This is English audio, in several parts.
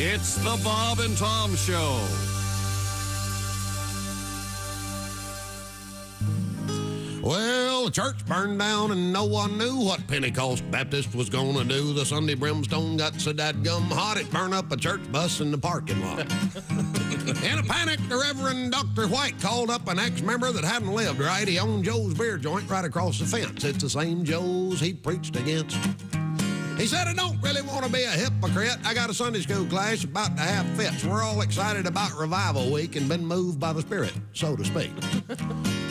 It's the Bob and Tom Show. Well, the church burned down and no one knew what Pentecost Baptist was going to do. The Sunday brimstone got so dadgum hot it burned up a church bus in the parking lot. In a panic, the Reverend Dr. White called up an ex-member that hadn't lived right. He owned Joe's beer joint right across the fence. It's the same Joe's he preached against. He said, I don't really want to be a hypocrite. I got a Sunday school class about to have fits. We're all excited about Revival Week and been moved by the Spirit, so to speak.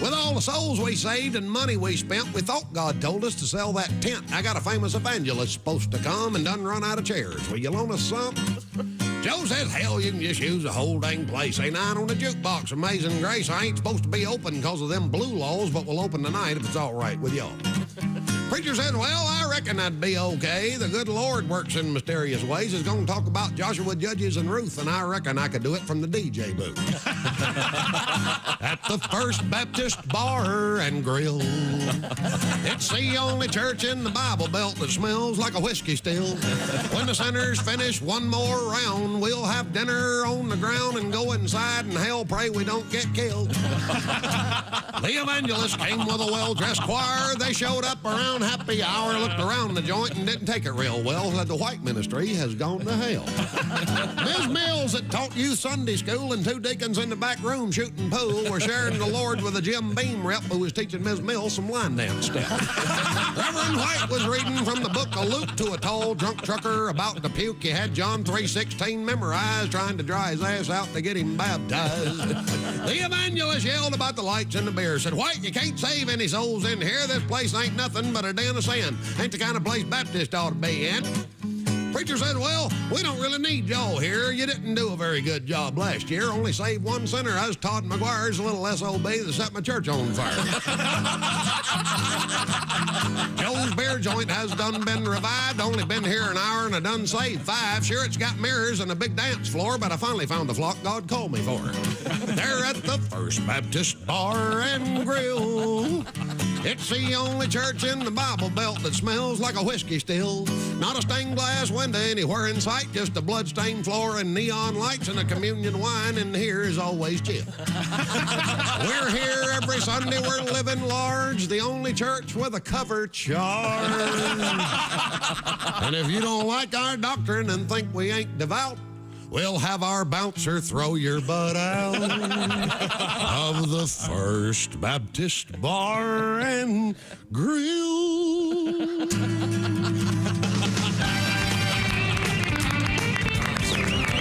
With all the souls we saved and money we spent, we thought God told us to sell that tent. I got a famous evangelist supposed to come and done run out of chairs. Will you loan us some? Joe says, hell, you can just use the whole dang place. Ain't nine on the jukebox. Amazing grace. I ain't supposed to be open because of them blue laws, but we'll open tonight if it's all right with y'all. Preacher said, well, I reckon that'd be okay. The good Lord works in mysterious ways. He's going to talk about Joshua, Judges, and Ruth, and I reckon I could do it from the DJ booth. At the First Baptist Bar and Grill. It's the only church in the Bible Belt that smells like a whiskey still. When the sinners finish one more round, we'll have dinner on the ground and go inside and hell pray we don't get killed. The evangelist came with a well-dressed choir. They showed up around happy hour, looked around the joint and didn't take it real well. Said the white ministry has gone to hell. Ms. Mills that taught you Sunday school and two deacons in the back room shooting pool were sharing the Lord with a Jim Beam rep who was teaching Ms. Mills some line dance steps. Reverend White was reading from the book of Luke to a tall drunk trucker about to puke. He had John 3:16 memorized, trying to dry his ass out to get him baptized. The evangelist yelled about the lights in the beer. Said, White, you can't save any souls in here. This place ain't nothing but a den of sin. Ain't the kind of place Baptist ought to be in. Preacher said, well, we don't really need y'all here. You didn't do a very good job last year. Only saved one sinner. I was Todd McGuire's little SOB that set my church on fire. Joe's beer joint has done been revived. Only been here an hour and I done saved 5. Sure, it's got mirrors and a big dance floor, but I finally found the flock God called me for. They're at the First Baptist Bar and Grill. It's the only church in the Bible Belt that smells like a whiskey still. Not a stained glass window anywhere in sight, just a blood-stained floor and neon lights and a communion wine, and here is always chill. We're here every Sunday, we're living large, the only church with a cover charge. And if you don't like our doctrine and think we ain't devout, we'll have our bouncer throw your butt out of the First Baptist Bar and Grill.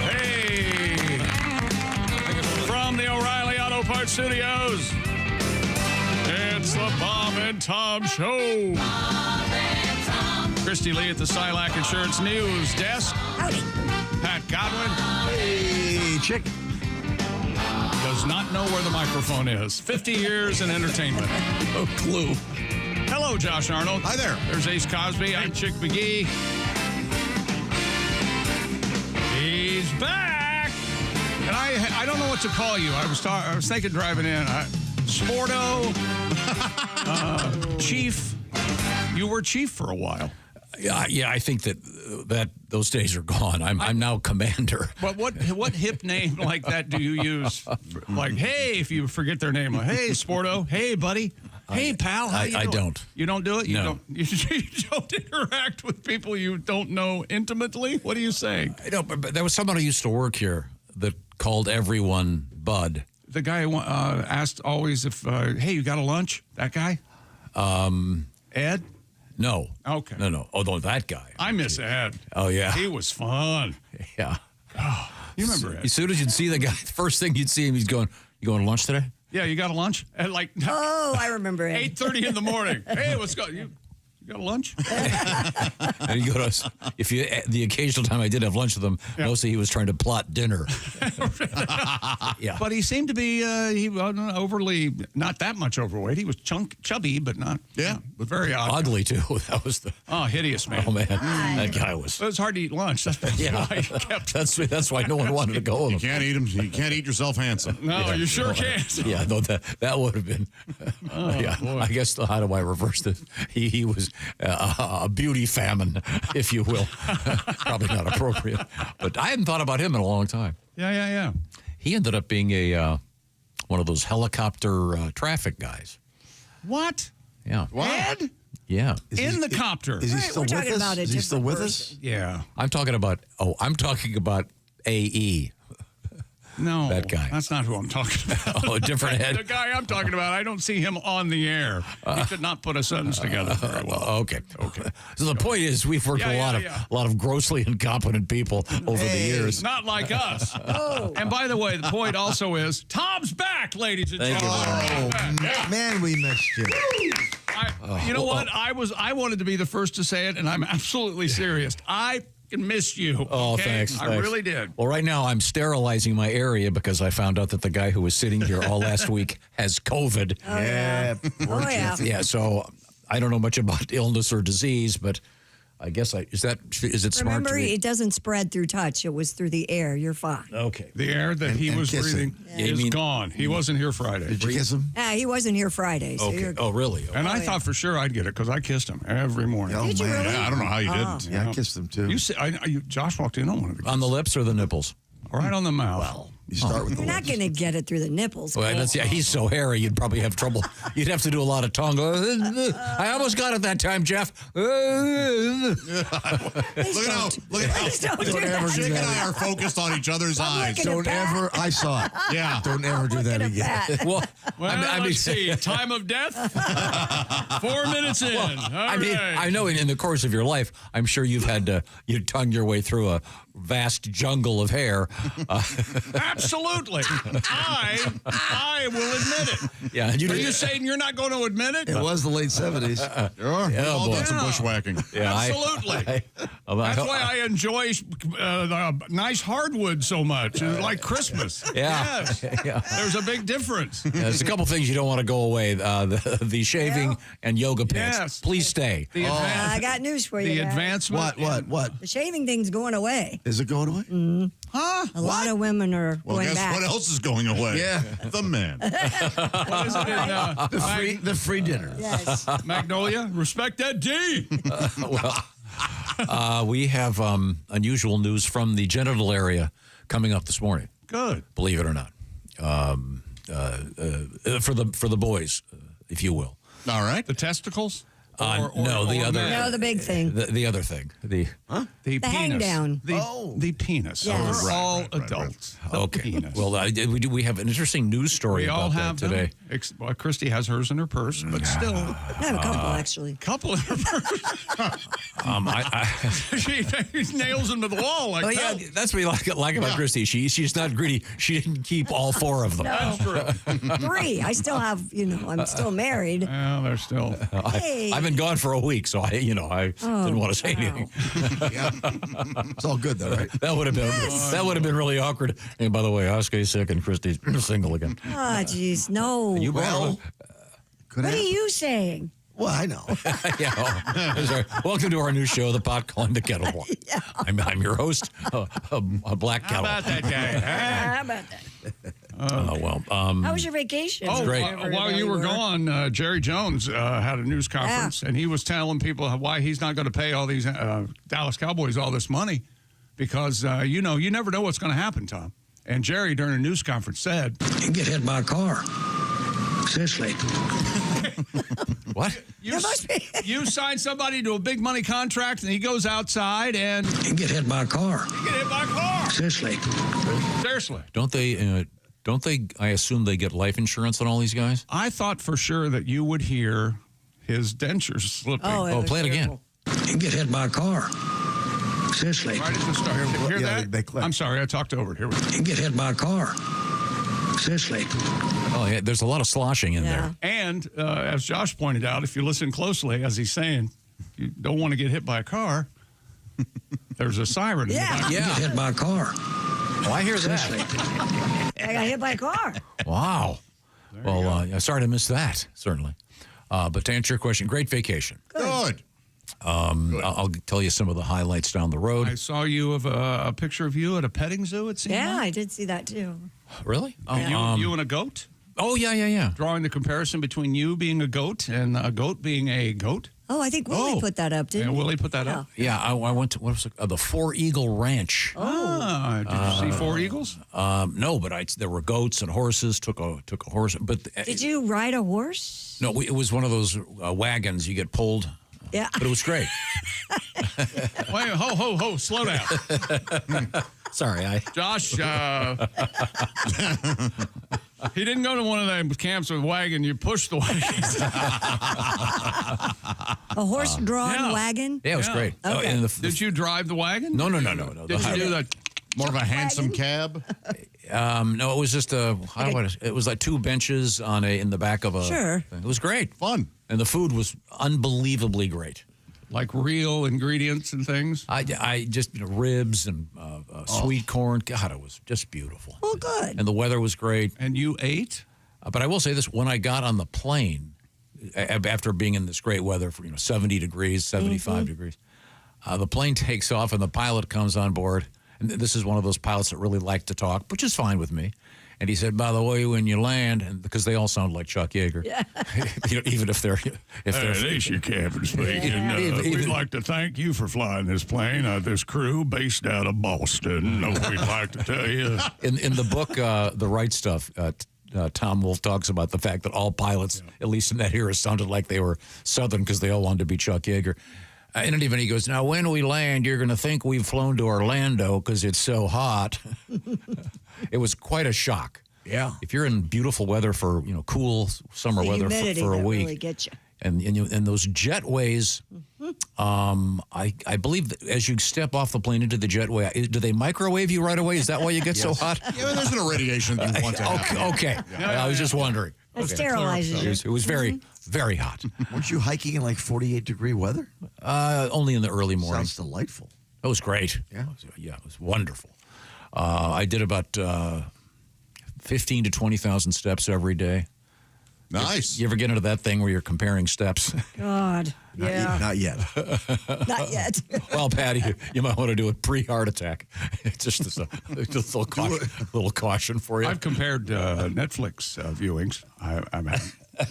Hey, from the O'Reilly Auto Parts Studios, it's the Bob and Tom Show. Bob and Tom. Christy Lee at the Silac Insurance News Desk. Howdy. Pat Godwin. Hey, chick. Does not know where the microphone is. 50 years in entertainment. No clue. Hello, Josh Arnold. Hi there. There's Ace Cosby. I'm Chick McGee. He's back. And I don't know what to call you. I was thinking driving in. Sporto. Chief. You were chief for a while. Yeah, I think that those days are gone. I'm now commander. But what hip name like that do you use? Like, hey, if you forget their name, like, hey, Sporto, hey, buddy, hey, pal, how you doing? I don't. You don't do it? No. You don't interact with people you don't know intimately? What are you saying? I know, but there was someone who used to work here that called everyone Bud. The guy who asked always if, hey, you got a lunch? That guy? Ed? No. Okay. No. Oh, no, that guy. I miss Ed. Oh, yeah. He was fun. Yeah. Oh, you remember Ed? As soon as you'd see the guy, the first thing you'd see him, he's going, you going to lunch today? Yeah, you got a lunch? At like I remember it. 8:30 in the morning. Hey, what's going on? You got a lunch? And you go to, the occasional time I did have lunch with him, mostly he was trying to plot dinner. Yeah. But he seemed to be he wasn't overly, not that much overweight. He was chubby, but not, but very odd. Ugly, too. That was the... Oh, hideous, man. Oh, man. That guy was... It was hard to eat lunch. That's why he kept... That's why no one wanted to go with him. You can't eat them. You can't eat yourself handsome. No, you sure can't. Yeah, no, that would have been... Oh, boy. I guess, how do I reverse this? He was a beauty famine, if you will. Probably not appropriate. But I hadn't thought about him in a long time. Yeah. He ended up being one of those helicopter traffic guys. What? Yeah. Ed? Yeah. In the copter. Is he still with talking us? about a Is he still different with person. us? Yeah. I'm talking about AE. No. That guy. That's not who I'm talking about. Oh, a different head. The guy I'm talking about, I don't see him on the air. He could not put a sentence together very well. Okay. So the point is, we've worked with a lot of grossly incompetent people over the years. Not like us. Oh. And by the way, the point also is, Tom's back, ladies and Thank you. gentlemen. Oh, man, we missed you. You know what? I wanted to be the first to say it, and I'm absolutely serious. I missed you. Oh, okay? thanks. I really did. Well, right now I'm sterilizing my area because I found out that the guy who was sitting here all last week has COVID. Oh, yeah. Yeah, so I don't know much about illness or disease, but I guess is it smart Remember, to be? it doesn't spread through touch. It was through the air. You're fine. Okay. The air that he and was kissing. breathing is gone. He wasn't here Friday. Did you kiss him? He wasn't here Friday, so Okay. you're good. Oh, really? And I thought for sure I'd get it because I kissed him every morning. Oh, Did you man. really? Yeah, I don't know how you didn't. Yeah, I kissed him too. You see, Josh walked in on one of the On the lips or the nipples? right on the mouth. You start with the You're not lips. going to get it through the nipples. Well, he's so hairy, you'd probably have trouble. You'd have to do a lot of tongue. I almost got it that time, Jeff. Please Look at how Please don't do that. Chick and I are focused on each other's eyes. looking at Don't ever. I saw it. Yeah. Don't ever do that Look at again. that. Well, Well, let's see. Time of death? 4 minutes in. All right. I know in the course of your life, I'm sure you've had to tongue your way through a vast jungle of hair. Absolutely. I will admit it. Yeah, and Are you saying you're not going to admit it? It was the late 70s. Sure. We've all boy. done some bushwhacking. Yeah, Absolutely. That's why I enjoy the nice hardwood so much. It's like Christmas. Yeah. Yes. Yeah. There's a big difference. There's a couple things you don't want to go away. The shaving Yeah. and yoga pants. Yes. Please stay. The, I got news for you. the guys. advancement. What? The shaving thing's going away. Is it going away? A lot of women are Well, going guess back. what else is going away? Yeah. The men. What is it in The free dinner. Yes. Magnolia? Respect that D. We have unusual news from the genital area coming up this morning. Good. Believe it or not, for the boys, if you will. All right. The testicles? No, the other. men? No, the big thing. The other thing. The hang penis. down. The penis. Yes. We're all right. adults. The Okay. penis. Well, we have an interesting news story we all about have that today. Well, Christy has hers in her purse, but still, I have a couple, actually. couple in her purse. She nails them to the wall like Oh, yeah, that. that's what I like about Christy. She's not greedy. She didn't keep all four of them. That's true. 3. I still have, I'm still married. Well, they're still. Hey. I've been gone for a week, so I didn't want to say anything. Yeah. It's all good though, right? That would have been really awkward. And by the way, Oscar's sick and Christy's single again. Ah, jeez, no. You Well, could What are have. you saying? Well, I know. Yeah. Sorry. Welcome to our new show, The Pot Calling the Kettle Black. I'm your host, a black How kettle. about that guy? huh? How about that? Oh, well. How was your vacation? Oh, great. while you were gone, Jerry Jones had a news conference, and he was telling people why he's not going to pay all these Dallas Cowboys all this money because, you never know what's going to happen, Tom. And Jerry, during a news conference, said, and get hit by a car. Seriously. What? You sign somebody to a big money contract, and he goes outside and Get hit by a car. get hit by a car. Seriously. Seriously. Don't they, I assume they get life insurance on all these guys? I thought for sure that you would hear his dentures slipping. Oh, play it again. And get hit by a car. Seriously. Right at the start. Hear Yeah, that? they click. I'm sorry, I talked over it. Here we go. And get hit by a car. Seriously. Oh, yeah. There's a lot of sloshing in there. And as Josh pointed out, if you listen closely, as he's saying, you don't want to get hit by a car. There's a siren. Yeah. In the back. Get hit by a car. Oh, I hear Seriously. I got hit by a car. Wow. Well, sorry to miss that, certainly. But to answer your question, great vacation. Good. I'll tell you some of the highlights down the road. I saw you of a picture of you at a petting zoo. It seemed Yeah, like. I did see that too. Really? You and a goat. Oh, yeah. Drawing the comparison between you being a goat and a goat being a goat. Oh, I think Willie put that up, didn't Yeah, he? Willie put that up. Yeah, I went to, what was it? The Four Eagle Ranch. Did you see Four Eagles? No, but there were goats and horses. Took a horse, but Did you ride a horse? no, it was one of those wagons you get pulled. Yeah. But it was great. Wait, ho, slow down. Sorry, Josh, he didn't go to one of them camps with a wagon. You pushed the wagon. A horse-drawn wagon? Yeah, it was great. Okay. Oh, and Did you drive the wagon? No. Did you do that? More of a handsome cab. No, it was just it was like two benches in the back of a. Sure. It was great, Fun. and the food was unbelievably great. Like real ingredients and things? I just ribs and sweet corn. God, it was just beautiful. Well, good. And the weather was great. And you ate? But I will say this: when I got on the plane, after being in this great weather for 70 degrees, 75 degrees, the plane takes off and the pilot comes on board. And this is one of those pilots that really like to talk, which is fine with me. And he said, "By the way, when you land," and because they all sound like Chuck Yeager, even if they're This your captain speaking. We'd like to thank you for flying this plane. This crew based out of Boston. We'd like to tell you. In the book, The Right Stuff, Tom Wolfe talks about the fact that all pilots, at least in that era, sounded like they were Southern because they all wanted to be Chuck Yeager. And even he goes, "Now, when we land, you're going to think we've flown to Orlando because it's so hot." It was quite a shock. Yeah. If you're in beautiful weather for cool summer The weather humidity for a that week, really gets you. and those jetways, I believe that as you step off the plane into the jetway, do they microwave you right away? Is that why you get so hot? Yeah, well, there's an irradiation that you want to have. Okay. I was just wondering. It sterilizes you. It was very, very hot. Weren't you hiking in like 48-degree weather? Only in the early morning. Sounds delightful. It was great. Yeah? It was wonderful. I did about 15 to 20,000 steps every day. Nice. You ever get into that thing where you're comparing steps? God. Yeah. Not yet. Not yet. Well, Patty, you might want to do it pre-heart attack. It's just a little caution for you. I've compared Netflix viewings. I haven't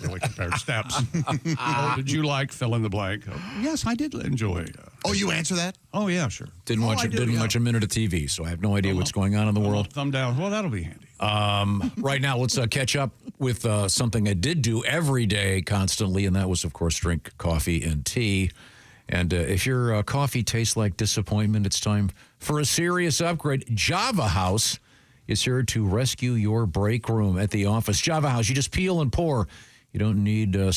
really compared steps. Did you like fill in the blank? Yes, I did enjoy. Oh, you answer that? Oh, yeah, sure. Didn't watch a minute of TV, so I have no idea what's going on in the world. Thumb down. Well, that'll be handy. Right now, let's catch up with something I did do every day constantly, and that was, of course, drink coffee and tea. And if your coffee tastes like disappointment, it's time for a serious upgrade. Java House is here to rescue your break room at the office. Java House, you just peel and pour. You don't need a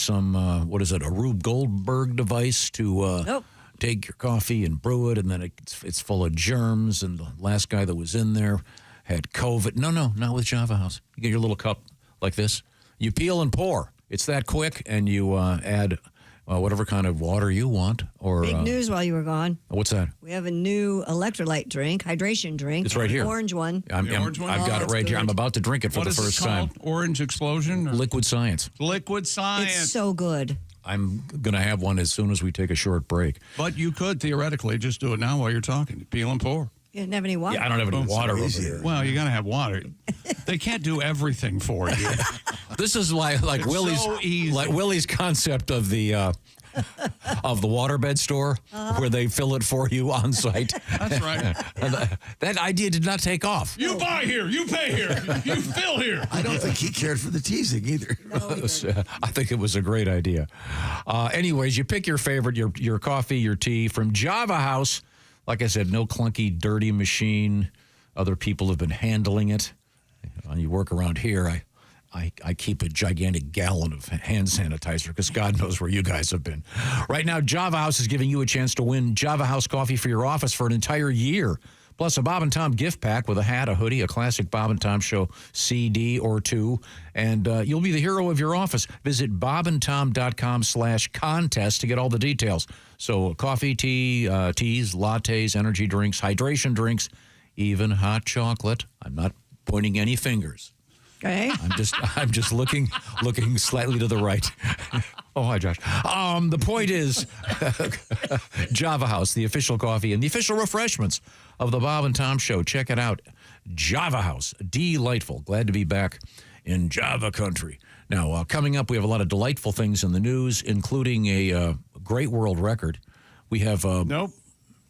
Rube Goldberg device to take your coffee and brew it, and then it's full of germs, and the last guy that was in there had COVID. No, not with Java House. You get your little cup like this. You peel and pour. It's that quick, and you add whatever kind of water you want. Or Big news while you were gone. What's that? We have a new electrolyte drink, hydration drink. It's right here. Orange one. Orange one? I've got it right here. good. I'm about to drink it for What the is this first time. called? Orange Explosion? Or? Liquid Science. Liquid Science. It's so good. I'm going to have one as soon as we take a short break. But you could theoretically just do it now while you're talking. Peel and pour. You didn't have any water? Yeah, I don't have any water over here. Well, you got to have water. They can't do everything for you. This is like Willie's so easy. like Willie's concept of the waterbed store where they fill it for you on site. That's right. That idea did not take off. You buy here. You pay here. You fill here. I don't think he cared for the teasing either. I think it was a great idea. Anyways, you pick your favorite, your coffee, your tea from Java House. Like I said, no clunky, dirty machine. Other people have been handling it. When you work around here, I keep a gigantic gallon of hand sanitizer because God knows where you guys have been. Right now, Java House is giving you a chance to win Java House coffee for your office for an entire year. Plus a Bob and Tom gift pack with a hat, a hoodie, a classic Bob and Tom Show CD or two. And you'll be the hero of your office. Visit bobandtom.com/contest to get all the details. So coffee, tea, teas, lattes, energy drinks, hydration drinks, even hot chocolate. I'm not pointing any fingers. Okay. I'm just looking slightly to the right. Oh, hi, Josh. The point is, Java House, the official coffee and the official refreshments of the Bob and Tom Show. Check it out. Java House, delightful. Glad to be back in Java country. Now, coming up, we have a lot of delightful things in the news, including a great world record. We have Nope.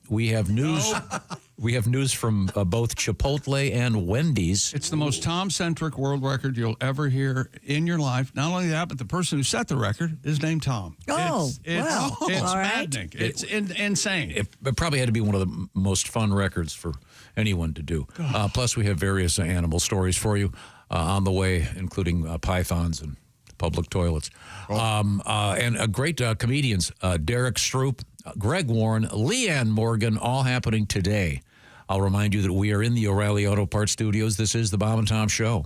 We have news. We have news from both Chipotle and Wendy's. It's the most Tom-centric world record you'll ever hear in your life. Not only that, but the person who set the record is named Tom. Oh, it's wow. It's All right. maddening. It's insane. It probably had to be one of the most fun records for anyone to do. Plus, we have various animal stories for you on the way, including pythons and public toilets. And great comedians, Derrick Stroup, Greg Warren, Leanne Morgan, all happening today. I'll remind you that we are in the O'Reilly Auto Parts Studios. This is the Bob and Tom Show.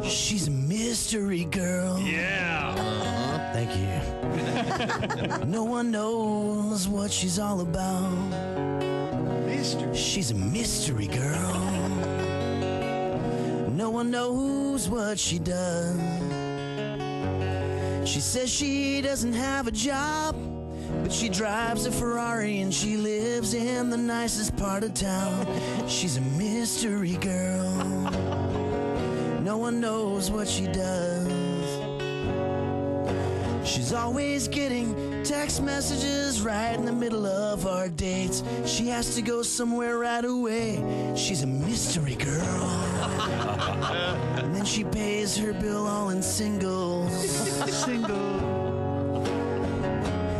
She's a mystery girl. Yeah. Thank you. No one knows what she's all about. She's a mystery girl. No one knows what she does. She says she doesn't have a job, but she drives a Ferrari and she lives in the nicest part of town. She's a mystery girl. No one knows what she does. She's always getting text messages right in the middle of our dates. She has to go somewhere right away. She's a mystery girl. And then she pays her bill all in singles.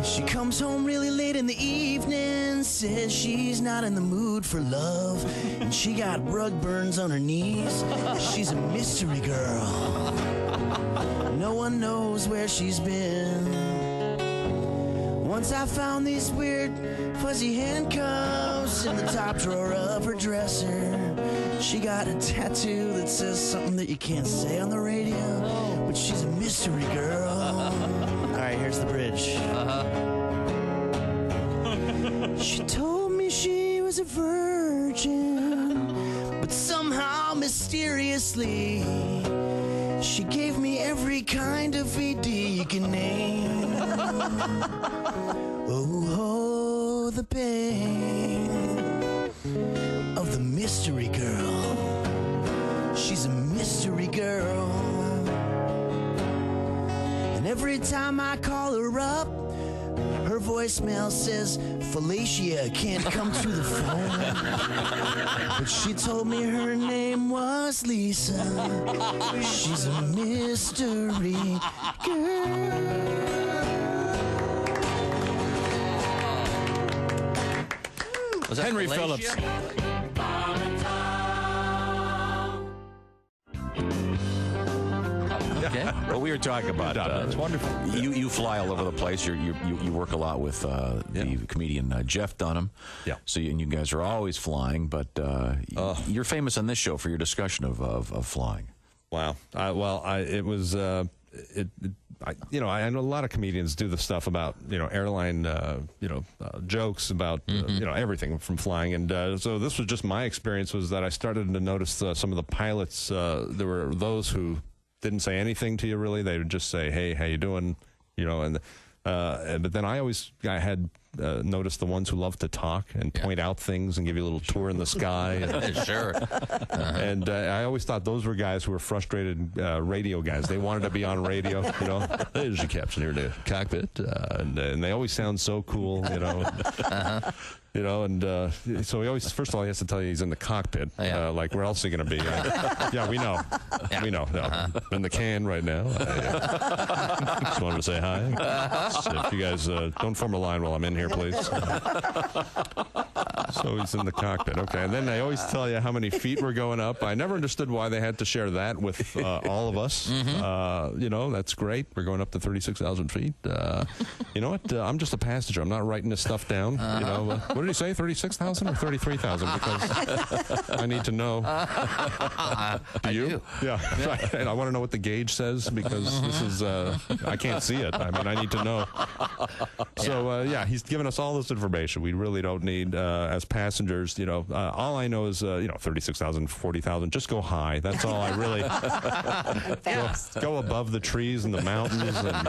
She comes home really late in the evening, says she's not in the mood for love, and she got rug burns on her knees. She's a mystery girl. No one knows where she's been. Once I found these weird fuzzy handcuffs in the top drawer of her dresser. She got a tattoo that says something that you can't say on the radio, but she's a mystery girl. All right, here's the bridge. She told me she was a virgin, but somehow mysteriously she gave me every kind of VD you can name. Oh, the pain of the mystery girl. She's a mystery girl. And every time I call her up, her voicemail says Felicia can't come to the phone. But she told me her name was Lisa. She's a mystery girl. Was that Henry Felicia? Phillips. Okay. Well, we were talking about That's wonderful. You fly all over the place. You work a lot with the comedian Jeff Dunham. Yeah. So you guys are always flying, but you're famous on this show for your discussion of flying. Wow. I know a lot of comedians do the stuff about airline jokes about everything from flying, and so this was just my experience. Was that I started to notice some of the pilots. There were those who didn't say anything to you really. They would just say, "Hey, how you doing?" But then I had noticed the ones who love to talk and point out things and give you a little tour in the sky. And, Sure. And I always thought those were guys who were frustrated radio guys. They wanted to be on radio. There's your captain here in the cockpit, and they always sound so cool. So he always, first of all, he has to tell you he's in the cockpit. Like, where else is he going to be? Yeah, we know. Yeah. We know. No, in the can right now. Just wanted to say hi. So if you guys don't form a line while I'm in here, please. So he's in the cockpit. Okay. And then they always tell you how many feet we're going up. I never understood why they had to share that with all of us. That's great. We're going up to 36,000 feet. You know what? I'm just a passenger. I'm not writing this stuff down. What did he say? 36,000 or 33,000? Because I need to know. Do you? Yeah. Right. And I want to know what the gauge says because this is, I can't see it. I mean, I need to know. So, he's given us all this information we really don't need as passengers, all I know is, 36,000, 40,000. Just go high. That's all I really go above the trees and the mountains and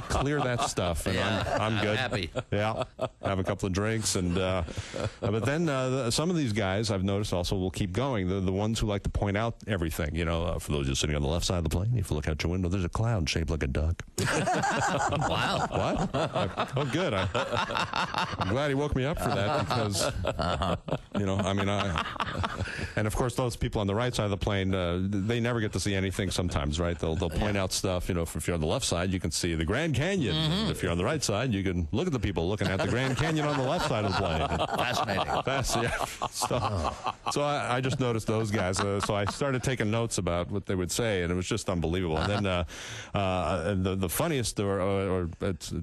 clear that stuff, and I'm good. Happy. Yeah, have a couple of drinks, and but then some of these guys I've noticed also will keep going. The ones who like to point out everything. For those just sitting on the left side of the plane, if you look out your window, there's a cloud shaped like a duck. Wow. What? Oh, good. I'm glad he woke me up for that because, and of course those people on the right side of the plane, they never get to see anything sometimes, right? They'll point out stuff. If you're on the left side, you can see the Grand Canyon. Mm-hmm. If you're on the right side, you can look at the people looking at the Grand Canyon on the left side of the plane. Fascinating. So I just noticed those guys. So I started taking notes about what they would say, and it was just unbelievable. And then the funniest, or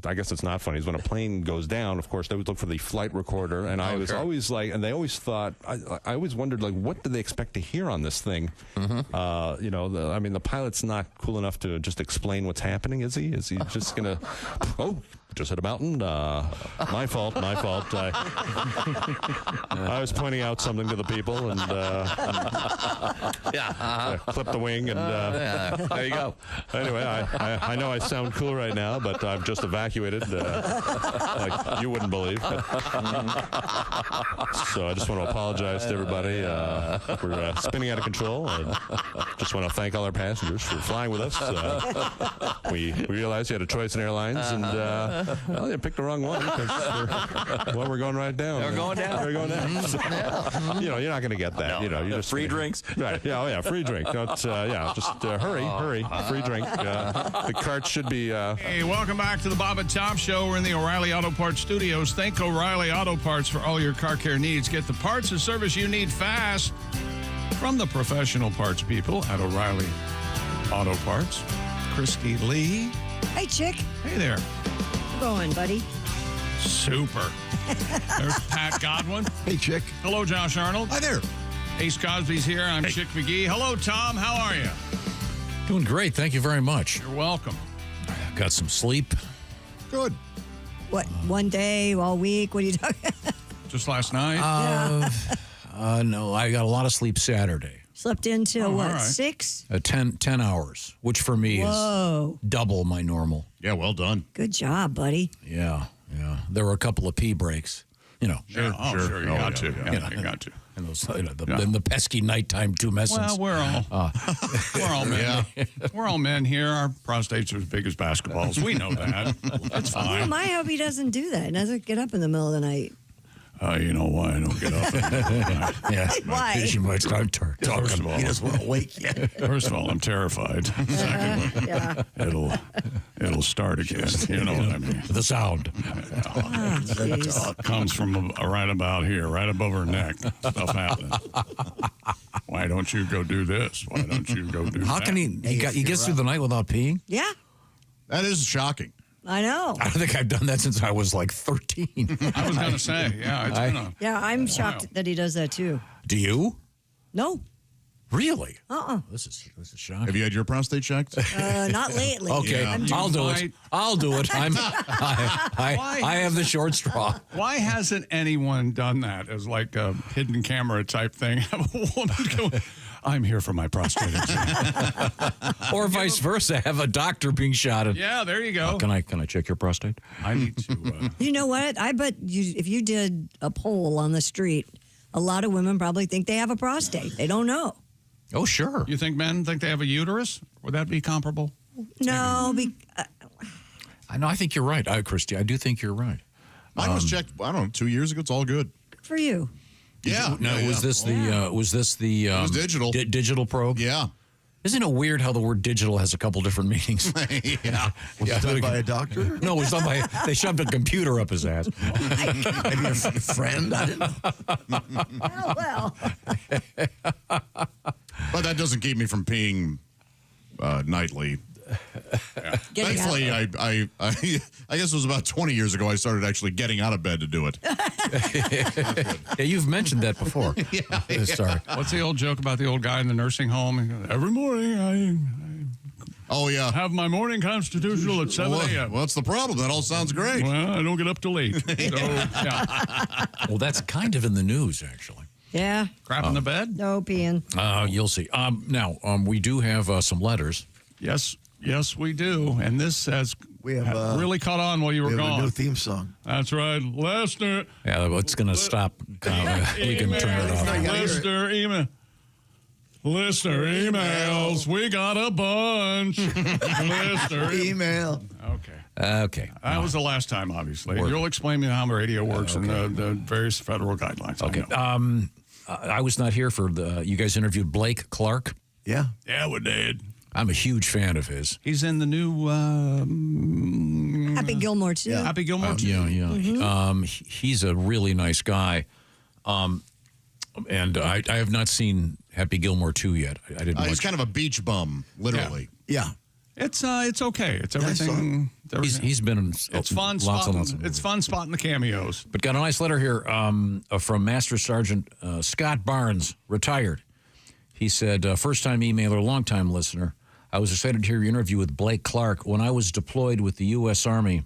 I guess it's not funny, is when a plane goes down, of course, they would look for the flight recorder, and I was always like, and they always thought, I always wondered, like, what do they expect to hear on this thing? Mm-hmm. The pilot's not cool enough to just explain what's happening, is he? Is he just going to, just hit a mountain? My fault. I was pointing out something to the people, and clipped the wing, and there you go. Anyway, I know I sound cool right now, but I've just evacuated like you wouldn't believe. So I just want to apologize to everybody for spinning out of control. And just want to thank all our passengers for flying with us. We realized you had a choice in airlines, and you picked the wrong one because we're going right down. We're going down. We're going down. So, you're not going to get that. No, you're just free drinks. Right? Yeah. Free drink. Just hurry. Free drink. The cart should be. Hey, welcome back to the Bob and Tom Show. We're in the O'Reilly Auto Parts studios. Thank O'Reilly Auto Parts for all your car care needs. Get the parts and service you need fast from the professional parts people at O'Reilly Auto Parts. Christy Lee. Hey, chick. Hey there. How's it going, buddy? Super. There's Pat Godwin. Hey, chick. Hello, Josh Arnold. Hi there. Ace Cosby's here. I'm Chick McGee. Hello, Tom. How are you? Doing great. Thank you very much. You're welcome. Got some sleep. Good. What, one day, all week? What are you talking? Just last night? No, I got a lot of sleep Saturday. Slept until what, right. 6? 10 hours, which for me is double my normal. Yeah, well done. Good job, buddy. Yeah. There were a couple of pee breaks, Sure. You got to. You got to. And those, the pesky nighttime 2 messings. Well, we're all men. We're all men here. Our prostates are as big as basketballs. We know that. That's fine. I hope he doesn't do that. He doesn't get up in the middle of the night. You know why I don't get up in the middle of the night? Yeah. Why? Because you might start talking. First of all, He doesn't want to wake yet. First of all, I'm terrified. Secondly, it'll start again. You know what I mean? The sound. Jeez. Comes from right about here, right above her neck. Stuff happens. Why don't you go do this? Why don't you go do that? How can he gets through the night without peeing? Yeah, That is shocking. I know. I don't think I've done that since I was like 13. I was going to say, it's been a... Yeah, I'm shocked that he does that too. Do you? No. Really? This is shocking. Have you had your prostate checked? Not lately. Okay, I'll do it. I have the short straw. Why hasn't anyone done that as like a hidden camera type thing? Have a woman go, I'm here for my prostate exam. Or vice versa, have a doctor being shot at. Yeah, there you go. Can I check your prostate? I need to. You know what? I bet if you did a poll on the street, a lot of women probably think they have a prostate. They don't know. Oh, sure. You think men think they have a uterus? Would that be comparable? No. I know. I think you're right, Christy. I do think you're right. Mine was checked, I don't know, 2 years ago. It's all good. Good for you. Yeah. Was this the it was digital. Digital probe? Yeah. Isn't it weird how the word digital has a couple different meanings? Yeah. Was it done by a doctor? No, it was done by, they shoved a computer up his ass. Maybe a friend? I didn't know. Oh, well. But that doesn't keep me from peeing nightly. Thankfully, I guess it was about 20 years ago I started actually getting out of bed to do it. Yeah, you've mentioned that before. Sorry. What's the old joke about the old guy in the nursing home? He goes, every morning Oh, yeah. Have my morning constitutional at 7 a.m. Well, what's the problem? That all sounds great. Well, I don't get up till 8. So, yeah. Well, that's kind of in the news, actually. Yeah. Crap in the bed? No peeing. You'll see. Now, we do have some letters. Yes, we do. And this has really caught on while you were gone. A new theme song. That's right. Listener. Yeah, it's going to stop. We can turn it off. Listener emails. We got a bunch. Listener email. Okay. That was the last time, obviously. You'll explain me how radio works and the various federal guidelines. Okay. I was not here for you guys interviewed Blake Clark. Yeah. Yeah, we did. I'm a huge fan of his. He's in the new Happy Gilmore, too. Yeah. Happy Gilmore, too. Yeah. Mm-hmm. He's a really nice guy. And I have not seen Happy Gilmore 2 yet. I didn't. He's kind of a beach bum, literally. Yeah. It's okay. It's everything. He's been in it's fun lots spotting, and lots of it's fun spotting the cameos. But got a nice letter here from Master Sergeant Scott Barnes, retired. He said, first-time emailer, long-time listener. I was excited to hear your interview with Blake Clark. When I was deployed with the U.S. Army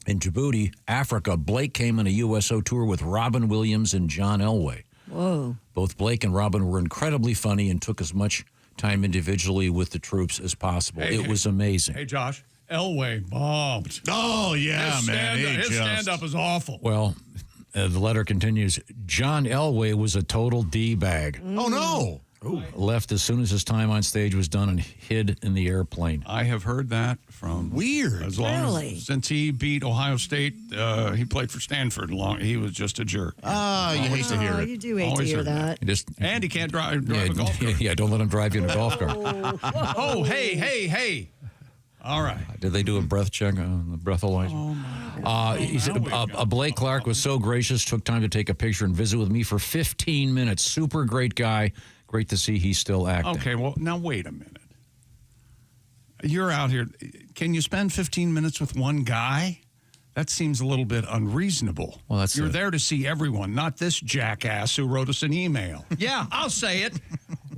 in Djibouti, Africa, Blake came on a USO tour with Robin Williams and John Elway. Whoa. Both Blake and Robin were incredibly funny and took as much time individually with the troops as possible. It was amazing. Hey, Josh, Elway bombed. Oh, yeah, man. His stand-up is awful. Well, the letter continues, John Elway was a total D-bag. Oh, no. Left as soon as his time on stage was done and hid in the airplane. I have heard that from weird. As long as, since he beat Ohio State, he played for Stanford. He was just a jerk. You hate to hear it. You do hate to hear that. And he can't drive a golf cart. Yeah, don't let him drive you in a golf cart. Oh, hey. All right. Did they do a breath check on the breathalyzer? Oh, my God. He said, Blake Clark was so gracious, took time to take a picture and visit with me for 15 minutes. Super great guy. Great to see he's still acting. Okay, well, now wait a minute. You're out here. Can you spend 15 minutes with one guy? That seems a little bit unreasonable. Well, You're there to see everyone, not this jackass who wrote us an email. Yeah, I'll say it.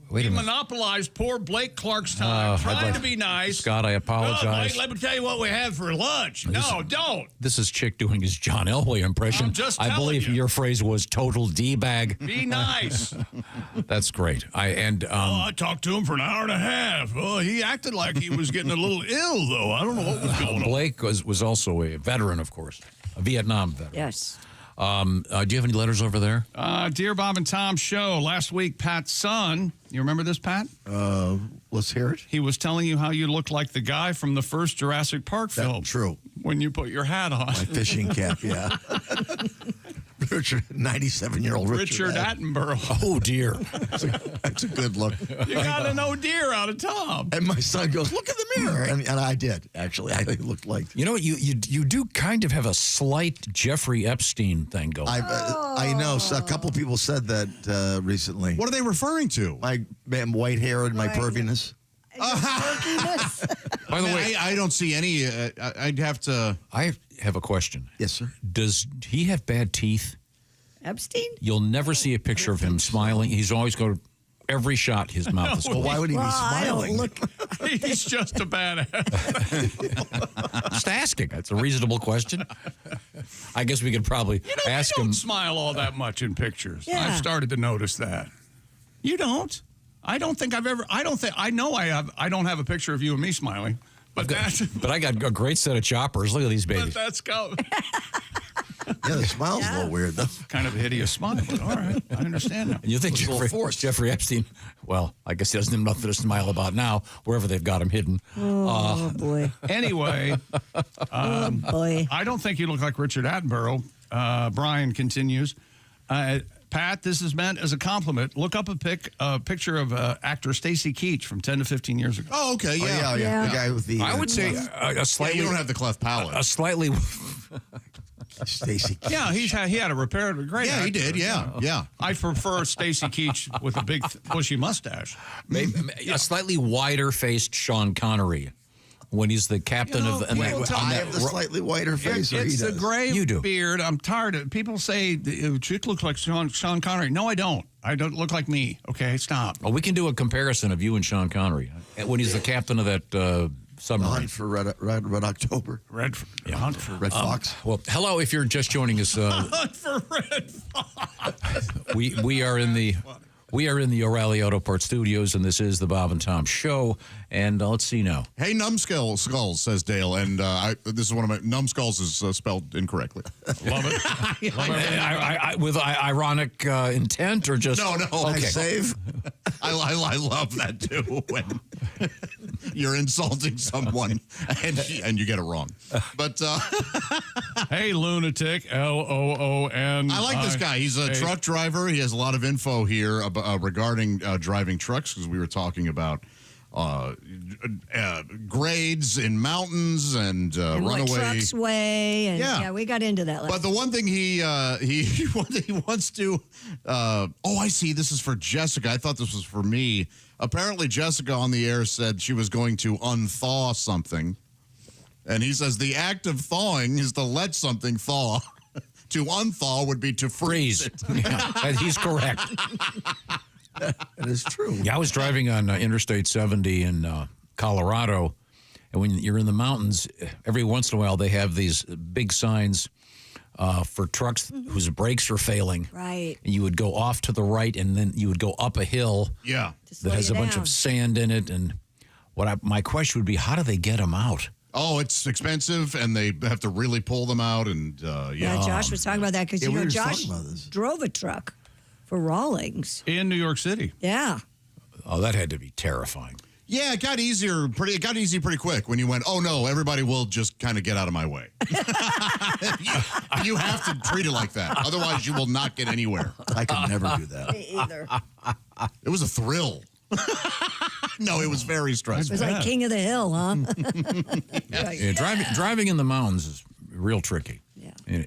Wait a minute. Monopolized poor Blake Clark's time, trying to be nice. Scott, I apologize. Blake, let me tell you what we have for lunch. No, don't. This is Chick doing his John Elway impression. I'm just I believe telling you. your phrase was total D-bag. Be nice. That's great. I talked to him for an hour and a half. Well, he acted like he was getting a little ill, though. I don't know what was going on. Blake was also a veteran, of course, a Vietnam veteran. Yes. Do you have any letters over there? Dear Bob and Tom show, last week Pat's son, you remember this, Pat? Let's hear it. He was telling you how you look like the guy from the first Jurassic Park film. True. When you put your hat on. My fishing cap, yeah. Richard, 97-year-old Richard Attenborough. Oh, dear. That's a good look. You got to know deer out of Tom. And my son goes, look in the mirror. And I did, actually. I looked like... You know what? You do kind of have a slight Jeffrey Epstein thing going. I know. So a couple people said that recently. What are they referring to? My white hair and my perviness. By the way, I don't see any. I'd have to. I have a question. Yes, sir. Does he have bad teeth? Epstein? You'll never see a picture of him smiling. He's always going. Every shot, his mouth is. Well, why would he be smiling? I don't look. He's just a badass. Just asking. That's a reasonable question. I guess we could probably ask you don't him. Smile all that much in pictures. Yeah. I've started to notice that. You don't. I don't think I've ever. I know I have. I don't have a picture of you and me smiling. But But I got a great set of choppers. Look at these babies. But that's Yeah, the smile's a little weird, though. Kind of a hideous smile, but all right. I understand now. You think Jeffrey Epstein, well, I guess he doesn't have nothing to smile about now, wherever they've got him hidden. Oh, boy. Anyway, boy. I don't think you look like Richard Attenborough. Brian continues. Pat, this is meant as a compliment. Look up a picture of actor Stacy Keach from 10 to 15 years ago. Oh, okay, yeah. The guy with the... I would say a slightly... you don't have the cleft palate. A slightly... Stacy Keach. Yeah, he had a repaired great actor. He did, yeah. I prefer Stacy Keach with a big bushy mustache. Maybe a slightly wider-faced Sean Connery when he's the captain of the. I have the slightly whiter face. It's the gray You do. beard. I'm tired of people say chick looks like Sean Connery. No, I don't. I don't look like me. Okay, stop. Well, we can do a comparison of you and Sean Connery when he's the captain of that submarine. Hunt for Red October. Red Fox. Well, hello. If you're just joining us, Hunt for Red Fox. we are in the O'Reilly Auto Parts Studios, and this is the Bob and Tom Show. And let's see now. Hey, numbskulls, says Dale, and this is one of my numbskulls is spelled incorrectly. Love it. With ironic intent, or just no. Okay. Save. I love that too when you're insulting someone and you get it wrong. But hey, lunatic, LOON. I like this guy. He's a truck driver. He has a lot of info here regarding driving trucks, because we were talking about grades in mountains and runaway. What trucks weigh. And yeah, we got into that. But the one thing he wants to. I see. This is for Jessica. I thought this was for me. Apparently, Jessica on the air said she was going to unthaw something, and he says the act of thawing is to let something thaw. To unthaw would be to freeze. Yeah, and he's correct. It is true. Yeah, I was driving on Interstate 70 in Colorado, and when you're in the mountains, every once in a while they have these big signs for trucks whose brakes are failing. Right. And you would go off to the right, and then you would go up a hill. Yeah. That has a bunch of sand in it. And my question would be, how do they get them out? Oh, it's expensive, and they have to really pull them out. And yeah, Josh was talking about that because Josh drove a truck for Rawlings in New York City. Yeah. Oh, that had to be terrifying. Yeah, it got easier. It got easy pretty quick when you went, oh no, everybody will just kind of get out of my way. You have to treat it like that. Otherwise, you will not get anywhere. I could never do that. Me either. It was a thrill. No, it was very stressful. It was like King of the Hill, huh? Yeah, driving in the mountains is real tricky.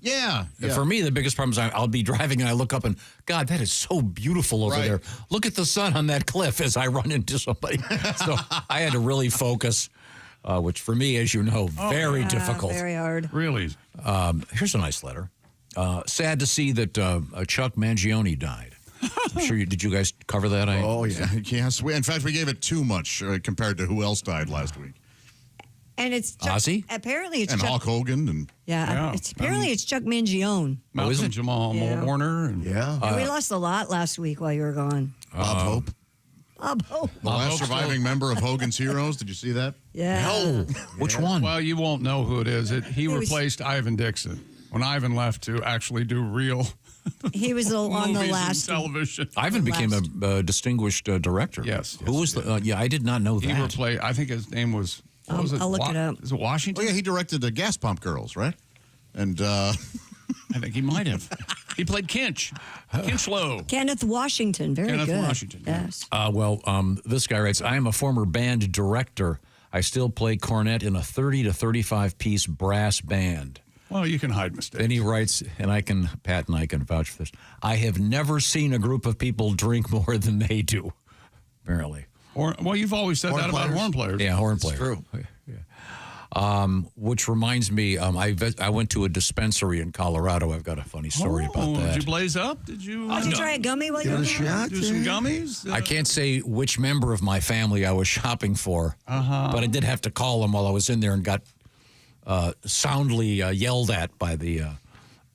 Yeah. For me, the biggest problem is I'll be driving and I look up and, God, that is so beautiful over there. Look at the sun on that cliff as I run into somebody. So I had to really focus, which for me, as you know, very difficult. Very hard. Really? Here's a nice letter. Sad to see that Chuck Mangione died. I'm sure did you guys cover that? Oh, yeah. Yes. In fact, we gave it too much compared to who else died last week. And it's Chuck, Ozzy? Apparently it's and Chuck. Hulk Hogan. And Apparently it's Chuck Mangione. Malcolm Jamal Warner. And, and we lost a lot last week while you were gone. Bob Hope. Bob Hope. The last surviving member of Hogan's Heroes. Did you see that? Yeah. No. Which one? Well, you won't know who it is. He replaced Ivan Dixon when Ivan left to actually do real. He was on the last television. Ivan became a distinguished director. Yes. Who was the? I did not know that. He replaced. I think his name was. What was it? I'll look it up. Is it Washington? Oh yeah, he directed the Gas Pump Girls, right? And I think he might have. He played Kinch. Kinchlow. Kenneth Washington. Very good. Kenneth Washington. Yes. This guy writes, I am a former band director. I still play cornet in a 30 to 35 piece brass band. Well, you can hide mistakes. Then he writes, and Pat and I can vouch for this. I have never seen a group of people drink more than they do. Apparently. Well, you've always said that about horn players. Yeah, horn players. True. Yeah. Which reminds me, I went to a dispensary in Colorado. I've got a funny story about that. Did you blaze up? Did you? Did you try a gummy while you were there? Do some gummies? I can't say which member of my family I was shopping for, but I did have to call them while I was in there and got soundly yelled at by the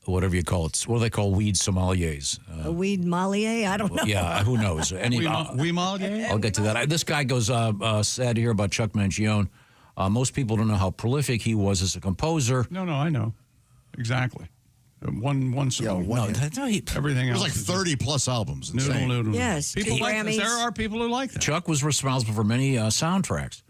whatever you call it. What do they call weed sommeliers? A weed sommelier? I don't know. Yeah, who knows? Sommelier? I'll get to that. This guy goes, sad to hear about Chuck Mangione. Most people don't know how prolific he was as a composer. No, I know. Exactly. One song. Everything else. It was else. like 30 plus albums. Noodle. Yes. People like this. There are people who like that. Chuck was responsible for many soundtracks.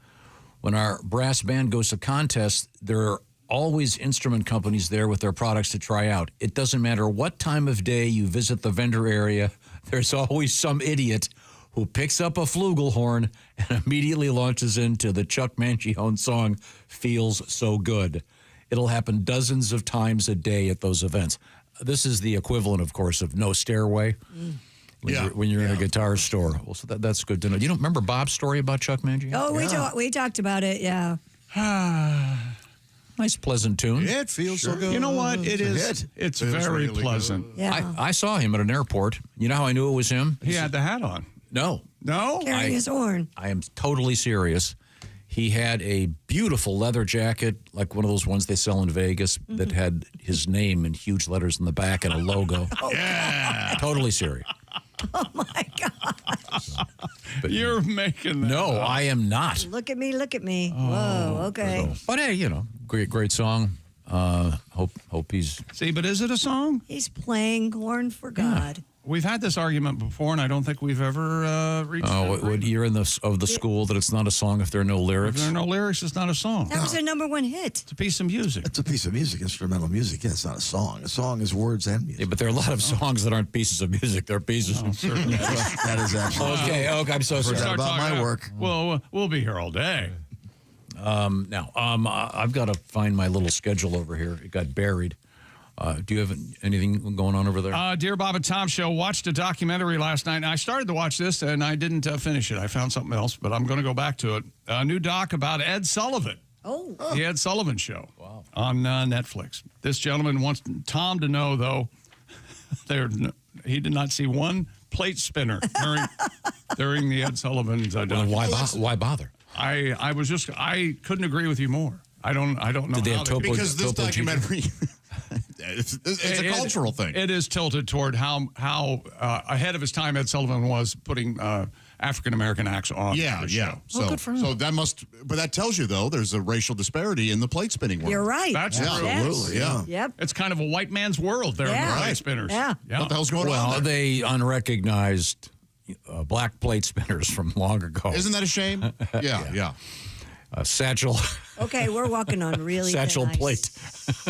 When our brass band goes to contests, there are always instrument companies there with their products to try out. It doesn't matter what time of day you visit the vendor area, there's always some idiot who picks up a flugelhorn and immediately launches into the Chuck Mangione song, Feels So Good. It'll happen dozens of times a day at those events. This is the equivalent, of course, of No Stairway when you're in a guitar store. Well, so that's good to know. You don't remember Bob's story about Chuck Mangione? Oh, we talked about it, yeah. Nice, pleasant tune. It feels so good. You know what? It is. It's very really pleasant. Yeah. I saw him at an airport. You know how I knew it was him? He had the hat on. No. No? Carrying his horn. I am totally serious. He had a beautiful leather jacket, like one of those ones they sell in Vegas, that had his name in huge letters in the back and a logo. Yeah. Totally serious. Oh, my God. You're making that No, up. I am not. Look at me. Look at me. Whoa, okay. But hey, you know, great song. Hope he's. See, but is it a song? He's playing horn for God. We've had this argument before, and I don't think we've ever reached You're in the school that it's not a song if there are no lyrics. If there are no lyrics, it's not a song. That was their number one hit. It's a piece of music. It's a piece of music, instrumental music. Yeah, it's not a song. A song is words and music. Yeah, but there are a lot of songs that aren't pieces of music. They're pieces. Certainly. That is absolutely Okay, I'm so sorry. Forgot about my work. Well, we'll be here all day. Now, I've got to find my little schedule over here. It got buried. Do you have anything going on over there? Dear Bob and Tom Show, watched a documentary last night, and I started to watch this, and I didn't finish it. I found something else, but I'm going to go back to it. A new doc about Ed Sullivan. Oh. The Ed Sullivan Show on Netflix. This gentleman wants Tom to know, though, he did not see one plate spinner during the Ed Sullivan documentary. Why bother? I couldn't agree with you more. I don't know. Did they have Because this documentary, it's a cultural thing. It is tilted toward how ahead of his time Ed Sullivan was putting African American acts on. Yeah. Show. So but that tells you though there's a racial disparity in the plate spinning world. You're right. That's true. Absolutely, yeah. Yep. It's kind of a white man's world there in the plate spinners. Yeah. What the hell's going on? Well, There? they unrecognized black plate spinners from long ago. Isn't that a shame? Yeah. Satchel. Okay, we're walking on really Satchel thin ice. plate.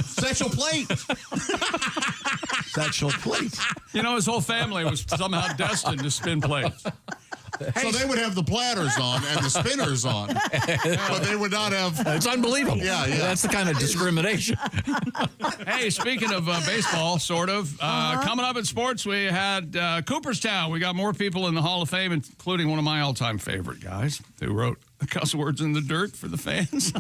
Satchel plate. Satchel plate. You know, his whole family was somehow destined to spin plates. So they would have the platters on and the spinners on, but they would not have. It's unbelievable. Yeah. That's the kind of discrimination. Hey, speaking of baseball, sort of, coming up in sports, we had Cooperstown. We got more people in the Hall of Fame, including one of my all-time favorite guys who wrote cuss words in the dirt for the fans.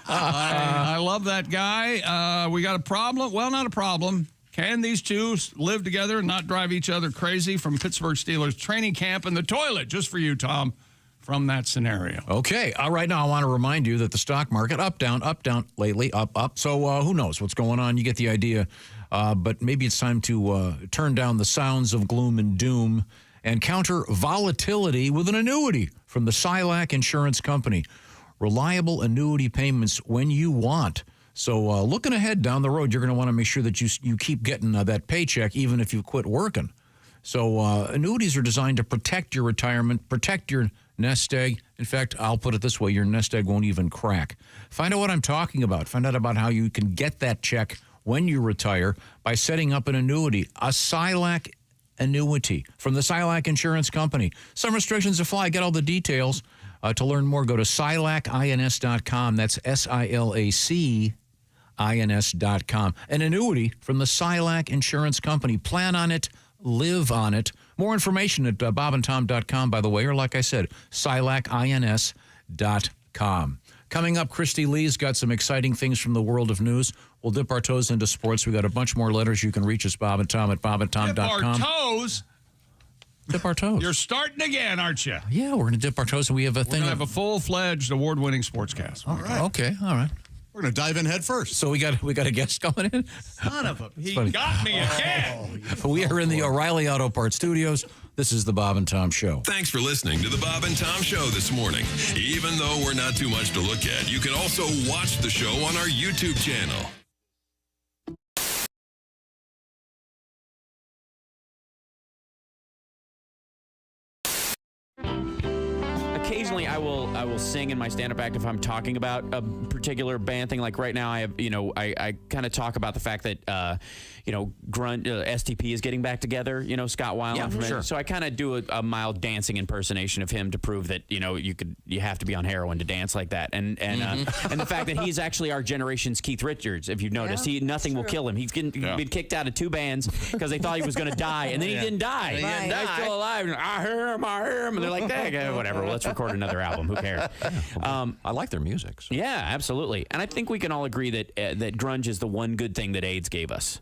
I love that guy. We got a problem. Well, not a problem. Can these two live together and not drive each other crazy? From Pittsburgh Steelers training camp in the toilet, just for you, Tom, from that scenario. Okay. Right now, I want to remind you that the stock market, up, down, lately, up. So who knows what's going on? You get the idea. But maybe it's time to turn down the sounds of gloom and doom and counter volatility with an annuity from the Silac Insurance Company. Reliable annuity payments when you want. So looking ahead down the road, you're going to want to make sure that you keep getting that paycheck even if you quit working. So annuities are designed to protect your retirement, protect your nest egg. In fact, I'll put it this way, your nest egg won't even crack. Find out what I'm talking about. Find out about how you can get that check when you retire by setting up an annuity, a Silac annuity from the Silac Insurance Company. Some restrictions apply. Get all the details. To learn more, go to silacins.com. That's SILACINS.com. An annuity from the Silac Insurance Company. Plan on it. Live on it. More information at bobandtom.com, by the way, or like I said, silacins.com. Coming up, Christy Lee's got some exciting things from the world of news. We'll dip our toes into sports. We got a bunch more letters. You can reach us, Bob and Tom, at bobandtom.com. Dip our toes? Dip our toes. You're starting again, aren't you? Yeah, we're going to dip our toes, and we have a thing. We're going to have a full-fledged, award-winning sportscast. All right. Okay, all right. We're going to dive in head first. So we got a guest coming in? Son of a... He got me again. We are in the O'Reilly Auto Parts Studios. This is the Bob and Tom Show. Thanks for listening to the Bob and Tom Show this morning. Even though we're not too much to look at, you can also watch the show on our YouTube channel. Occasionally, I will sing in my stand-up act if I'm talking about a particular band thing. Like right now, I have I kind of talk about the fact that Grunge STP is getting back together. Scott Weiland. Yeah, from sure. So I kind of do a mild dancing impersonation of him to prove that you have to be on heroin to dance like that. And and the fact that he's actually our generation's Keith Richards. If you've noticed, nothing will kill him. He's been kicked out of 2 bands because they thought he was going to die, and then he didn't die. Right. He's still alive. And I hear him, and they're like, hey, whatever. Let's record record another album. Who cares? I like their music. So. Yeah, absolutely. And I think we can all agree that that grunge is the one good thing that AIDS gave us.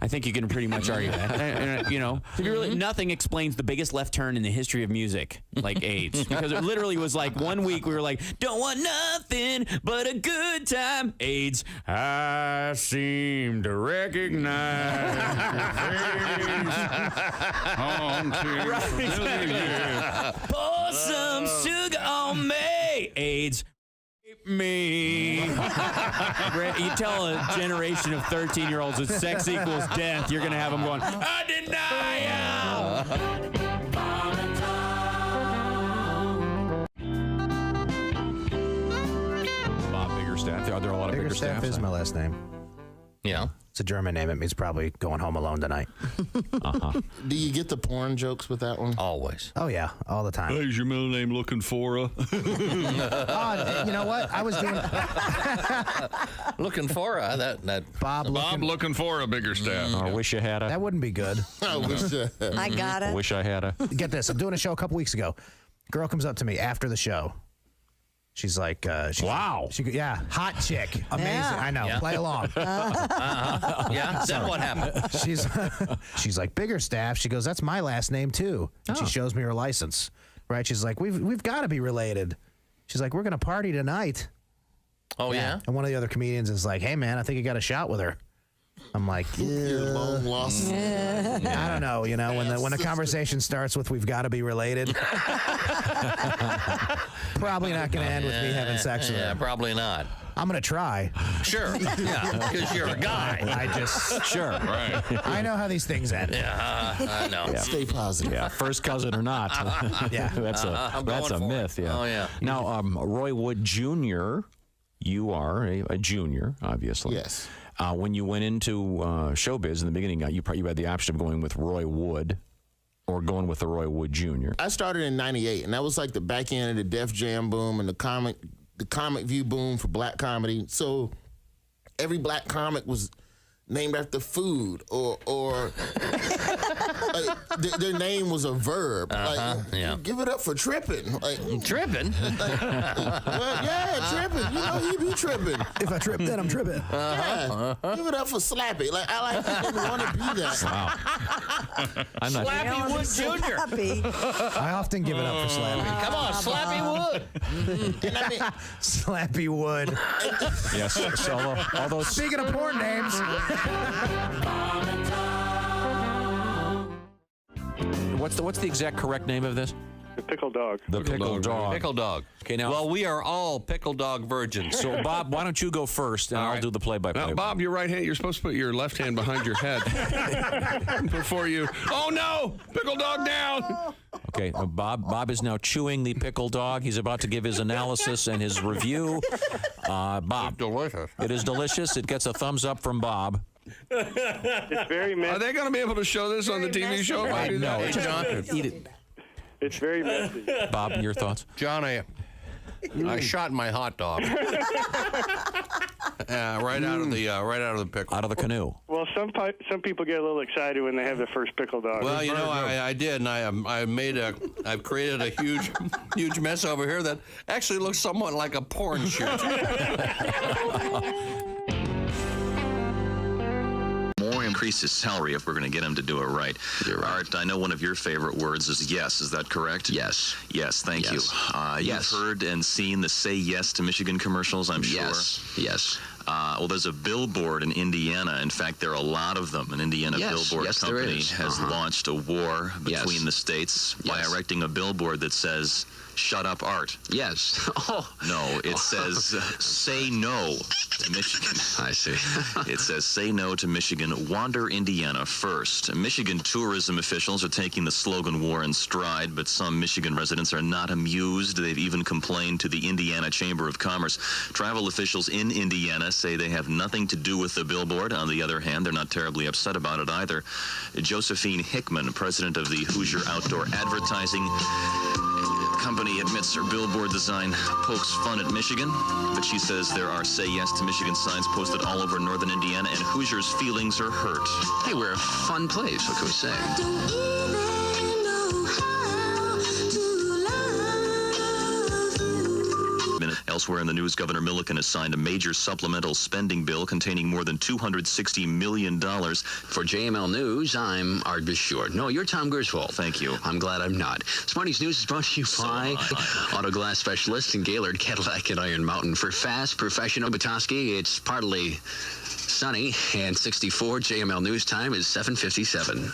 I think you can pretty much argue that. And, you know, if you really, nothing explains the biggest left turn in the history of music like AIDS, because it literally was like 1 week we were like, don't want nothing but a good time. AIDS, I seem to recognize your face. Pour some sugar on me. AIDS. Me. You tell a generation of 13-year-olds that sex equals death, you're going to have them going, I deny Bob Biggerstaff. Are there a lot of Biggerstaff is my last name. Yeah. It's a German name. It means probably going home alone tonight. Do you get the porn jokes with that one? Always. Oh, yeah. All the time. Hey, is your middle name looking for a? Oh, you know what? I was doing... Looking for a, that Bob looking for a Biggerstaff. I wish I had a. That wouldn't be good. I wish I got it. Wish I had a. Get this. I'm doing a show a couple weeks ago. Girl comes up to me after the show. She's like, wow. Yeah, hot chick. Amazing. Yeah. I know. Yeah. Play along. Yeah. Then what happened? She's like, Biggerstaff. She goes, that's my last name too. And she shows me her license. Right? She's like, we've got to be related. She's like, we're gonna party tonight. Oh yeah. And one of the other comedians is like, hey man, I think you got a shot with her. I'm like, Your long lost. I don't know. You know, when the conversation starts with "we've got to be related," probably not going to end with me having sex with her. Yeah, probably not. I'm going to try. Sure. Yeah, because you're a guy. Sure. Right. I know how these things end. Yeah, I know. Yeah. Stay positive. Yeah, first cousin or not. Yeah, that's a myth. It. Yeah. Oh yeah. Now, Roy Wood Jr., you are a junior, obviously. Yes. When you went into showbiz in the beginning, you had the option of going with Roy Wood or going with the Roy Wood Jr. I started in '98, and that was like the back end of the Def Jam boom and the comic view boom for black comedy. So every black comic was named after food or their name was a verb. Yeah. Give it up for tripping. Tripping? Well, yeah, tripping. You know, he be tripping. If I trip, then I'm tripping. Yeah. Give it up for Slappy. Like, I like to want to be that. Wow. I'm not. Slappy Wood Jr. I often give it up for Slappy. Come on, Slappy Wood. And I mean, Slappy Wood. Yes. So all those. Speaking of porn names. What's the exact correct name of this? The Pickle Dog. The Pickle Dog. Pickle Dog. Okay, now. Well, we are all Pickle Dog virgins. So, Bob, why don't you go first, and I'll do the play-by-play. Now, Bob, your right hand, you're supposed to put your left hand behind your head before you. Oh, no! Pickle Dog down! Okay, Bob is now chewing the Pickle Dog. He's about to give his analysis and his review. Bob. Delicious. It is delicious. It gets a thumbs up from Bob. It's very messy. Are they going to be able to show this on the TV show? No, John, eat it. It's very messy. Bob, your thoughts? Johnny, I shot my hot dog. Right out of the pickle. Out of the canoe. Well, some people get a little excited when they have their first Pickle Dog. Well, you know, I did, and I've created a huge mess over here that actually looks somewhat like a porn shoot. More increase his salary if we're going to get him to do it right. Art, I know one of your favorite words is yes. Is that correct? Yes. Yes, thank you. Yes. You've heard and seen the Say Yes to Michigan commercials, I'm sure. Yes. Well, there's a billboard in Indiana. In fact, there are a lot of them. An Indiana billboard company has launched a war between the states by erecting a billboard that says, "Shut up, Art." Yes. Oh. No, it says, "Say no to Michigan." I see. It says, "Say no to Michigan. Wander Indiana first." Michigan tourism officials are taking the slogan war in stride, but some Michigan residents are not amused. They've even complained to the Indiana Chamber of Commerce. Travel officials in Indiana say they have nothing to do with the billboard. On the other hand, they're not terribly upset about it either. Josephine Hickman, president of the Hoosier Outdoor Advertising Company, admits her billboard design pokes fun at Michigan, but she says there are Say Yes to Michigan signs posted all over northern Indiana, and Hoosiers' feelings are hurt. Hey, we're a fun place. What can we say? Elsewhere in the news, Governor Milliken has signed a major supplemental spending bill containing more than $260 million. For JML News, I'm Art Bishort. No, you're Tom Gerswold. Thank you. I'm glad I'm not. Smarties News is brought to you by Auto Glass Specialists in Gaylord, Cadillac, and Iron Mountain. For fast, professional Petoskey, it's partly sunny, and 64 JML News time is 7:57.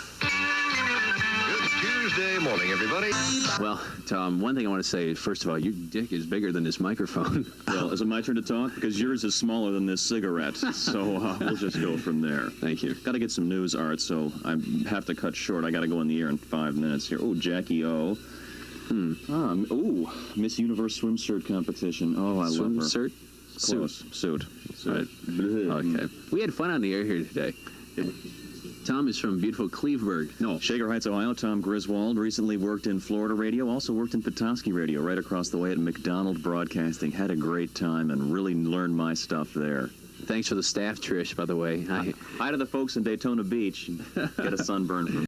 Tuesday morning, everybody. Well, Tom, one thing I want to say, first of all, your dick is bigger than this microphone. Well, is it my turn to talk? Because yours is smaller than this cigarette. So we'll just go from there. Thank you. Got to get some news, Art, so I have to cut short. I got to go in the air in 5 minutes here. Oh, Jackie O. Miss Universe swimsuit competition. Oh, I love her. Swimsuit? Suit. Right. Okay. We had fun on the air here today. Tom is from beautiful Cleveburg. No, Shaker Heights, Ohio. Tom Griswold recently worked in Florida radio, also worked in Petoskey radio, right across the way at McDonald Broadcasting. Had a great time and really learned my stuff there. Thanks for the staff, Trish, by the way. Hi to the folks in Daytona Beach. Get a sunburn from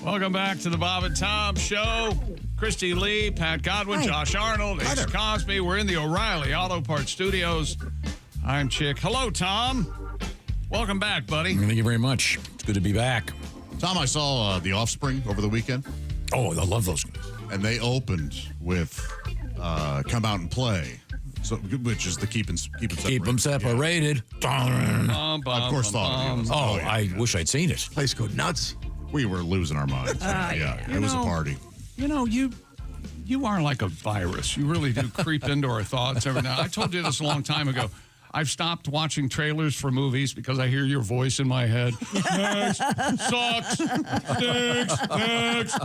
Welcome back to the Bob and Tom Show. Christy Lee, Pat Godwin, Hi. Josh Arnold, Ace Cosby. We're in the O'Reilly Auto Parts Studios. I'm Chick. Hello, Tom. Welcome back, buddy. Thank you very much. It's good to be back. Tom, I saw The Offspring over the weekend. Oh, I love those guys. And they opened with Come Out and Play, so, which is the Keep Them Separated. Keep them separated. Yeah. Of course, thought it. I wish I'd seen it. Place go nuts. We were losing our minds. It was a party. You know, you are like a virus. You really do creep into our thoughts every now. I told you this a long time ago. I've stopped watching trailers for movies because I hear your voice in my head. Next, sucks, stinks, next.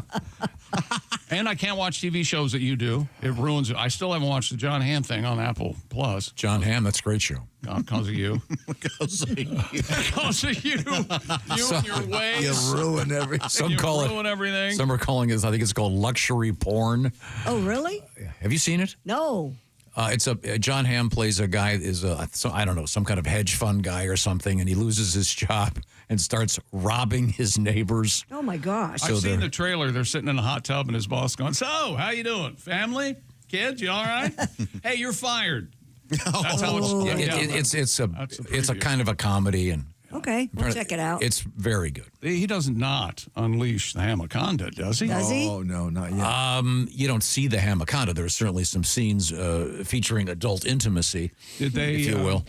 And I can't watch TV shows that you do. It ruins it. I still haven't watched the John Hamm thing on Apple Plus. John Hamm, that's a great show. Because of you. Because of you. Because of you. You and your ways. You ruin everything. Some call it everything. Some are calling it, I think it's called luxury porn. Oh, really? Have you seen it? No. John Hamm plays a guy I don't know, some kind of hedge fund guy or something, and he loses his job and starts robbing his neighbors. Oh my gosh! I've seen the trailer. They're sitting in a hot tub, and his boss going, "So, how you doing? Family, kids, you all right? Hey, you're fired." That's how it's a kind of a comedy, and okay, we'll check it out. It's very good. He does not unleash the Hamaconda, does he? Does he? Oh no, not yet. You don't see the Hamaconda. There are certainly some scenes featuring adult intimacy, if you will.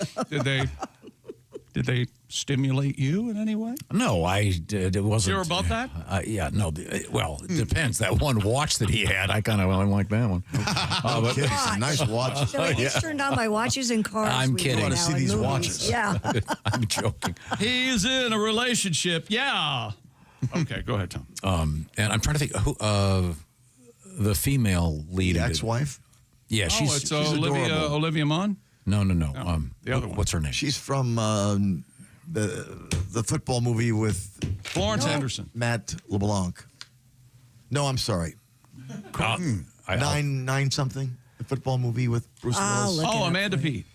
Did they stimulate you in any way? No, it wasn't. You're above that? Yeah, no. Well, it depends. That one watch that he had, I kind of like that one. Nice watch. So he turned on my watches and cars. I'm kidding. I want to see these watches. Yeah. I'm joking. He's in a relationship. Yeah. Okay, go ahead, Tom. And I'm trying to think who the female lead. The ex-wife? Yeah, she's Olivia Munn? No. The other one. What's her name? She's from the football movie with Florence Henderson. Matt LeBlanc. No, I'm sorry. Nine something. The football movie with Bruce Willis. Amanda Peet.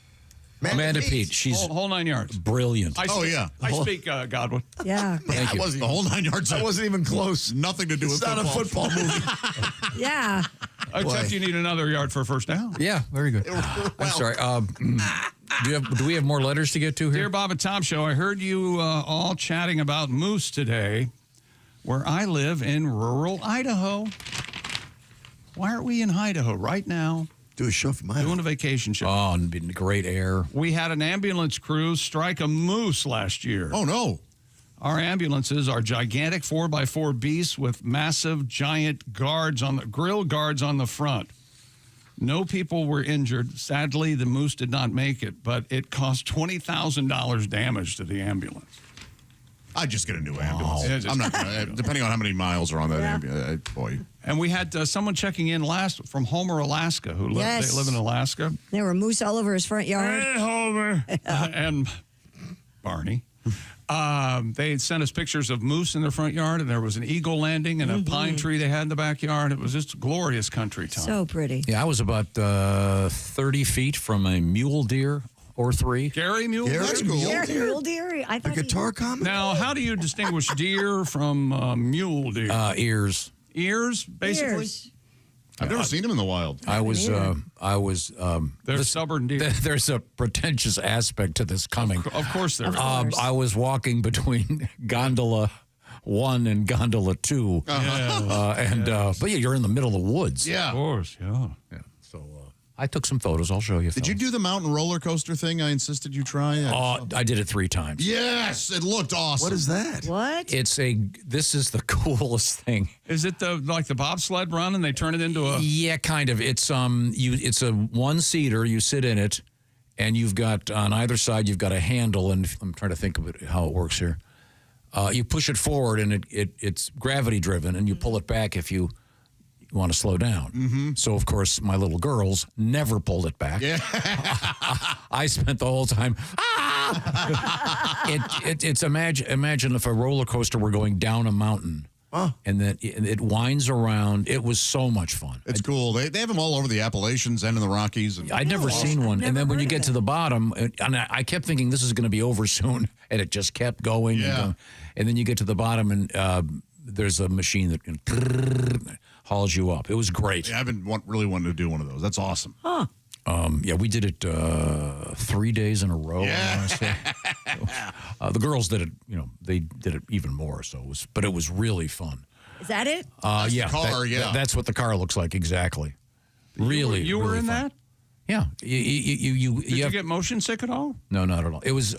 Amanda Peet. She's whole 9 yards. Brilliant. I speak Godwin. Yeah. That wasn't the whole 9 yards. That wasn't even close. Nothing to do with football. It's not a football movie. Yeah. Except you need another yard for a first down. Yeah, very good. I'm sorry. Do we have more letters to get to here? Dear Bob and Tom Show, I heard you all chatting about moose today, where I live in rural Idaho. Why aren't we in Idaho right now? Do a show from Idaho. Doing a vacation show. Oh, and great air. We had an ambulance crew strike a moose last year. Oh, no. Our ambulances are gigantic 4x4 beasts with massive, giant grill guards on the front. No people were injured. Sadly, the moose did not make it, but it cost $20,000 damage to the ambulance. I'd just get a new ambulance. I'm not gonna, depending on how many miles are on that ambulance. Boy. And we had someone checking in last from Homer, Alaska, who they live in Alaska. There were moose all over his front yard. Hey, Homer. And Barney. They sent us pictures of moose in their front yard, and there was an eagle landing and a pine tree they had in the backyard. It was just glorious country, Tom. So pretty. Yeah, I was about 30 feet from a mule deer or 3. Gary Mule Gary Deer? Mule Gary Deer? Mule Deer. I The thought guitar comic? Now, how do you distinguish deer from mule deer? Ears. Ears, basically? Ears. I've never seen him in the wild. I was. They're stubborn deer. There's a pretentious aspect to this coming. Of course there is. I was walking between gondola 1 and gondola 2, but yeah, you're in the middle of the woods. Yeah. Of course, yeah. So I took some photos. I'll show you. Did you do the mountain roller coaster thing I insisted you try? I did it 3 times. Yes, it looked awesome. What is that? What? This is the coolest thing. Is it like the bobsled run and they turn it into a... Yeah, kind of. It's it's a 1-seater. You sit in it, and you've got on either side you've got a handle, and I'm trying to think of it how it works here. You push it forward, and it's gravity driven, and you pull it back if you want to slow down. Mm-hmm. So of course my little girls never pulled it back. Yeah. I spent the whole time. It's imagine if a roller coaster were going down a mountain. And then it winds around. It was so much fun. It's cool. They have them all over the Appalachians and in the Rockies. I'd never seen one. And then when you get to the bottom, and I kept thinking this is going to be over soon, and it just kept going. Yeah. And going. And then you get to the bottom, and there's a machine that hauls you up. It was great. Yeah, I've been really wanting to do one of those. That's awesome. Huh. Yeah, we did it 3 days in a row. Yeah. The girls did it. They did it even more. So it was really fun. Is that it? Yeah, the car. that's what the car looks like exactly. Really, You were really in fun. that? Yeah. Did you get motion sick at all? No, not at all. It was.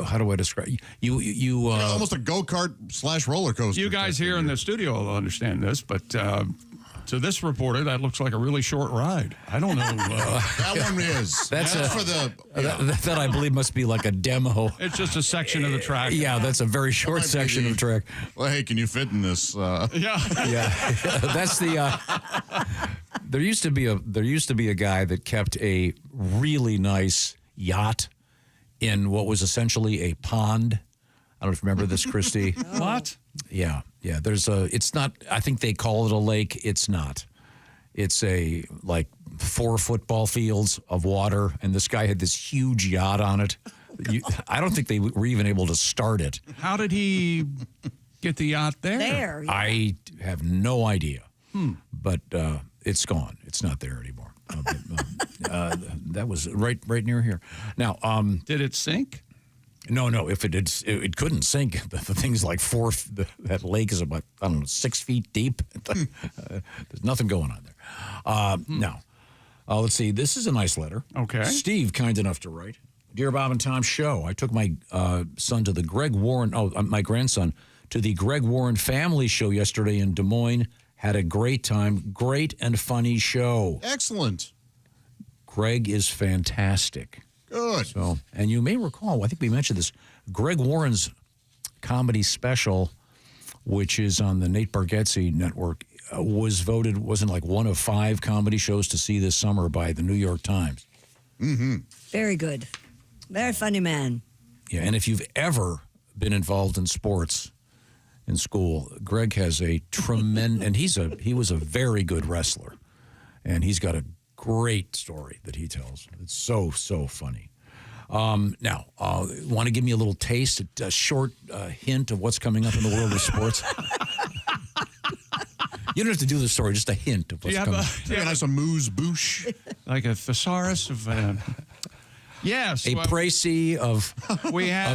How do I describe you? Almost a go-kart / roller coaster. You guys here in the studio will understand this, but to this reporter, that looks like a really short ride. I don't know. That one is. That's for the. Yeah. that I believe must be like a demo. It's just a section of the track. Yeah, that's a very short section of the track. Well, hey, can you fit in this? Yeah. Yeah, that's the. There used to be a guy that kept a really nice yacht in what was essentially a pond. I don't know if you remember this, Christy. What? Yeah. It's not, I think they call it a lake. It's not. It's a 4 football fields of water, and this guy had this huge yacht on it. I don't think they were even able to start it. How did he get the yacht there? There. Yeah. I have no idea. But it's gone. It's not there anymore. That was right near here. Now, did it sink? No. If it couldn't sink. The thing's like that lake is about 6 feet deep. There's nothing going on there. Now, let's see. This is a nice letter. Okay. Steve, kind enough to write. Dear Bob and Tom Show, I took my son to the Greg Warren. My grandson to the Greg Warren family show yesterday in Des Moines. Had a great time. Great and funny show. Excellent. Greg is fantastic. Good. So, and you may recall, I think we mentioned this, Greg Warren's comedy special, which is on the Nate Bargatze network, wasn't like one of 5 comedy shows to see this summer by the New York Times. Mm-hmm. Very good. Very funny man. Yeah, and if you've ever been involved in sports in school, Greg has a tremendous, and he was a very good wrestler, and he's got a great story that he tells. It's so funny. Now, want to give me a little taste, a short hint of what's coming up in the world of sports? You don't have to do the story, just a hint of what's coming. Do you have a moose-boosh? Like a thesaurus of... Yes. A précis of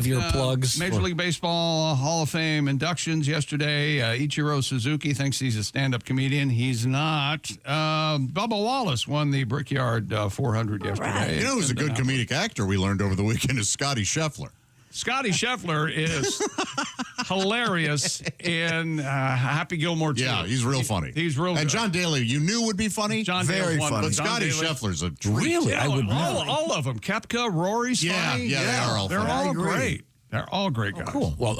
your plugs. Major League Baseball Hall of Fame inductions yesterday. Ichiro Suzuki thinks he's a stand-up comedian. He's not. Bubba Wallace won the Brickyard 400 yesterday. Right. You know who's a good comedic actor we learned over the weekend is Scotty Scheffler. Scotty Scheffler is hilarious in Happy Gilmore 2. Yeah, he's real funny. He's real good. And John Daly, you knew would be funny? Very funny. But Scotty Scheffler's a treat. Really? I would know. All of them. Kepka, Rory's funny. Yeah, they are all They're funny. all great. They're all great guys. Cool. Well,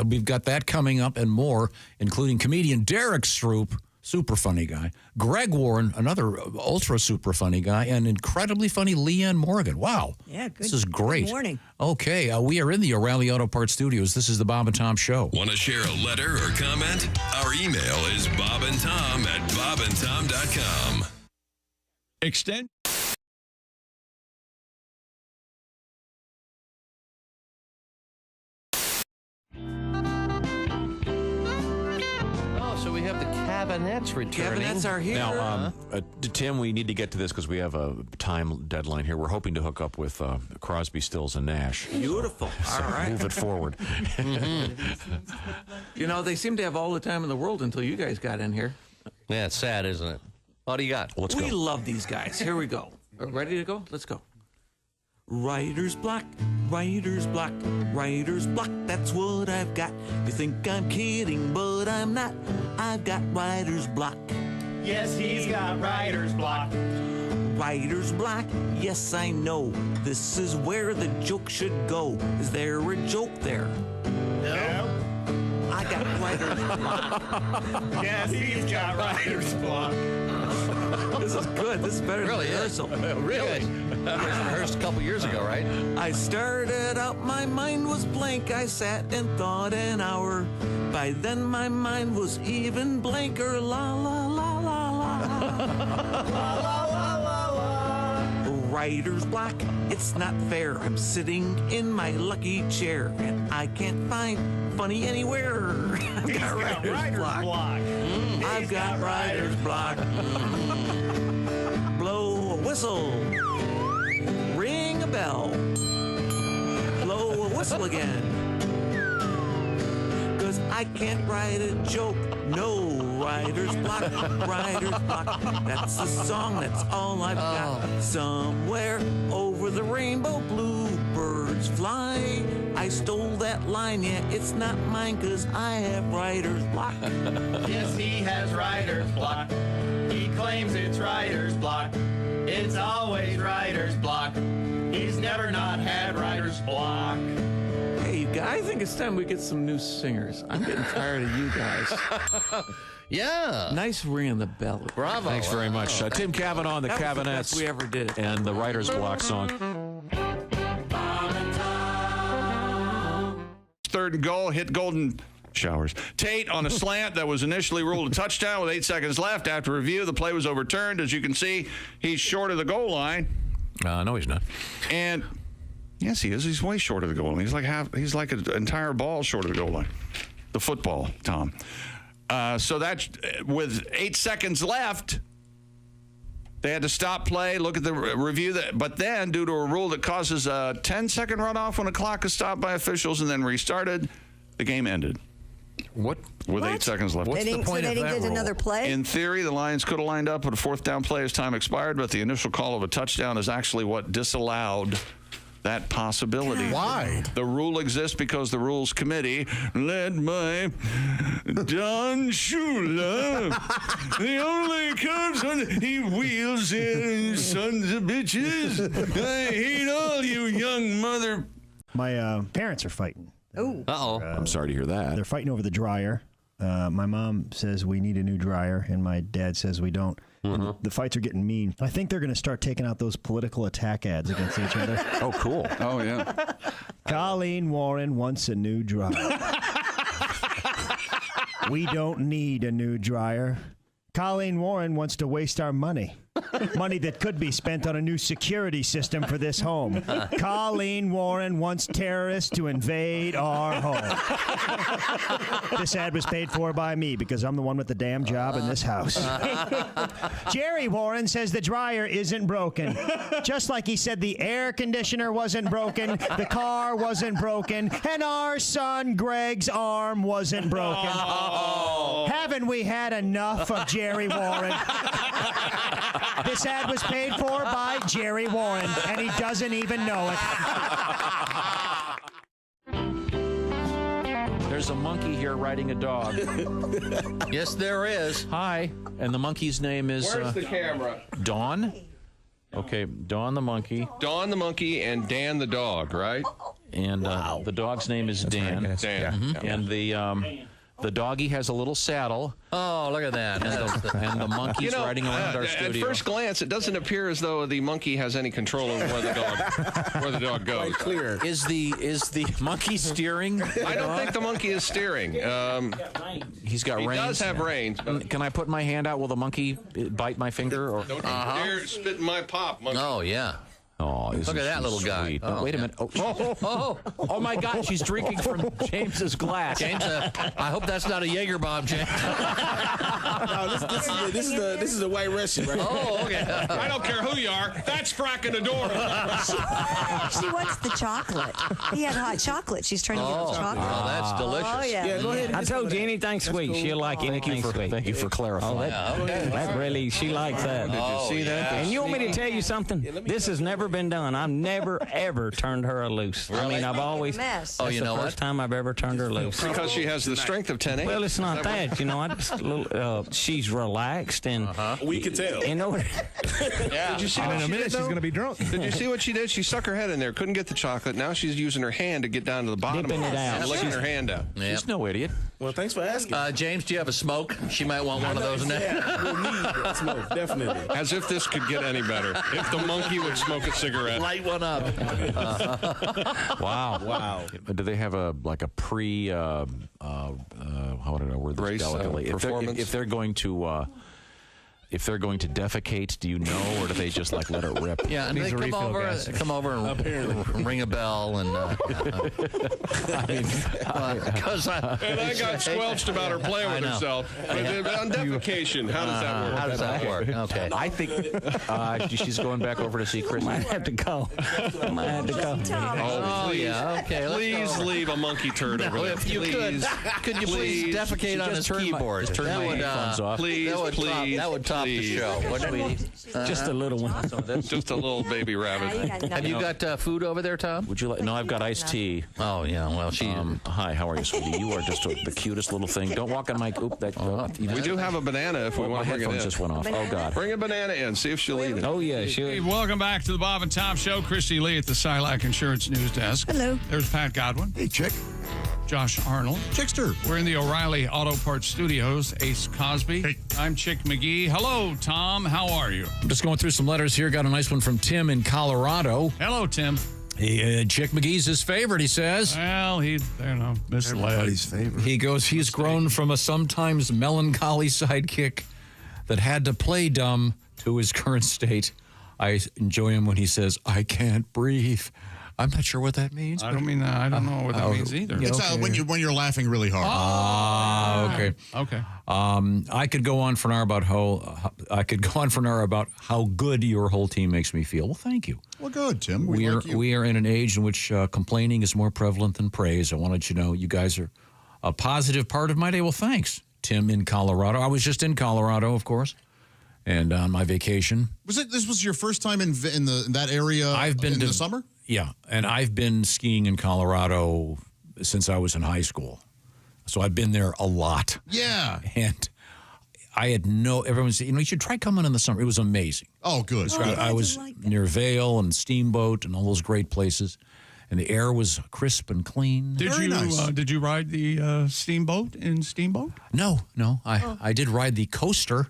we've got that coming up and more, including comedian Derrick Stroup, super funny guy, Greg Warren, another ultra super funny guy, and incredibly funny Leanne Morgan. Wow. Yeah, good. This is great. Good morning. Okay, we are in the O'Reilly Auto Parts Studios. This is the Bob and Tom Show. Want to share a letter or comment? Our email is bobandtom@bobandtom.com. Extend cabinets returning. Cabinets are here. Now, Tim, we need to get to this because we have a time deadline here. We're hoping to hook up with Crosby, Stills, and Nash. Beautiful. So all right. move it forward. You know, they seem to have all the time in the world until you guys got in here. Yeah, it's sad, isn't it? What do you got? Let's we go. love these guys. Here we go. Ready to go? Let's go. Writer's block, writer's block, writer's block, that's what I've got. You think I'm kidding, but I'm not. I've got writer's block. Yes, he's got writer's block. Writer's block, yes, I know. This is where the joke should go. Is there a joke there? No. I got writer's block. Yes, he's got writer's block. This is good. This is better Really than is. rehearsal. Really? You guys rehearsed a couple years ago, right? I started out, my mind was blank. I sat and thought an hour. By then my mind was even blanker. La la la la la. La la la la la. Writer's block, it's not fair. I'm sitting in my lucky chair and I can't find funny anywhere. I've got writer's block. I've got writer's block. Blow a whistle. Ring a bell. Blow a whistle again. 'Cause I can't write a joke. No, writer's block, writer's block. That's the song, that's all I've got. Somewhere over the rainbow, bluebirds fly. I stole that line, yeah, it's not mine, 'cause I have writer's block. Yes, he has writer's block. He claims it's writer's block. It's always writer's block. He's never not had writer's block. Hey, you guys, I think it's time we get some new singers. I'm getting tired of you guys. Yeah. Nice ring on the bell. Bravo. Thanks very much. Tim Cavanaugh and the That was the Cabanets. best we ever did. And the Writer's Block song. Third and goal, hit Golden Showers. Tate on a slant that was initially ruled a touchdown with 8 seconds left. After review, the play was overturned. As you can see, he's short of the goal line. No, he's not. And yes, he is. He's way short of the goal line. He's like an entire ball short of the goal line. The football, Tom. So that's with 8 seconds left. They had to stop play, look at the review. But then, due to a rule that causes a 10-second runoff when a clock is stopped by officials and then restarted, the game ended. What? With 8 seconds left. What's the point so they didn't get another play? In theory, the Lions could have lined up with a fourth down play as time expired, but the initial call of a touchdown is actually what disallowed that possibility. Why? The rule exists because the Rules Committee, led by Don Shula, the only comes on, he wheels in, sons of bitches. I hate all you young mother. My parents are fighting. Oh. Uh-oh. I'm sorry to hear that. They're fighting over the dryer. My mom says we need a new dryer, and my dad says we don't. And the fights are getting mean. I think they're going to start taking out those political attack ads against each other. Oh, cool. Oh, yeah. Colleen Warren wants a new dryer. We don't need a new dryer. Colleen Warren wants to waste our money. Money that could be spent on a new security system for this home. Colleen Warren wants terrorists to invade our home. This ad was paid for by me because I'm the one with the damn job in this house. Jerry Warren says the dryer isn't broken. Just like he said the air conditioner wasn't broken, the car wasn't broken, and our son Greg's arm wasn't broken. Haven't we had enough of Jerry Warren? This ad was paid for by Jerry Warren, and he doesn't even know it. There's a monkey here riding a dog. Yes, there is. Hi. And the monkey's name is... Where's the camera? Dawn? Okay, Dawn the monkey. Dawn the monkey and Dan the dog, right? And the dog's name is Dan. Right. Dan. Yeah. And the doggy has a little saddle. Oh, look at that. And the monkey's riding around our studio. At first glance, it doesn't appear as though the monkey has any control over where the dog goes. Quite clear. Is the monkey steering? I don't think the monkey is steering. He's got reins. He does have reins. But can I put my hand out? Will the monkey bite my finger? Or don't you dare spit in my pop, monkey. Oh, yeah. Oh, Look at that little guy. Oh, wait a minute. Oh, my God, she's drinking from James's glass. James, I hope that's not a Jaeger bomb, James. No, this is the White Russian, right? Oh, okay. I don't care who you are. That's cracking the door. She wants the chocolate. He had hot chocolate. She's trying to get the chocolate. Oh, that's delicious. Oh, yeah. Go ahead. I told you anything sweet. She'll like anything sweet. Thank you for clarifying. That really, she likes that. Did you see that? And you want me to tell you something? This has never been done. I've never, ever turned her loose. I mean, I've always. Mess. Oh, you know the what? first time I've ever turned her loose. Because she has the strength of 10 Well, it's not that. You know, I just, she's relaxed and. We can tell. You know, Did you see what she did, though? be drunk. Did you see what she did? She stuck her head in there, couldn't get the chocolate. Now she's using her hand to get down to the bottom. Dipping it out. She's licking her hand out. She's no idiot. Well, thanks for asking. James, do you have a smoke? She might want one of those in there. We'll need smoke, definitely. As if this could get any better. If the monkey would smoke a cigarette. Light one up. Wow. Do they have a pre? How would I word this Race, delicately? performance? If they're going to. If they're going to defecate, do you know, or do they just like let it rip? Yeah, and they come over and ring a bell and. Because And I got squelched about her playing with herself. But on defecation, how does that work? How does that work? Okay. I think she's going back over to see Chris. might have to go. Might have to go. Oh, yeah. Okay. Please leave a monkey turd over there. If you could you please defecate on his keyboard? Turn my headphones off. Please, That would top the show, wouldn't it? Just a little one. Just a little baby rabbit. Have you got food over there, Tom? Would you like? No, I've got iced tea. Oh yeah. Well, she. Hi, how are you, sweetie? You are just the cutest little thing. Don't walk on my. We do have a banana if we want to bring it headphones in. just went off. Oh God. Bring a banana in. See if she'll eat it. Oh yeah, sure. Hey, welcome back to the Bob and Tom Show. Christy Lee at the Silac Insurance News Desk. Hello. There's Pat Godwin. Hey, Chick. Josh Arnold. Chickster. We're in the O'Reilly Auto Parts Studios. Ace Cosby. Hey. I'm Chick McGee. Hello, Tom. How are you? I'm just going through some letters here. Got a nice one from Tim in Colorado. Hello, Tim. Chick McGee's his favorite, he says. Well, misled. Everybody's favorite. He goes, he's grown from a sometimes melancholy sidekick that had to play dumb to his current state. I enjoy him when he says, I can't breathe. I'm not sure what that means. I don't mean that. I don't know what that means either. It's when you're laughing really hard. Okay. Okay. I could go on for an hour about how good your whole team makes me feel. Well, thank you. Well, good, Tim. We like are in an age in which complaining is more prevalent than praise. I wanted you to know you guys are a positive part of my day. Well, thanks, Tim in Colorado. I was just in Colorado, of course, and on my vacation. This was your first time in that area? I've been in the summer. Yeah, and I've been skiing in Colorado since I was in high school, so I've been there a lot. Yeah, and I had everyone said, you should try coming in the summer. It was amazing. Oh, good. I was near Vail and Steamboat and all those great places, and the air was crisp and clean. Did you ride the steamboat in Steamboat? No. I did ride the coaster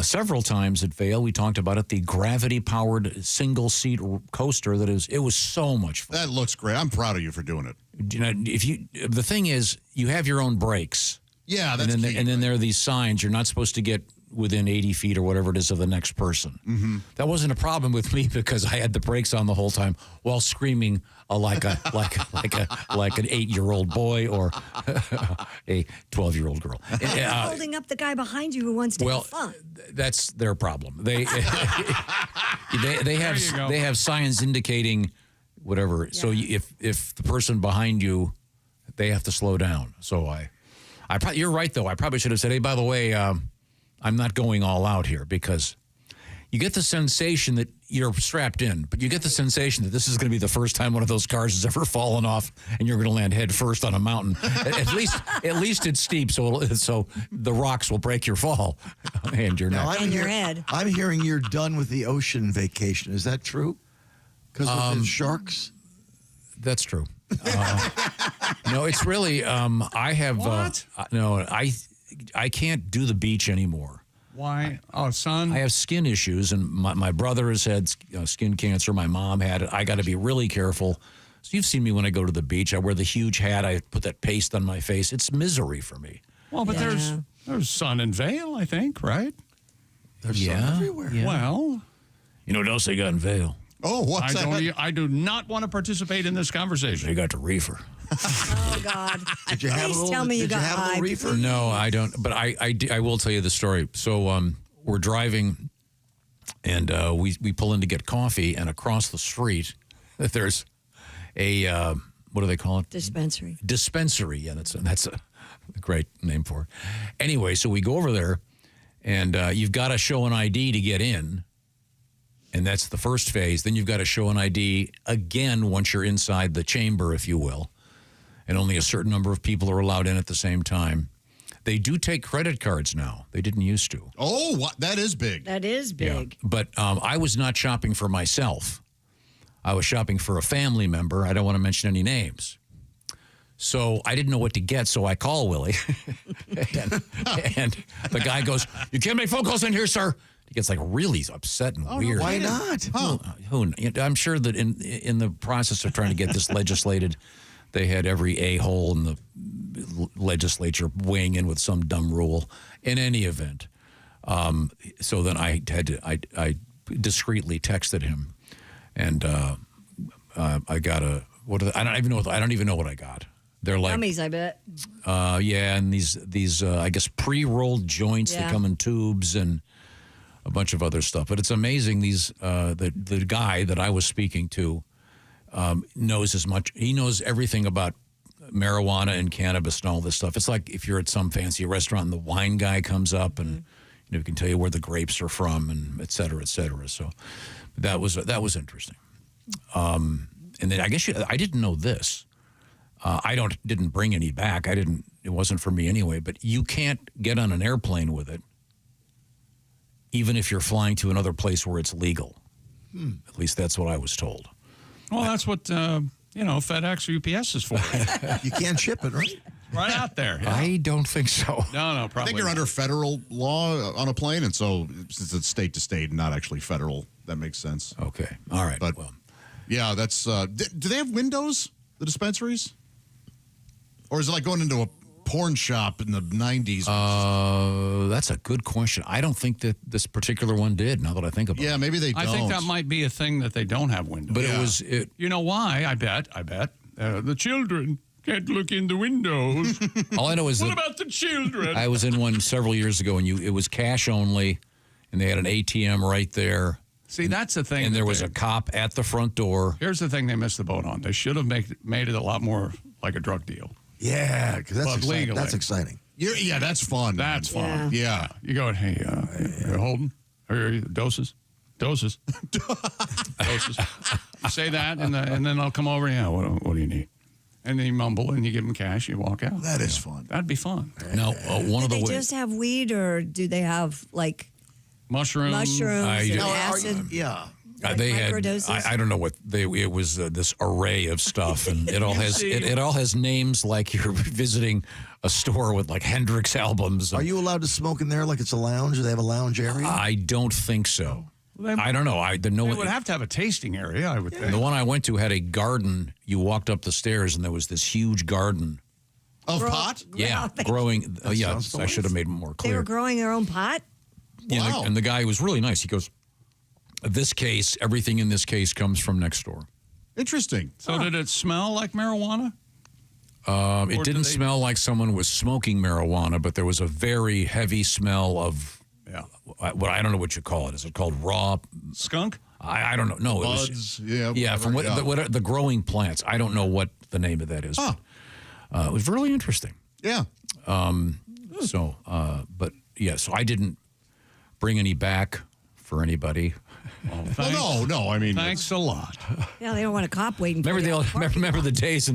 several times at Vail. We talked about it, the gravity-powered single-seat coaster. It was so much fun. That looks great. I'm proud of you for doing it. The thing is, you have your own brakes. Yeah, that's and then, key. and then there are these signs. You're not supposed to get within 80 feet or whatever it is of the next person. Mm-hmm. That wasn't a problem with me because I had the brakes on the whole time while screaming like an 8-year-old boy or a 12-year-old girl. Holding up the guy behind you who wants to have fun. That's their problem. They have signs indicating whatever. Yeah. So if the person behind you, they have to slow down. So you're right though. I probably should have said, hey, by the way, I'm not going all out here, because you get the sensation that you're strapped in, but you get the sensation that this is going to be the first time one of those cars has ever fallen off and you're going to land head first on a mountain. At least it's steep, so the rocks will break your fall and your neck. And your head. I'm hearing you're done with the ocean vacation. Is that true? Because of the sharks? That's true. No, it's really, I have, I can't do the beach anymore. Why? Oh, son. I have skin issues, and my brother has had skin cancer. My mom had it. I got to be really careful. So you've seen me when I go to the beach. I wear the huge hat. I put that paste on my face. It's misery for me. Well, but there's sun in Vail, I think, right? There's sun everywhere. Yeah. Well, you know what else they got in Vail? Oh, what's that? I do not want to participate in this conversation. You got the reefer. Oh, God. Did you have Please a little, tell me you did got you have a little high. reefer? No, I don't. But I will tell you the story. So we're driving, and we pull in to get coffee, and across the street, there's a what do they call it? Dispensary. Dispensary. Yeah, that's a great name for it. Anyway, so we go over there, and you've got to show an ID to get in. And that's the first phase. Then you've got to show an ID again once you're inside the chamber, if you will. And only a certain number of people are allowed in at the same time. They do take credit cards now. They didn't used to. Oh, what? That is big. That is big. Yeah. But I was not shopping for myself. I was shopping for a family member. I don't want to mention any names. So I didn't know what to get, so I call Willie. and the guy goes, "You can't make phone calls in here, sir." He gets like really upset and weird. Why not? Huh. I'm sure that in the process of trying to get this legislated, they had every a-hole in the legislature weighing in with some dumb rule. In any event, so then I discreetly texted him, and I got I don't even know what I got. They're like Gummies, I bet. Yeah, and these I guess pre-rolled joints that come in tubes and a bunch of other stuff. But it's amazing the guy that I was speaking to knows as much. He knows everything about marijuana and cannabis and all this stuff. It's like if you're at some fancy restaurant and the wine guy comes up and he can tell you where the grapes are from and et cetera, et cetera. So that was interesting. And then I guess I didn't know this. I didn't bring any back. It wasn't for me anyway. But you can't get on an airplane with it, even if you're flying to another place where it's legal. At least that's what I was told. Well, that's what FedEx or UPS is for. You can't ship it, right? Right out there. Yeah. I don't think so. No, probably. I think you're under federal law on a plane, and so since it's state to state, not actually federal, that makes sense. Okay. All right. But yeah, that's. Do they have windows? The dispensaries, or is it like going into a porn shop in the 90s? That's a good question. I don't think that this particular one did, now that I think about it. Yeah, maybe they don't. I think that might be a thing that they don't have windows. But You know why? I bet. The children can't look in the windows. All I know is what that about the children? I was in one several years ago, and it was cash only, and they had an ATM right there. See, that's the thing. And there was a cop at the front door. Here's the thing they missed the boat on. They should have made it a lot more like a drug deal. Yeah, because that's exciting. Legally. That's exciting. Yeah, that's fun. That's fun. Yeah. You go, hey, you're holding? Or doses? Doses. You say that, and then I'll come over. Yeah, what do you need? And then you mumble, and you give them cash. You walk out. That is fun. That'd be fun. Now, one of the Do they ways. just have weed, or do they have like mushrooms and acid? Yeah. They had. Microdoses? I don't know what it was. This array of stuff, and it all has it all has names like you're visiting a store with like Hendrix albums. Are you allowed to smoke in there like it's a lounge? Do they have a lounge area? I don't think so. I don't know. They would have to have a tasting area, I would think. The one I went to had a garden. You walked up the stairs, and there was this huge garden. Of pot? Yeah, growing. Yeah, I should have made it more clear. They were growing their own pot? Yeah, Wow. and the guy was really nice. He goes, everything in this case comes from next door. Interesting. So did it smell like marijuana? It didn't smell like someone was smoking marijuana, but there was a very heavy smell of, what I don't know what you call it. Is it called raw skunk? I don't know. No, Buds, it was from the growing plants. I don't know what the name of that is. Huh. It was really interesting. Yeah. So I didn't bring any back for anybody. Well, no. I mean, thanks a lot. Yeah, they don't want a cop waiting. Remember the days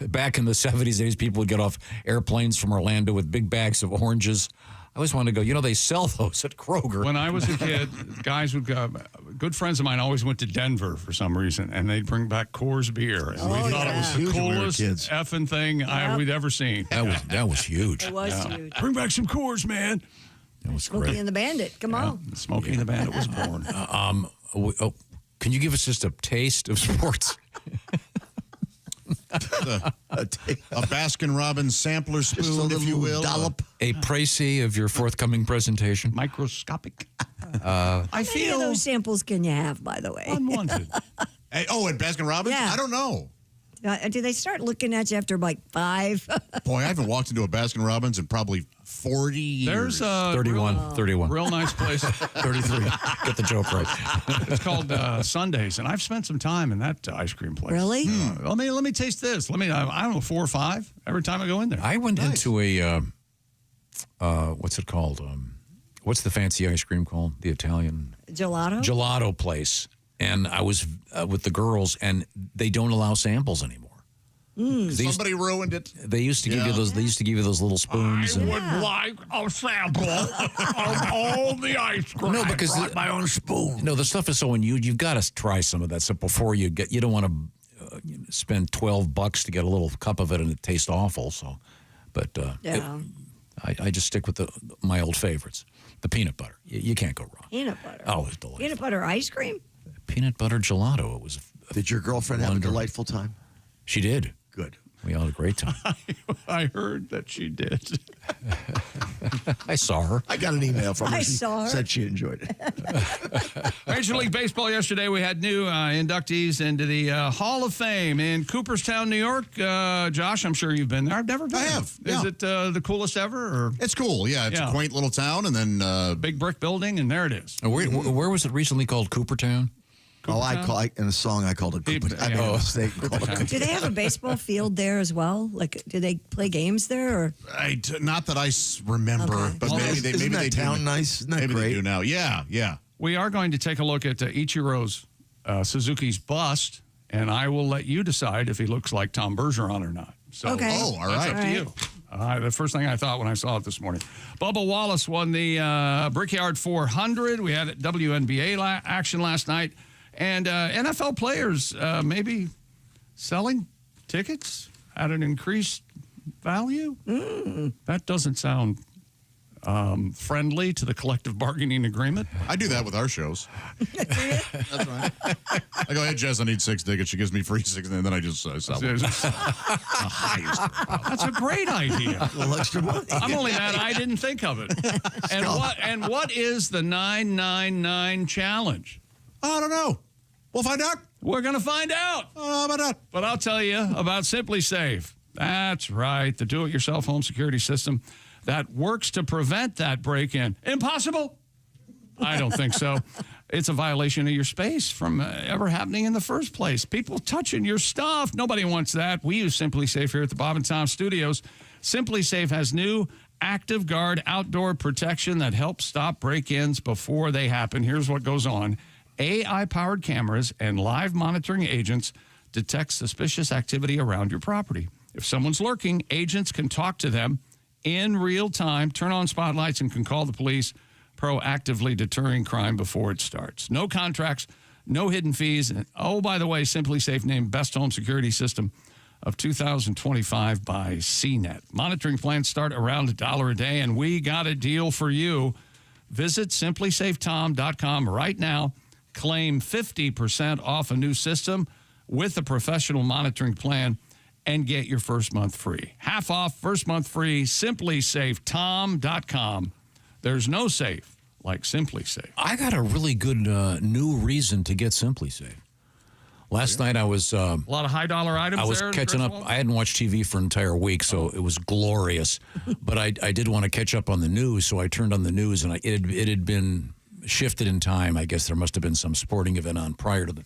back in the 70s days, people would get off airplanes from Orlando with big bags of oranges. I always wanted to go, they sell those at Kroger. When I was a kid, guys would go, good friends of mine always went to Denver for some reason, and they'd bring back Coors beer. And we thought it was the coolest effing thing we'd ever seen. That was huge. It was huge. Bring back some Coors, man. That was Smokey great. and the Bandit. Come on. Smokey and the Bandit was born. Can you give us just a taste of sports? a Baskin-Robbins sampler spoon, if you will. Dollop. A précis of your forthcoming presentation. Microscopic. How many of those samples can you have, by the way? Unwanted. Hey, at Baskin-Robbins? Yeah. I don't know. Do they start looking at you after like 5? Boy, I haven't walked into a Baskin-Robbins in probably 40 years. There's a 31. real nice place. 33. Get the joke right. It's called Sundays, and I've spent some time in that ice cream place. Really? Let me taste this. I don't know, 4 or 5 every time I go in there. I went into a what's it called? What's the fancy ice cream called? The Italian Gelato place. And I was with the girls, and they don't allow samples anymore. Somebody ruined it. They used to give you those. They used to give you those little spoons. I would like a sample of all the ice cream. No, because I brought my own spoon. No, the stuff is so unusual. You've got to try some of that stuff before you get. You don't want to spend $12 to get a little cup of it, and it tastes awful. So, but I just stick with my old favorites. The peanut butter. You can't go wrong. Peanut butter. Oh, it's delicious. Peanut butter ice cream? Peanut butter gelato. It was. Did your girlfriend have a delightful time? She did. Good. We all had a great time. I heard that she did. I saw her. I got an email from her. I She saw her. said she enjoyed it. Major League Baseball yesterday, we had new inductees into the Hall of Fame in Cooperstown, New York. Josh, I'm sure you've been there. I've never been. I have. Is it the coolest ever? Or? It's cool. Yeah, it's a quaint little town, and then big brick building, and there it is. Where was it recently called? Coopertown? In a song I called it Cooper. I made a mistake. Do they have a baseball field there as well? Like, do they play games there? Or? Not that I remember, Okay. but maybe they town do. nice? Isn't that maybe great? they do now. Yeah. We are going to take a look at Ichiro's Suzuki's bust, and I will let you decide if he looks like Tom Bergeron or not. So, Okay. all that's right. up to you. The first thing I thought when I saw it this morning. Bubba Wallace won the Brickyard 400. We had WNBA action last night. And NFL players maybe selling tickets at an increased value. That doesn't sound friendly to the collective bargaining agreement. I do that with our shows. That's right. I go, hey, Jess, I need 6 tickets. She gives me free 6, and then I just sell them. That's a great idea. A little extra money. I'm only mad I didn't think of it. And what is the 999 challenge? I don't know. We'll find out. We're going to find out. How about that? But I'll tell you about Simply Safe. That's right, the do-it-yourself home security system that works to prevent that break-in. Impossible? I don't think so. It's a violation of your space from ever happening in the first place. People touching your stuff. Nobody wants that. We use Simply Safe here at the Bob and Tom Studios. Simply Safe has new Active Guard outdoor protection that helps stop break-ins before they happen. Here's what goes on. AI-powered cameras and live monitoring agents detect suspicious activity around your property. If someone's lurking, agents can talk to them in real time, turn on spotlights, and can call the police, proactively deterring crime before it starts. No contracts, no hidden fees. And, oh, by the way, Simply Safe named Best Home Security System of 2025 by CNET. Monitoring plans start around $1 a day, and we got a deal for you. Visit simplysafetom.com right now. Claim 50% off a new system with a professional monitoring plan and get your first month free. Half off, first month free, simplysafetom.com. There's no safe like Simply Safe. I got a really good new reason to get Simply Safe. Last night I was... a lot of high-dollar items I was there, catching up. I hadn't watched TV for an entire week, so it was glorious. But I did want to catch up on the news, so I turned on the news, and it had been shifted in time. I guess there must have been some sporting event on prior to the...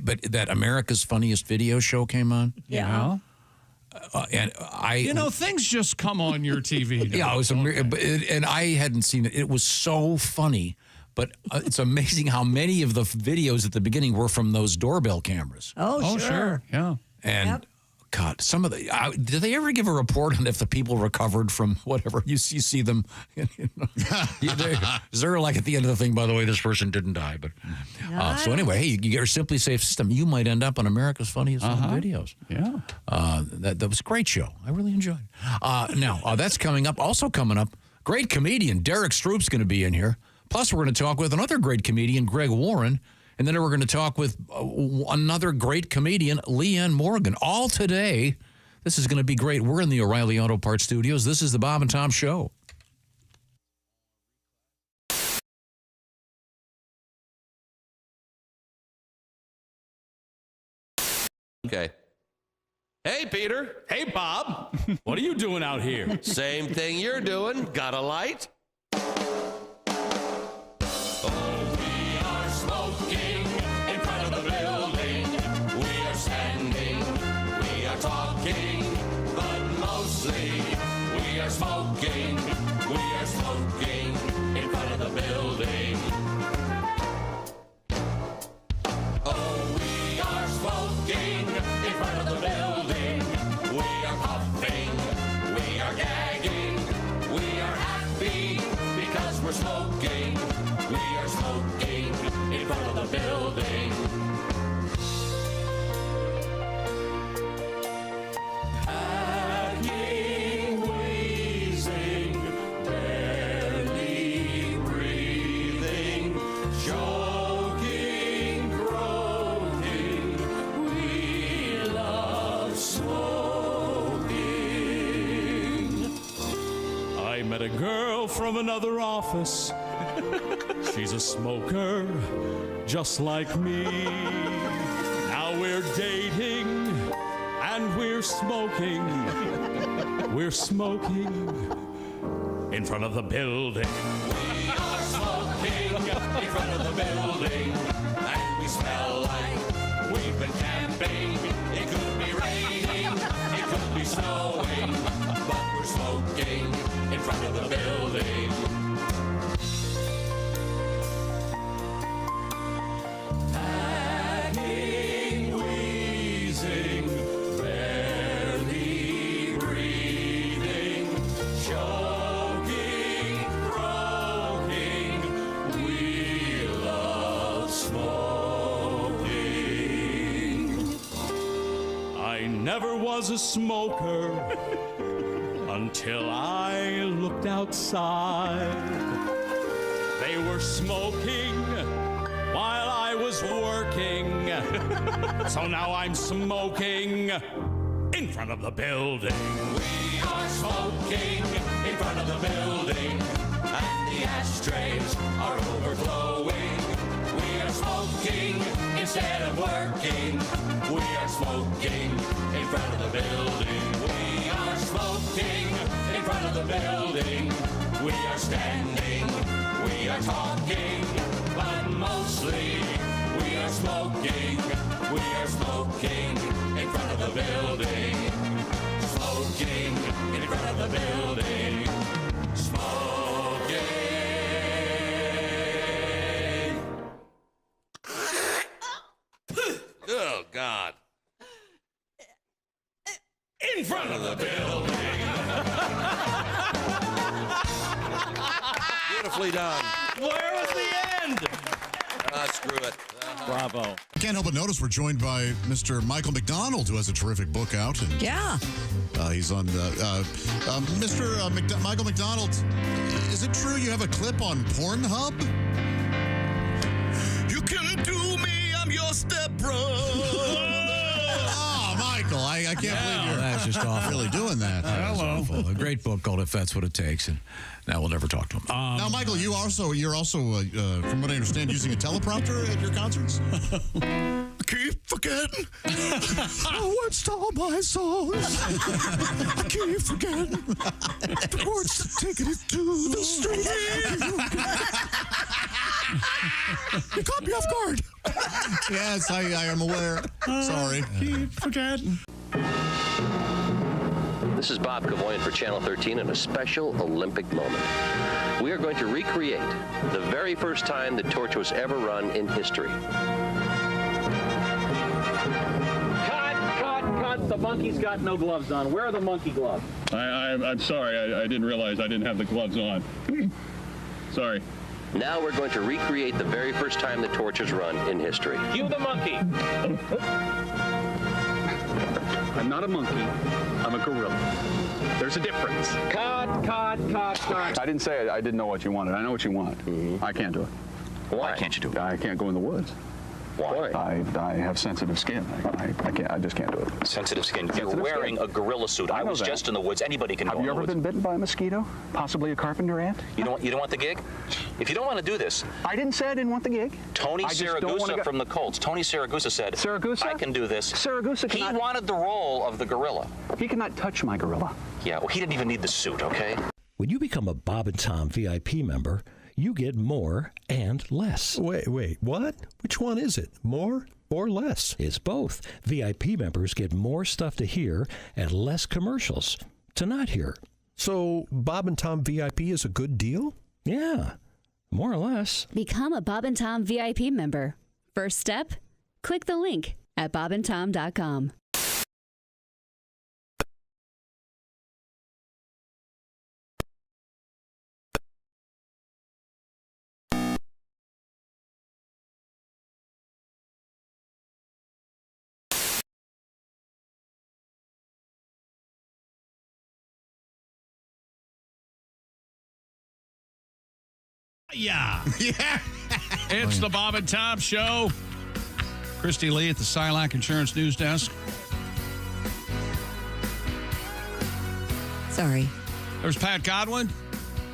But that America's Funniest Video show came on. Yeah. And things just come on your TV. Yeah, it was and I hadn't seen it. It was so funny, but it's amazing how many of the videos at the beginning were from those doorbell cameras. Oh, sure. Yeah. And God, some of the did they ever give a report on if the people recovered from whatever you see them? They're like at the end of the thing. By the way, this person didn't die, but so anyway, hey, you get your Simply Safe system. You might end up on America's Funniest Videos. Yeah, that was a great show. I really enjoyed it. Now that's coming up. Also coming up, great comedian Derrick Stroup's going to be in here. Plus, we're going to talk with another great comedian, Greg Warren. And then we're going to talk with another great comedian, Leanne Morgan, all today. This is going to be great. We're in the O'Reilly Auto Parts Studios. This is the Bob and Tom Show. Okay. Hey, Peter. Hey, Bob. What are you doing out here? Same thing you're doing. Got a light? Smoking in front of the building. We are standing, we are talking, but mostly we are smoking. We are smoking in front of the building. Oh, we are smoking in front of the building. We are puffing, we are gagging, we are happy because we're smoking. We are smoking in front of the building. Hacking, wheezing, barely breathing, choking, croaking. We love smoking. I met a girl from another office. She's a smoker, just like me. Now we're dating, and we're smoking. We're smoking in front of the building. We are smoking in front of the building, and we smell like we've been camping. It could be raining, it could be snowing, but we're smoking in front of the building. Never was a smoker until I looked outside. They were smoking while I was working. So now I'm smoking in front of the building. We are smoking in front of the building, and the ashtrays are overflowing. We are smoking instead of working. We are smoking in front of the building. We are smoking in front of the building. We are standing, we are talking, but mostly we are smoking. We are smoking in front of the building. Smoking in front of the building. Smoking. Oh, God. In front of the building. Beautifully done. Where was the end? Screw it. Bravo. I can't help but notice we're joined by Mr. Michael McDonald, who has a terrific book out. And, Yeah. he's on Mr. Michael McDonald. Is it true you have a clip on Pornhub? You can do me, I'm your stepbrother. Oh, Michael, I can't believe you're That's just awful. really doing that. That's awful. A great book called If That's What It Takes, and now we'll never talk to him. Now, Michael, you're also, from what I understand, using a teleprompter at your concerts? I keep forgetting I watched all my songs. I keep forgetting the words that take it to the street. You caught me off guard. Yes, I am aware. Sorry. Keep forgetting. This is Bob Cavoyan for Channel 13 in a special Olympic moment. We are going to recreate the very first time the torch was ever run in history. The monkey's got no gloves on. Where are the monkey gloves? I'm sorry. I didn't realize I didn't have the gloves on. Sorry. Now we're going to recreate the very first time the torch was run in history. Cue the monkey. I'm not a monkey. I'm a gorilla. There's a difference. Cut. I didn't say I didn't know what you wanted. I know what you want. I can't do it. Why? can't you do it? I can't go in the woods. Why? I have sensitive skin. I just can't do it. Sensitive skin. You're wearing a gorilla suit. I was just in the woods. Anybody can go in the woods. Have you ever been bitten by a mosquito? Possibly a carpenter ant? You don't want the gig? If you don't want to do this... I didn't say I didn't want the gig. Tony Siragusa from the Colts. Tony Siragusa said, I can do this. Siragusa cannot... He wanted the role of the gorilla. He cannot touch my gorilla. Yeah, well, he didn't even need the suit, okay? When you become a Bob and Tom VIP member, you get more and less. Wait, what? Which one is it? More or less? It's both. VIP members get more stuff to hear and less commercials to not hear. So Bob and Tom VIP is a good deal? Yeah, more or less. Become a Bob and Tom VIP member. First step, click the link at bobandtom.com. Yeah. It's the Bob and Tom Show. Christy Lee at the Silac Insurance News Desk. Sorry. There's Pat Godwin.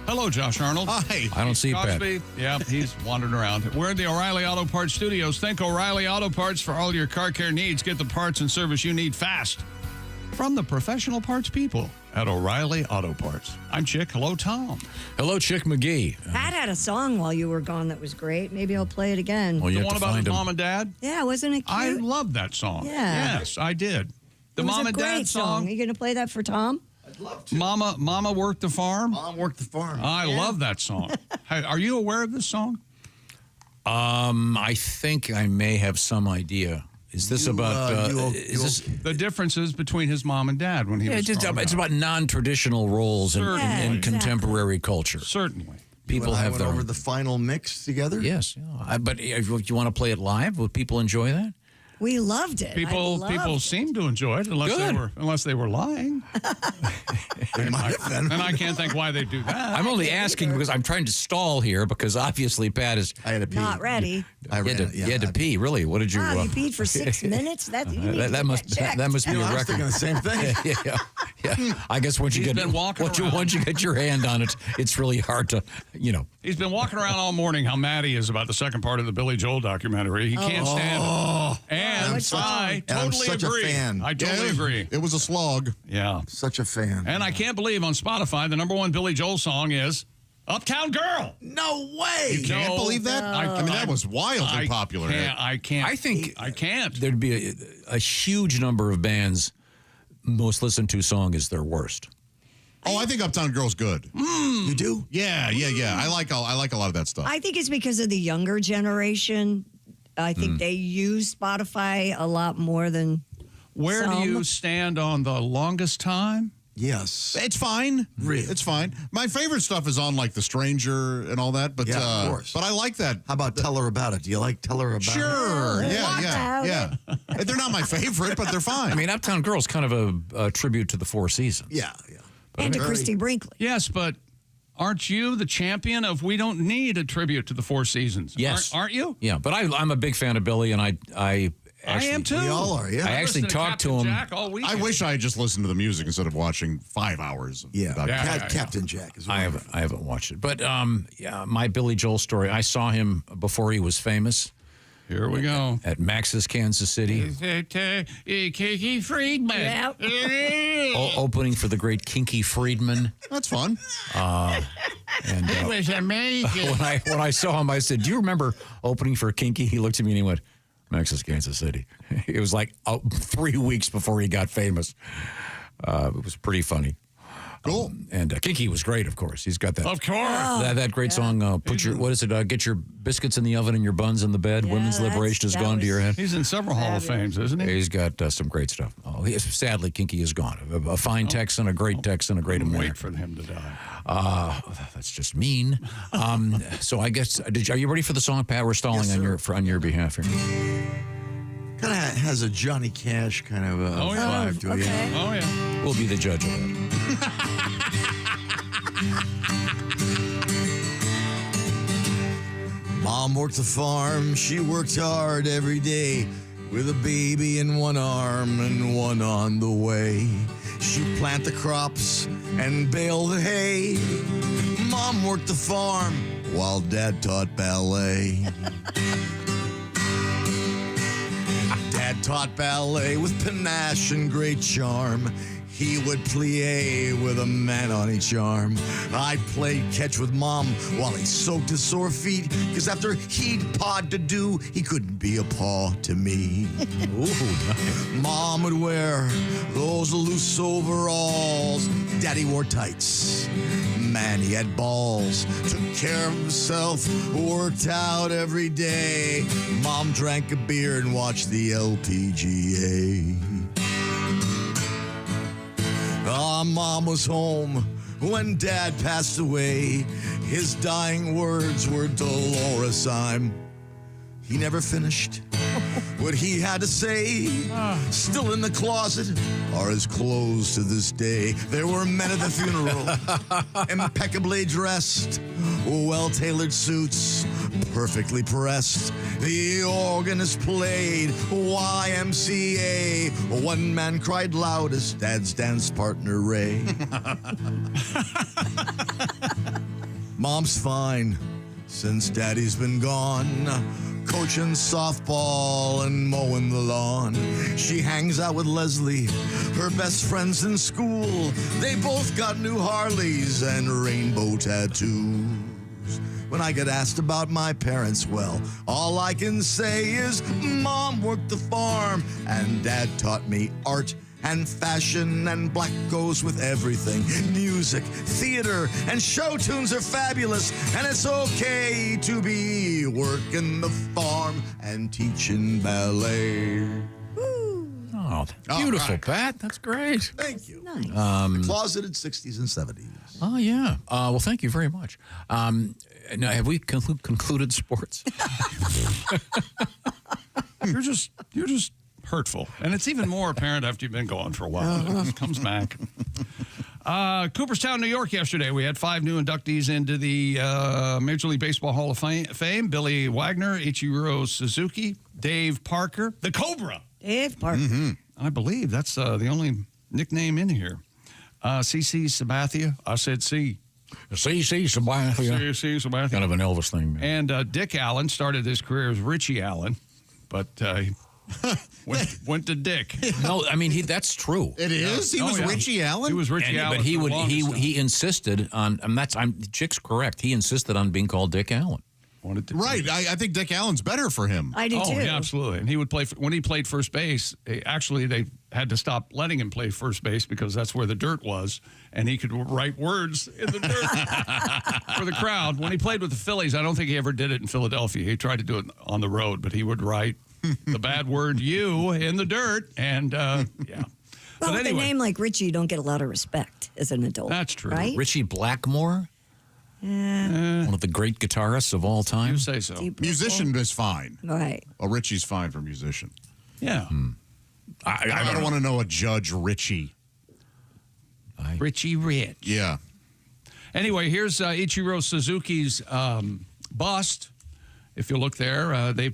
Hello, Josh Arnold. Hi. I don't see Cosby. Yeah, he's wandering around. We're in the O'Reilly Auto Parts studios. Think O'Reilly Auto Parts for all your car care needs. Get the parts and service you need fast from the professional parts people at O'Reilly Auto Parts. I'm Chick. Hello, Tom. Hello, Chick McGee. Pat had a song while you were gone that was great. Maybe I'll play it again. The one about his mom and dad? Yeah, wasn't it cute? I love that song. Yeah. Yes, I did. The It was mom a and great dad song. Are you going to play that for Tom? I'd love to. Mama worked the farm. Mom worked the farm. I love that song. Hey, are you aware of this song? I think I may have some idea. Is this about the differences between his mom and dad when he was it's about non-traditional roles in contemporary culture. Certainly. People have their over the final mix together. Yes, but if you want to play it live, would people enjoy that? We loved it. People seem to enjoy it unless they were lying. And I can't think why they do that. I'm only asking because I'm trying to stall here because obviously Pat is. I had to pee. Not ready. You had to pee. Really? What did you? Wow, you peed for 6 minutes. That must be a record. I was thinking the same thing. yeah. I guess once you get your hand on it, it's really hard to, He's been walking around all morning how mad he is about the second part of the Billy Joel documentary. He can't stand it. And I totally agree. I totally agree. It was a slog. Yeah. Such a fan. And I can't believe on Spotify the #1 Billy Joel song is Uptown Girl. No way. You can't believe that? I mean, that was wildly popular. I can't. I think I can't. There'd be a huge number of bands' most listened to song is their worst. Oh, I think Uptown Girl's good. You do? Yeah. I like a lot of that stuff. I think it's because of the younger generation. I think they use Spotify a lot more than Where do you stand on the longest time? Yes. It's fine. Really? It's fine. My favorite stuff is on like The Stranger and all that, but of course. But I like that. How about Tell Her About It? Do you like Tell Her About It? Sure. Yeah. They're not my favorite, but they're fine. I mean, Uptown Girl's kind of a tribute to the Four Seasons. Yeah. And to Christy Brinkley. Yes, but aren't you the champion of we don't need a tribute to the Four Seasons? Yes. Aren't you? Yeah, but I'm a big fan of Billy, and I am too. We all are, yeah. I actually talked to him. Jack all weekend. I wish I had just listened to the music instead of watching 5 hours. Captain Jack is I haven't watched it. But my Billy Joel story, I saw him before he was famous. Here we go. At Max's Kansas City. Kinky Friedman. Opening for the great Kinky Friedman. That's fun. It was amazing. When I saw him, I said, "Do you remember opening for Kinky?" He looked at me and he went, "Max's Kansas City." It was like 3 weeks before he got famous. It was pretty funny. Cool. And Kinky was great, of course. He's got that. Of course. That great song, get your biscuits in the oven and your buns in the bed. Women's liberation has gone to your head. He's in several Hall of Fames, isn't he? He's got some great stuff. Sadly, Kinky is gone. A fine Texan, a great Texan, a great American. Wait for him to die. That's just mean. So I guess, are you ready for the song, Pat? We're stalling on your behalf here. Kind of has a Johnny Cash kind of vibe to it. Okay. Oh, yeah. We'll be the judge of that. Mom Mom worked the farm. She worked hard every day with a baby in one arm and one on the way. She'd plant the crops and bale the hay. Mom worked the farm while Dad taught ballet. Dad taught ballet with panache and great charm. He would plie with a man on each arm. I played catch with Mom while he soaked his sore feet, because after he'd pawed to do, he couldn't be a paw to me. Ooh, nice. Mom would wear those loose overalls. Daddy wore tights. Man, he had balls. Took care of himself, worked out every day. Mom drank a beer and watched the LPGA. Mom was home when Dad passed away. His dying words were Dolores, He never finished what he had to say. Still in the closet are his clothes to this day. There were men at the funeral, impeccably dressed, well-tailored suits, perfectly pressed. The organist played YMCA. One man cried loudest, Dad's dance partner Ray. Mom's fine since Daddy's been gone, coaching softball and mowing the lawn. She hangs out with Leslie, her best friends in school. They both got new Harleys and rainbow tattoos. When I get asked about my parents, well, all I can say is Mom worked the farm and Dad taught me art and fashion, and black goes with everything. Music, theater, and show tunes are fabulous, and it's okay to be working the farm and teaching ballet. Oh, beautiful, Pat. That's great. Thank you. Nice. Closeted 60s and 70s. Oh, yeah. Well, thank you very much. Now, have we concluded sports? You're just hurtful. And it's even more apparent after you've been gone for a while. It comes back. Cooperstown, New York yesterday. We had 5 new inductees into the Major League Baseball Hall of Fame. Billy Wagner, Ichiro Suzuki, Dave Parker, the Cobra. Dave Parker. Mm-hmm. I believe that's the only nickname in here. C.C. Sabathia. I said C. C.C. Sabathia. C.C. Sabathia. Kind of an Elvis thing, man. And Dick Allen started his career as Richie Allen, but went to Dick. No, I mean that's true. It is. He was Richie Allen. He was Richie Allen. But he insisted on. Chick's correct. He insisted on being called Dick Allen. Right. I think Dick Allen's better for him. I do too. Yeah, absolutely. And he would play when he played first base. Actually, they had to stop letting him play first base because that's where the dirt was, and he could write words in the dirt for the crowd. When he played with the Phillies, I don't think he ever did it in Philadelphia. He tried to do it on the road, but he would write the bad word "you" in the dirt, and yeah. Well, but with anyway, a name like Richie, you don't get a lot of respect as an adult. That's true. Right? Richie Blackmore. Yeah. One of the great guitarists of all time. You say so. Musician is fine. Right. Well, Richie's fine for musician. Yeah. I don't want to know a Judge Richie. Richie Rich. Yeah. Anyway, here's Ichiro Suzuki's bust. If you look there, they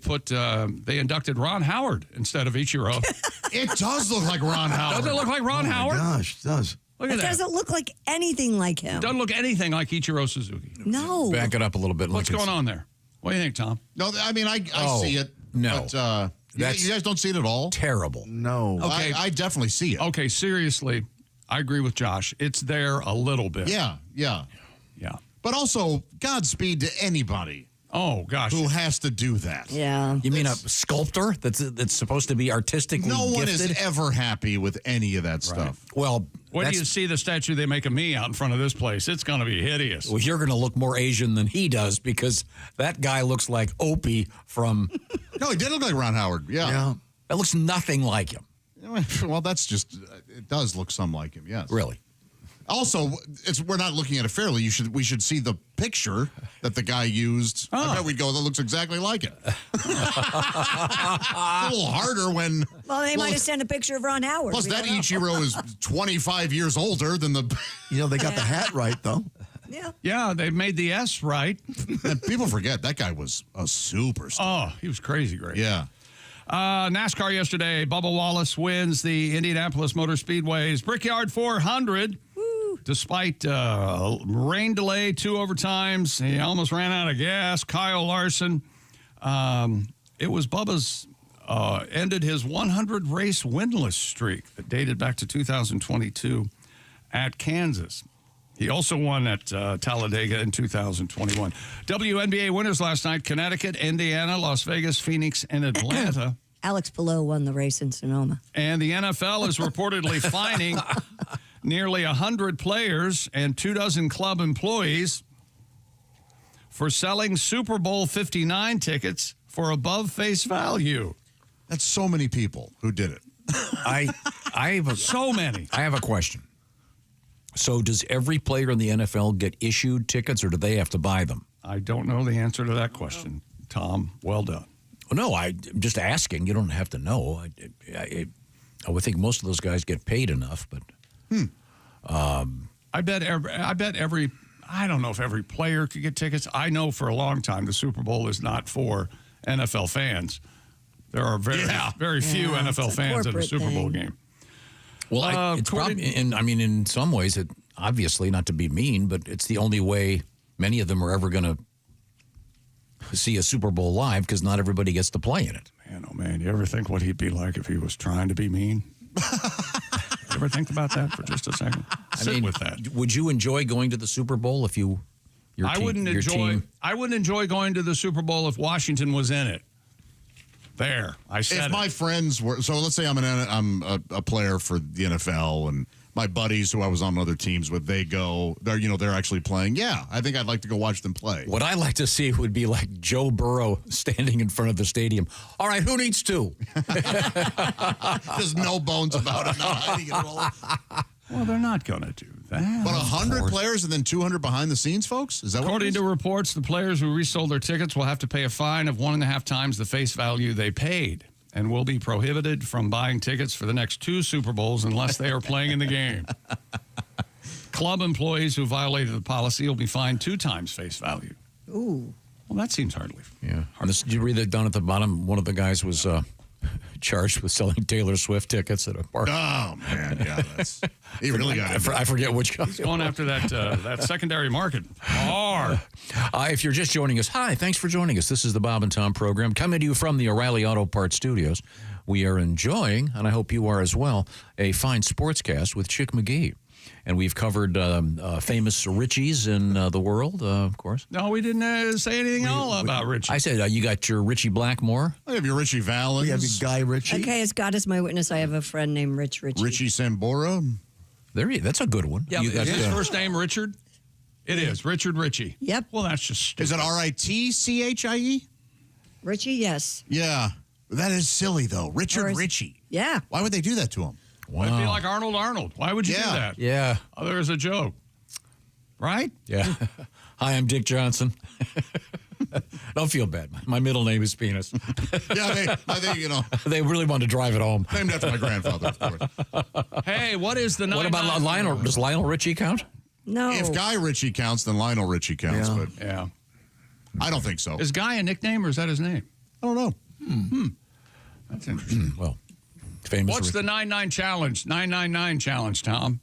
inducted Ron Howard instead of Ichiro. It does look like Ron Howard. Does it look like Ron Howard? Gosh, it does. Look at It that. doesn't look like anything like him. It doesn't look anything like Ichiro Suzuki. No. Back it up a little bit. What's going on there? What do you think, Tom? No, I mean, I see it. No. But, you guys don't see it at all? Terrible. No. Okay. I definitely see it. Okay, seriously, I agree with Josh. It's there a little bit. Yeah. Yeah. But also, Godspeed to anybody. Oh, gosh. Who has to do that? Yeah. You mean a sculptor that's supposed to be artistically No one gifted? is ever happy with any of that stuff. Well, When do you see the statue they make of me out in front of this place? It's going to be hideous. Well, you're going to look more Asian than he does because that guy looks like Opie from... No, he did look like Ron Howard. Yeah. That looks nothing like him. Well, that's just... It does look some like him, yes. Really? Also, we're not looking at it fairly. We should see the picture that the guy used. I bet we'd go, that looks exactly like it. It's a little harder when... Well, they might have sent a picture of Ron Howard. Plus, that Ichiro is 25 years older than the... They got the hat right, though. Yeah, they made the S right. And people forget that guy was a superstar. Oh, he was crazy great. Yeah. NASCAR yesterday, Bubba Wallace wins the Indianapolis Motor Speedway's Brickyard 400. Despite rain delay, 2 overtimes, he almost ran out of gas. Kyle Larson, it was Bubba's, ended his 100-race winless streak that dated back to 2022 at Kansas. He also won at Talladega in 2021. WNBA winners last night, Connecticut, Indiana, Las Vegas, Phoenix, and Atlanta. Alex Pillow won the race in Sonoma. And the NFL is reportedly fining nearly 100 players and 24 club employees for selling Super Bowl 59 tickets for above face value. That's so many people who did it. I have so many. I have a question. So does every player in the NFL get issued tickets, or do they have to buy them? I don't know the answer to that question, Tom. Well done. No, I'm just asking. You don't have to know. I would think most of those guys get paid enough, but I bet every. I don't know if every player could get tickets. I know for a long time the Super Bowl is not for NFL fans. There are very few NFL fans at a Super Bowl game. Well, it's probably, and I mean, in some ways, it obviously not to be mean, but it's the only way many of them are ever going to see a Super Bowl live because not everybody gets to play in it. Man, oh man, you ever think what he'd be like if he was trying to be mean? You ever think about that for just a second? Sit with that. Would you enjoy going to the Super Bowl if your I wouldn't enjoy going to the Super Bowl if Washington was in it. There, I said. If my friends were, so let's say I'm a player for the NFL, and my buddies who I was on other teams with, they're actually playing. Yeah, I think I'd like to go watch them play. What I like to see would be like Joe Burrow standing in front of the stadium. All right, who needs 2? There's no bones about it. Not hiding it all. Well, they're not going to do that. But 100 players and then 200 behind the scenes, folks? Is that According to reports, the players who resold their tickets will have to pay a fine of 1.5 times the face value they paid and will be prohibited from buying tickets for the next 2 Super Bowls unless they are playing in the game. Club employees who violated the policy will be fined 2 times face value. Ooh. Well, that seems hardly. Yeah. Did you read that down at the bottom? One of the guys was charged with selling Taylor Swift tickets at a park. Oh, man. Yeah, he really got it. I forget which guy. He's going after that secondary market hard. If you're just joining us, hi, thanks for joining us. This is the Bob and Tom program coming to you from the O'Reilly Auto Parts Studios. We are enjoying, and I hope you are as well, a fine sportscast with Chick McGee. And we've covered famous Richies in the world, of course. No, we didn't say anything about Richie. I said you got your Richie Blackmore. I have your Richie Valens. You have your Guy Ritchie. Okay, as God is my witness, I have a friend named Richie. Richie Sambora. That's a good one. Yeah, is his first name Richard? It is. Richard Ritchie. Yep. Well, that's just stupid. Is it R-I-T-C-H-I-E? Richie, yes. Yeah. That is silly, though. Richard Ritchie. Yeah. Why would they do that to him? Wow. It'd be like Arnold. Why would you do that? Yeah. Oh, there's a joke. Right? Yeah. Hi, I'm Dick Johnson. Don't feel bad. My middle name is Penis. Yeah, I think, They really want to drive it home. Named after my grandfather, of course. Hey, what is the What about Lionel? Does Lionel Richie count? No. If Guy Ritchie counts, then Lionel Richie counts. Yeah. But yeah, I don't think so. Is Guy a nickname or is that his name? I don't know. That's interesting. Well, famous. What's the 999 challenge? 999 challenge, Tom.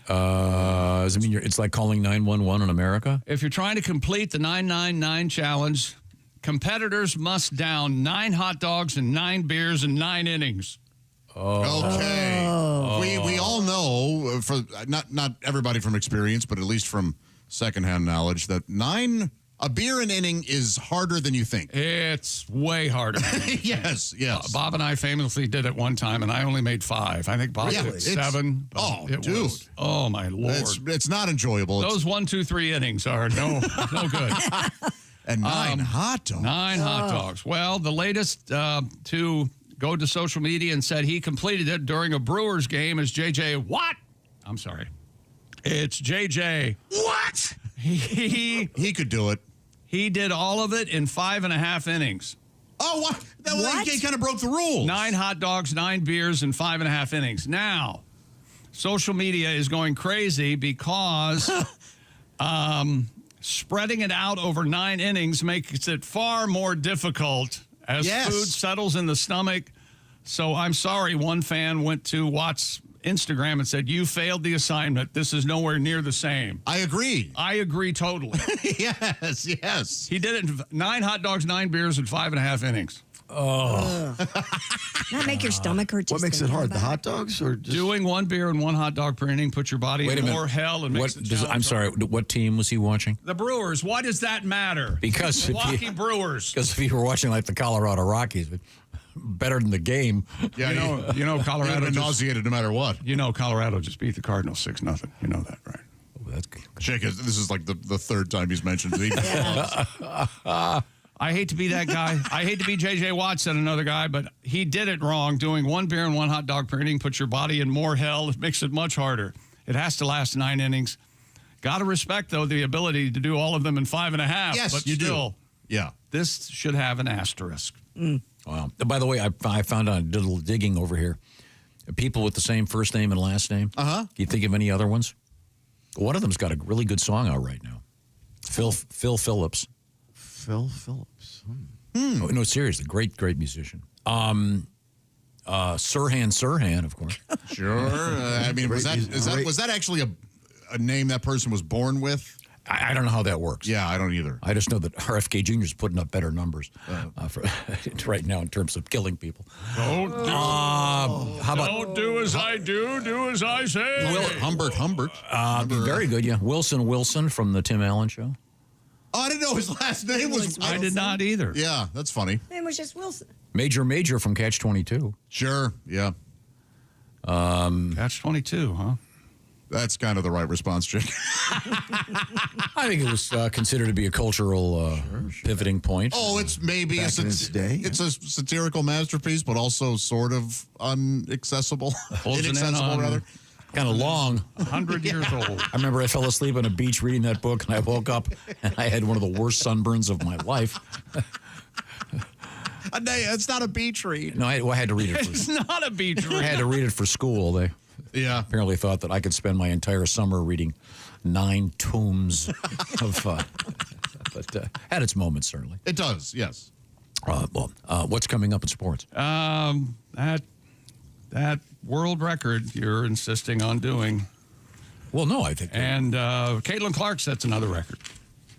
Does it mean it's like calling 911 in America? If you're trying to complete the 999 challenge, competitors must down 9 hot dogs and 9 beers in 9 innings. Okay. We all know, for not everybody from experience, but at least from secondhand knowledge, that a beer an inning is harder than you think. It's way harder. Yes. Bob and I famously did it one time, and I only made 5. I think Bob did 7. Dude. Oh, my Lord. It's not enjoyable. Those 1, 2, 3 innings are no good. And 9 hot dogs. 9 hot dogs. Well, the latest to go to social media and said he completed it during a Brewers game is JJ. What? I'm sorry. It's JJ. What? He could do it. He did all of it in 5.5 innings. Oh, what? He kind of broke the rules. 9 hot dogs, 9 beers, and 5.5 innings. Now, social media is going crazy because Spreading it out over 9 innings makes it far more difficult as food settles in the stomach. So I'm sorry, one fan went to Watt's Instagram and said, you failed the assignment. This is nowhere near the same. I agree. I agree totally. Yes. He did it in 9 hot dogs, 9 beers, in 5.5 innings. Oh. That make your stomach hurt. What makes it hard? The hot dogs, or just... Doing 1 beer and 1 hot dog per inning puts your body in more hell and makes it I'm sorry. What team was he watching? The Brewers. Why does that matter? Because Milwaukee Brewers. Because if you were watching like the Colorado Rockies, better than the game. Yeah, you know Colorado been nauseated no matter what. You know Colorado just beat the Cardinals 6-0. You know that, right? Oh, that's good. Jake, this is like the 3rd time he's mentioned it. I hate to be that guy. I hate to be J.J. Watt, said another guy, but he did it wrong. Doing 1 beer and 1 hot dog per inning puts your body in more hell. It makes it much harder. It has to last 9 innings. Got to respect, though, the ability to do all of them in 5.5. Yes, but you still, do. Yeah. This should have an asterisk. Wow. By the way, I found out, I did a little digging over here. People with the same first name and last name. Can you think of any other ones? One of them's got a really good song out right now. Phil Phillips. Phil Phillips. Oh, no, seriously, great musician. Sirhan, of course. Sure. I mean, was that actually a name that person was born with? I don't know how that works. Yeah, I don't either. I just know that RFK Jr. is putting up better numbers for right now in terms of killing people. Don't do as I do as I say. Humbert. Very good, yeah. Wilson from the Tim Allen Show. Oh, I didn't know his last name was Wilson. I did not either. Yeah, that's funny. His name was just Wilson. Major from Catch 22. Sure, yeah. Catch 22, huh? That's kind of the right response, Jake. I think it was considered to be a cultural pivoting point. Oh, it's maybe Back in its day, it's a satirical masterpiece, but also sort of inaccessible, rather. Kind of long. 100 years old. I remember I fell asleep on a beach reading that book, and I woke up, and I had one of the worst sunburns of my life. It's not a beach read. No, I had to read it. It's not a beach read. I had to read it for school. They apparently thought that I could spend my entire summer reading 9 tomes of, but had its moments, certainly. It does, yes. What's coming up in sports? That world record you're insisting on doing. Well, no, I think. And Caitlin Clark sets another record.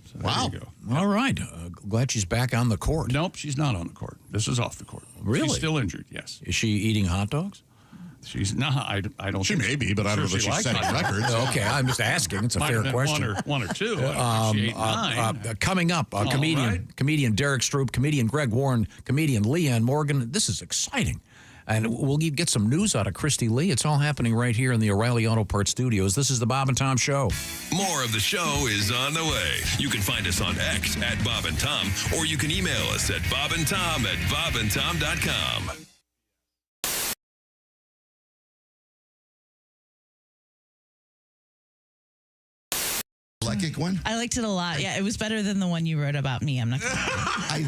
So wow. There you go. All right. Glad she's back on the court. Nope, she's not on the court. This is off the court. Really? She's still injured, yes. Is she eating hot dogs? She's not. I don't. She may be, but I don't know that she's setting records. Okay, I'm just asking. It's a fair question. One or two. She ate 9. Coming up, comedian Derrick Stroup, comedian Greg Warren, comedian Leanne Morgan. This is exciting. And we'll get some news out of Christy Lee. It's all happening right here in the O'Reilly Auto Parts studios. This is the Bob and Tom Show. More of the show is on the way. You can find us on X at Bob and Tom, or you can email us at bobandtom@bobandtom.com. Like it, Gwen? I liked it a lot. Yeah, it was better than the one you wrote about me. I'm not gonna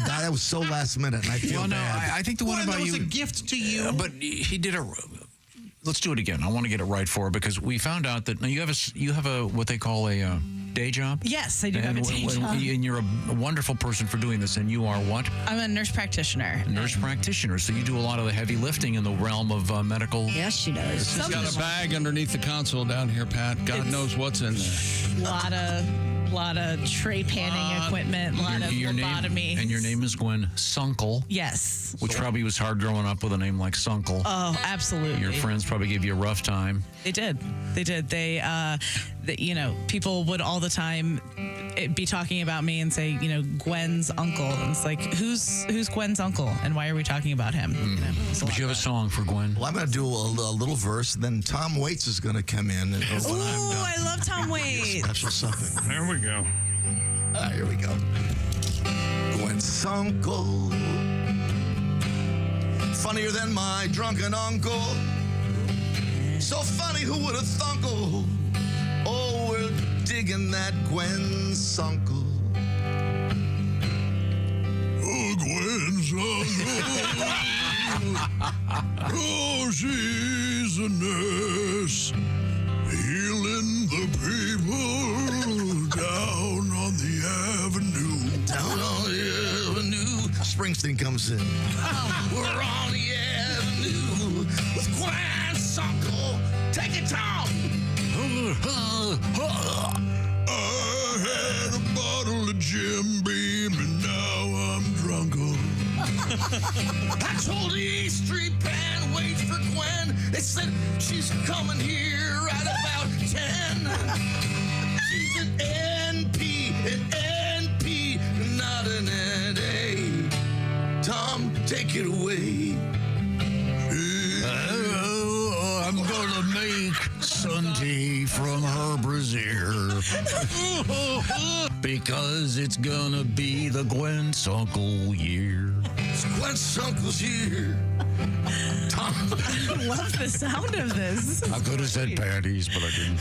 that was so last minute, and I feel bad. I think the one about you was a gift to you. But he did a. Let's do it again. I want to get it right for her because we found out that now you have a what they call a day job. Yes, I do have a day job. And you're a wonderful person for doing this. And you are what? I'm a nurse practitioner. Nurse practitioner. So you do a lot of the heavy lifting in the realm of medical. Yes, she does. She's got a bag underneath the console down here, Pat. God knows what's in there. Lot of tray panning equipment, a lot of lobotomy. And your name is Gwen Sunkel. Yes. Which probably was hard growing up with a name like Sunkel. Oh, absolutely. Your friends probably gave you a rough time. They did. They, people would all the time be talking about me and say, Gwen's uncle. And it's like, who's Gwen's uncle? And why are we talking about him? But you have a song for Gwen. Well, I'm going to do a little verse, then Tom Waits is going to come in. And I love Tom Waits. Special something. There we go. Here we go. Gwen's uncle, funnier than my drunken uncle. So funny, who would have thunk? Oh, we're digging that Gwen's uncle. Oh, Gwen's uncle. Oh, she's a nurse, healing the people Down on the avenue. Springsteen comes in. We're on the avenue with Gwen's uncle. Take it, Tom. I had a bottle of Jim Beam and now I'm drunk. I told the East Street band, wait for Gwen. They said she's coming here at about 10. She's an NP, not an NA. Tom, take it away. I'm gonna make Sunday from her brassiere because it's gonna be the Gwen's uncle year. It's Gwen's uncle's year. Tom. I love the sound of this. I could have said panties, but I didn't.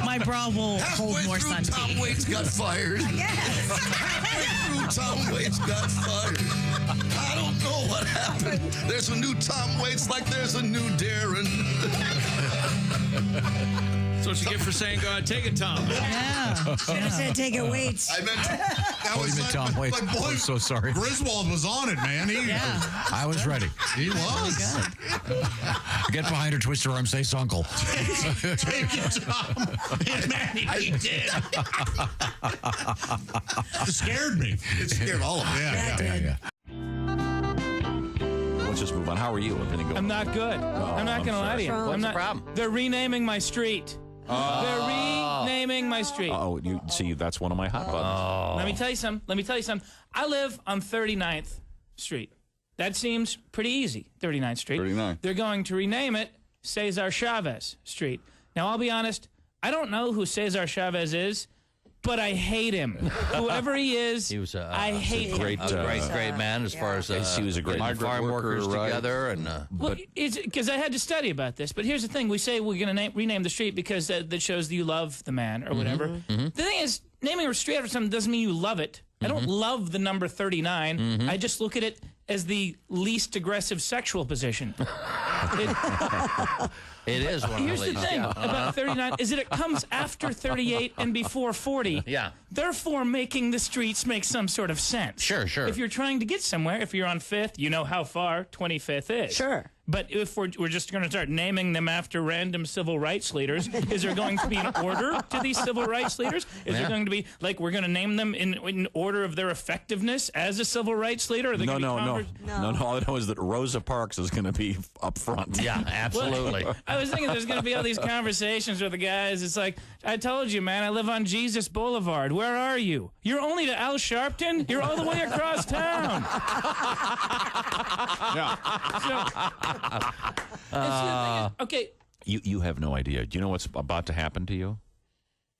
My bra will hold more sun tea. Tom Waits got fired. Halfway through, Tom Waits got fired. I don't know what happened. There's a new Tom Waits like there's a new Darren. That's what you get for saying, take it, Tom. Yeah. Should have said take it, Waits. I meant that you meant Tom Waits. I'm so sorry. Griswold was on it, man. I was ready. He was. Get behind her, twist her arm, say Sunkle. Take it, Tom. Man, he did. It scared me. It scared all of us. Yeah. Let's just move on. How are you? Everything going? I'm not good. I'm not going to lie to you. What's the problem? They're renaming my street. They're renaming my street. Oh, you see, that's one of my hot buttons. Let me tell you something. I live on 39th Street. That seems pretty easy, 39th Street. 39. They're going to rename it Cesar Chavez Street. Now, I'll be honest, I don't know who Cesar Chavez is, but I hate him. Whoever he is, I hate him. Great man as far as he was a great farm workers together. And well, because I had to study about this. But here's the thing: we say we're going to rename the street because that shows that you love the man or whatever. The thing is, naming a street after something doesn't mean you love it. I don't love the number 39. I just look at it as the least aggressive sexual position. It is one Here's of the the thing about 39 is that it comes after 38 and before 40. Yeah. Therefore, making the streets make some sort of sense. Sure. If you're trying to get somewhere, if you're on 5th, you know how far 25th is. Sure. But if we're just going to start naming them after random civil rights leaders, is there going to be an order to these civil rights leaders? Is there going to be, like, we're going to name them in order of their effectiveness as a civil rights leader? Are they No. All I know is that Rosa Parks is going to be up front. Yeah, absolutely. Well, I was thinking there's going to be all these conversations with the guys. It's like, I told you, man, I live on Jesus Boulevard. Where are you? You're only to Al Sharpton? You're all the way across town. Okay. You have no idea. Do you know what's about to happen to you?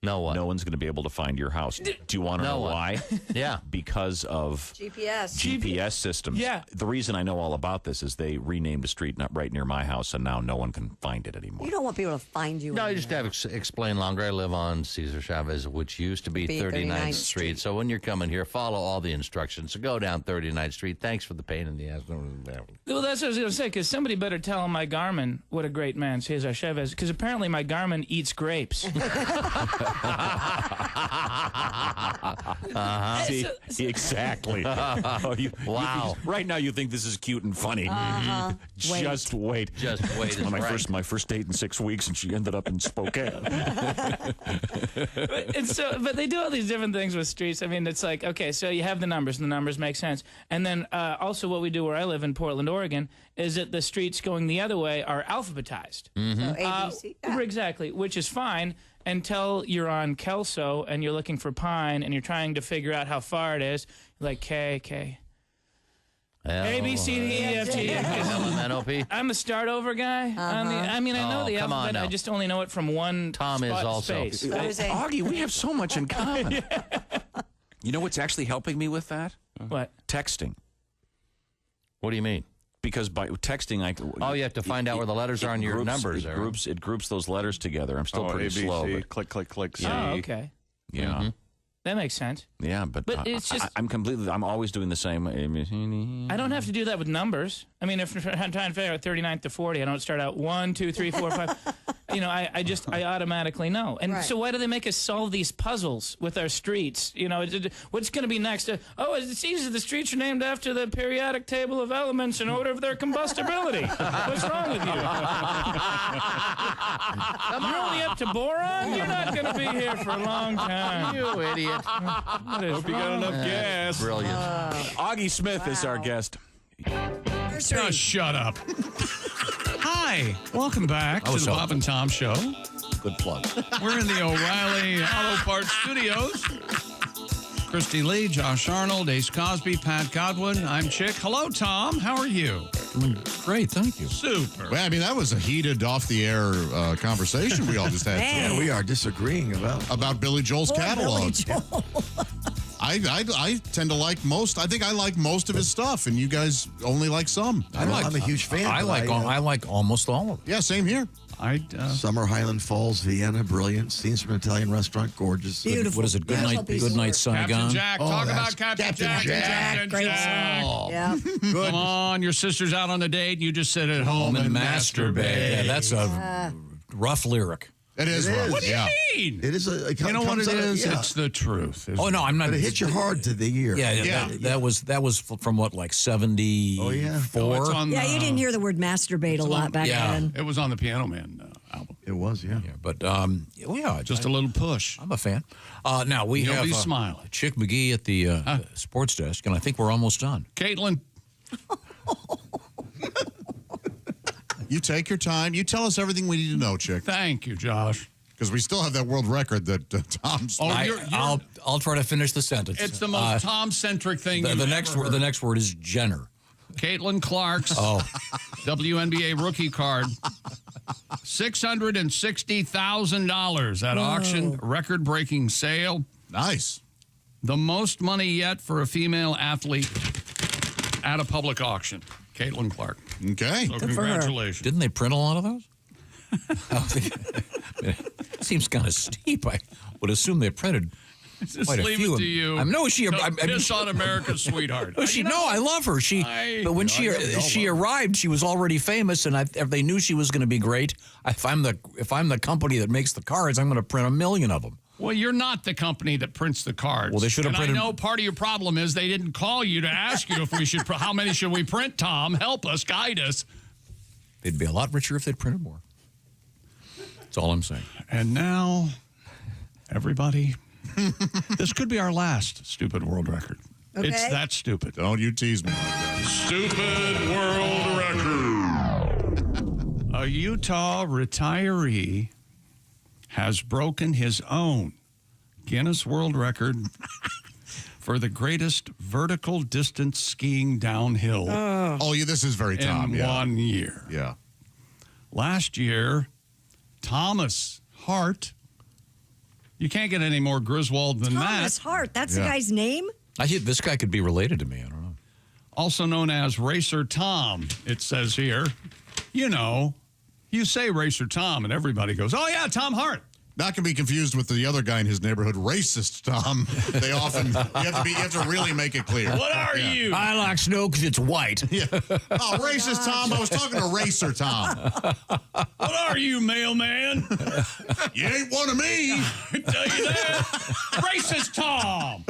No one. No one's going to be able to find your house. Do you want to know why? Yeah. Because of GPS systems. Yeah. The reason I know all about this is they renamed a street right near my house, and now no one can find it anymore. You don't want people to find you. No, you just have to explain longer. I live on Cesar Chavez, which used to be 39th Street. So when you're coming here, follow all the instructions. So go down 39th Street. Thanks for the pain in the ass. Well, that's what I was going to say, because somebody better tell my Garmin what a great man Cesar Chavez, because apparently my Garmin eats grapes. See, exactly. Wow. Right now you think this is cute and funny. Just wait. Just wait. My first date in 6 weeks, and she ended up in Spokane. But they do all these different things with streets. I mean, it's like, okay, so you have the numbers, and the numbers make sense. And then also what we do where I live in Portland, Oregon, is that the streets going the other way are alphabetized. So A, B, C. Exactly, which is fine until you're on Kelso and you're looking for Pine and you're trying to figure out how far it is. You're like K. A, B, C, D, E, F, G. NOP. I'm the start over guy. I know the alphabet. I just only know it from one Tom is also. space. Augie, we have so much in common. You know what's actually helping me with that? What? Texting. What do you mean? Because by texting, you have to find out where the letters are on your numbers. It groups those letters together. I'm still pretty ABC, slow. Click, click, click. C. Oh, okay. Yeah. That makes sense. Yeah, but it's just I'm always doing the same. I don't have to do that with numbers. I mean, if I'm trying to figure out 39th to 40, I don't start out 1, 2, 3, 4, 5. I automatically know. And so why do they make us solve these puzzles with our streets? What's going to be next? It's easy. The streets are named after the periodic table of elements in order of their combustibility. What's wrong with you? You're only up to boron? You're not going to be here for a long time. You idiot. Hope you got enough gas. Brilliant. Augie Smith is our guest. Just shut up. Hi. Welcome back to the Bob and Tom Show. Good plug. We're in the O'Reilly Auto Parts Studios. Christy Lee, Josh Arnold, Ace Cosby, Pat Godwin. I'm Chick. Hello, Tom. How are you? Great, thank you. Super. Well, I mean, that was a heated off-the-air conversation we all just had. Yeah, we are disagreeing about Billy Joel's catalog. Billy Joel. I tend to like most. I think I like most of his stuff, and you guys only like some. I'm a huge fan. I like almost all of it. Yeah, same here. Summer, Highland Falls, Vienna, brilliant. Scenes from an Italian restaurant, gorgeous. Beautiful. What is it? Good night, Saigon. Captain Jack. Talk about Captain Jack. Great song. Yeah. Good. Come on, your sister's out on a date. You just sit at home and masturbate. Yeah, that's a rough lyric. It is rough. What do you mean? It is you know what it is? It's the truth. Oh no, I'm not. But it hit you hard to the ear. Yeah. That was from what, like 74? Oh yeah. You didn't hear the word masturbate a lot back then. It was on the Piano Man album. It was, yeah. But just a little push. I'm a fan. Now we have Chick McGee at the sports desk, and I think we're almost done. Caitlin. You take your time. You tell us everything we need to know, Chick. Thank you, Josh. Because we still have that world record that Tom's. I'll try to finish the sentence. It's the most Tom-centric thing. The next word is Jenner. Caitlin Clark's WNBA rookie card, $660,000 at auction, record-breaking sale. Nice. The most money yet for a female athlete at a public auction. Caitlin Clark. Okay. So congratulations. Didn't they print a lot of those? It seems kind of steep. I would assume they printed Just quite a leave few. it to you. Piss on America's sweetheart. I love her. But when she arrived, she was already famous, and if they knew she was going to be great, if I'm the company that makes the cards, I'm going to print 1 million of them. Well, you're not the company that prints the cards. Well, they should have printed. I know part of your problem is they didn't call you to ask you if we should. How many should we print, Tom? Help us, guide us. They'd be a lot richer if they'd printed more. That's all I'm saying. And now, everybody, this could be our last stupid world record. Okay. It's that stupid. Don't you tease me. Stupid world record. A Utah retiree has broken his own Guinness World Record for the greatest vertical distance skiing downhill. This is very Tom. In 1 year. Yeah. Last year, Thomas Hart. You can't get any more Griswold than Thomas that. Hart. That's the guy's name? This guy could be related to me. I don't know. Also known as Racer Tom, it says here. You know, you say Racer Tom, and everybody goes, oh, yeah, Tom Hart. Not going to be confused with the other guy in his neighborhood, Racist Tom. They often, you have to really make it clear. What are you? I like snow because it's white. Yeah. Oh, Racist Tom. I was talking to Racer Tom. What are you, mailman? You ain't one of me. I tell you that. Racist Tom.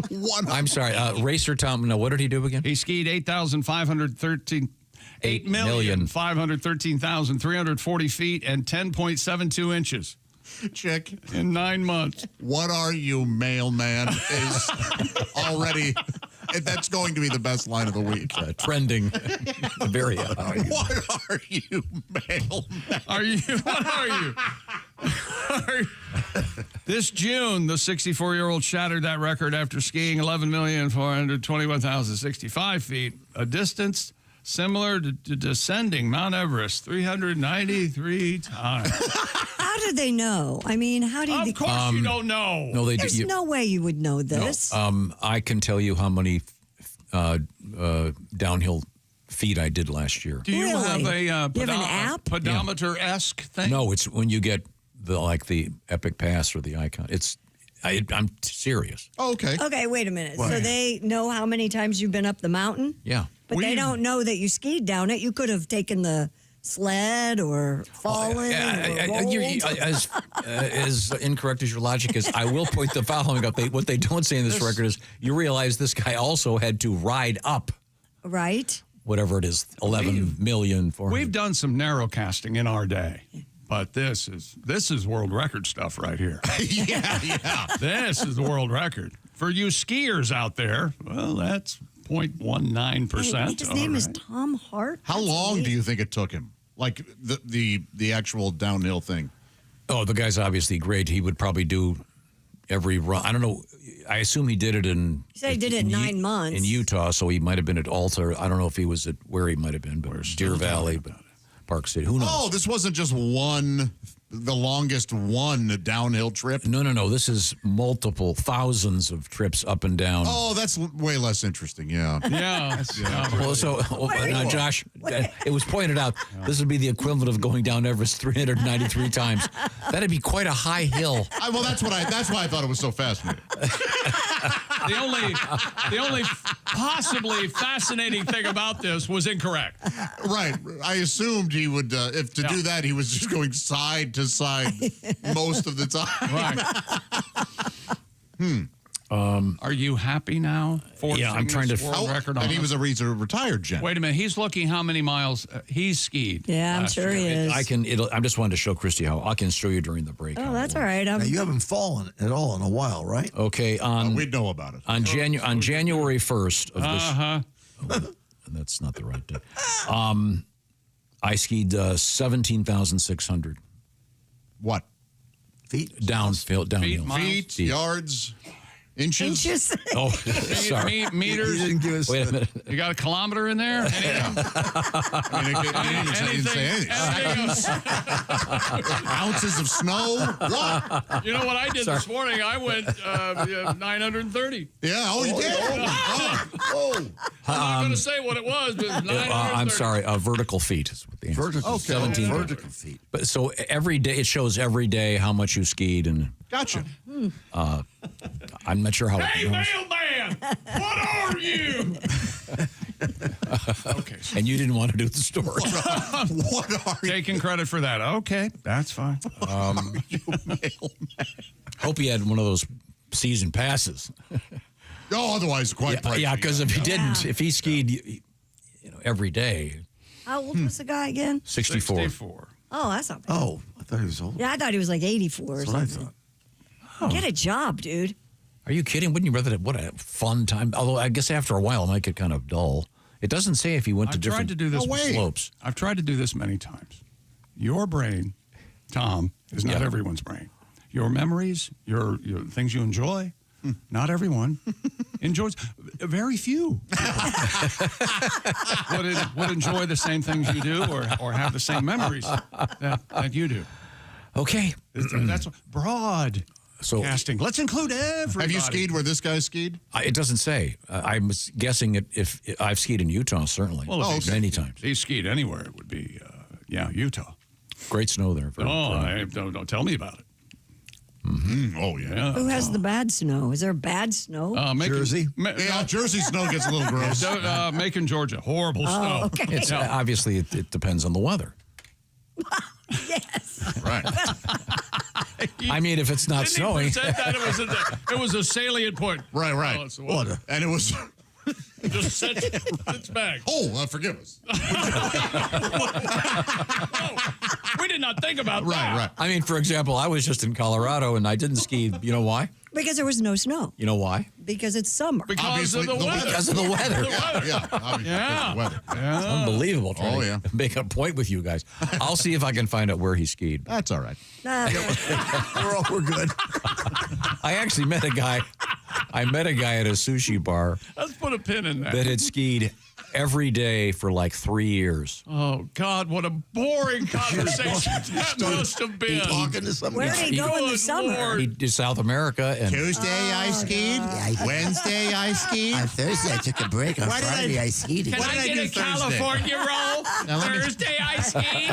I'm sorry. Racer Tom. No, what did he do again? He skied 8,513,340 feet and 10.72 inches. Chick. In 9 months. What are you, mailman? Is already, that's going to be the best line of the week. Trending. Very high. What are you, mailman? What are you? This June, the 64-year-old shattered that record after skiing 11,421,065 feet, a distance similar to descending Mount Everest 393 times. How did they know? I mean, how did Of course you don't know. No, There's no way you would know this. No, I can tell you how many downhill feet I did last year. Do you have a an app? pedometer-esque thing? No, it's when you get the Epic Pass or the Icon. I'm serious. Oh, okay. Okay, wait a minute. What? So they know how many times you've been up the mountain? Yeah. But they don't know that you skied down it. You could have taken the sled or fallen? As incorrect as your logic is, I will point the following out. What they don't say in this record is you realize this guy also had to ride up. Right. Whatever it is, 11 million. We've done some narrowcasting in our day. But this is world record stuff right here. yeah. This is the world record. For you skiers out there, well, that's 0.19%. His name is Tom Hart. How long do you think it took him? Like the actual downhill thing? Oh, the guy's obviously great. He would probably do every run. I don't know. I assume he did it in... He said he did it in 9 months. In Utah, so he might have been at Alta. I don't know if he was at where he might have been, but Deer Valley, but Park City. Who knows? Oh, this wasn't just the longest one downhill trip? No. This is multiple thousands of trips up and down. Oh, that's way less interesting, yeah. Yeah. Well, now, Josh, it was pointed out this would be the equivalent of going down Everest 393 times. That'd be quite a high hill. Well, that's why I thought it was so fascinating. The only possibly fascinating thing about this was incorrect. Right. I assumed he would, if to do that, he was just going side to side most of the time. Right. Are you happy now? I'm trying to... world record on and he was a retired gent. Wait a minute. He's looking how many miles he's skied. Yeah, I'm sure he is. I just wanted to show Christy how I can show you during the break. Oh, that's all right. Now, you haven't fallen at all in a while, right? Okay. We'd know about it. On January 1st of this... that's not the right day. I skied 17,600. What? Feet? Downhill. Feet, yards, inches. Oh, sorry. Meters. You didn't give us Wait a minute. You got a kilometer in there? Anything ounces of snow? What? You know what I did this morning? I went 930. Yeah, oh, you did? I'm not going to say what it was, but it was 930. I'm sorry, vertical feet is what the answer is. Vertical, 17 vertical feet. But so every day, it shows every day how much you skied. And Gotcha. I'm not sure how... Hey, mailman! What are you? Okay. And you didn't want to do the story. What are you? Taking credit for that. Okay, that's fine. Hope he had one of those season passes. No, otherwise quite pricey. Yeah, because if he didn't, if he skied every day... How old was the guy again? 64. Oh, that's not bad. Oh, I thought he was old. Yeah, I thought he was like 84 or That's what I something. thought. Get a job, dude. Are you kidding? Wouldn't you rather... What a fun time. Although I guess after a while it might get kind of dull. It doesn't say if he went to different slopes. I've tried to do this many times. Your brain, Tom, is not everyone's brain. Your memories, your things you enjoy, not everyone enjoys. Very few would enjoy the same things you do or have the same memories that you do. Okay. That's broad. So casting. Let's include everybody. Have you skied where this guy skied? It doesn't say. I'm guessing if I've skied in Utah, certainly. Well, many times. If he skied anywhere, it would be, Utah. Great snow there. Don't tell me about it. Mm-hmm. Oh, yeah. Who has the bad snow? Is there bad snow? Jersey? Jersey snow gets a little gross. Macon, Georgia. Horrible snow. Okay. It's, obviously, it depends on the weather. Yes. Right. I mean, if it's not snowing. It was a salient point. Right. And it was... Just sits back. Oh, forgive us. We did not think about that. Right. I mean, for example, I was just in Colorado and I didn't ski. You know why? Because there was no snow. You know why? Because it's summer. Because of the weather. Because of the weather. Yeah. It's unbelievable. Oh, Make a point with you guys. I'll see if I can find out where he skied. That's all right. We're good. I actually met a guy. I met a guy at a sushi bar Let's put a pin in that had skied every day for like 3 years. Oh, God, what a boring conversation that must have been. Talking to somebody. Where did he go in the summer? He did South America. And Tuesday I skied. Wednesday I skied. On Thursday I took a break. On Friday I skied. Can I get a California roll? Thursday I ski.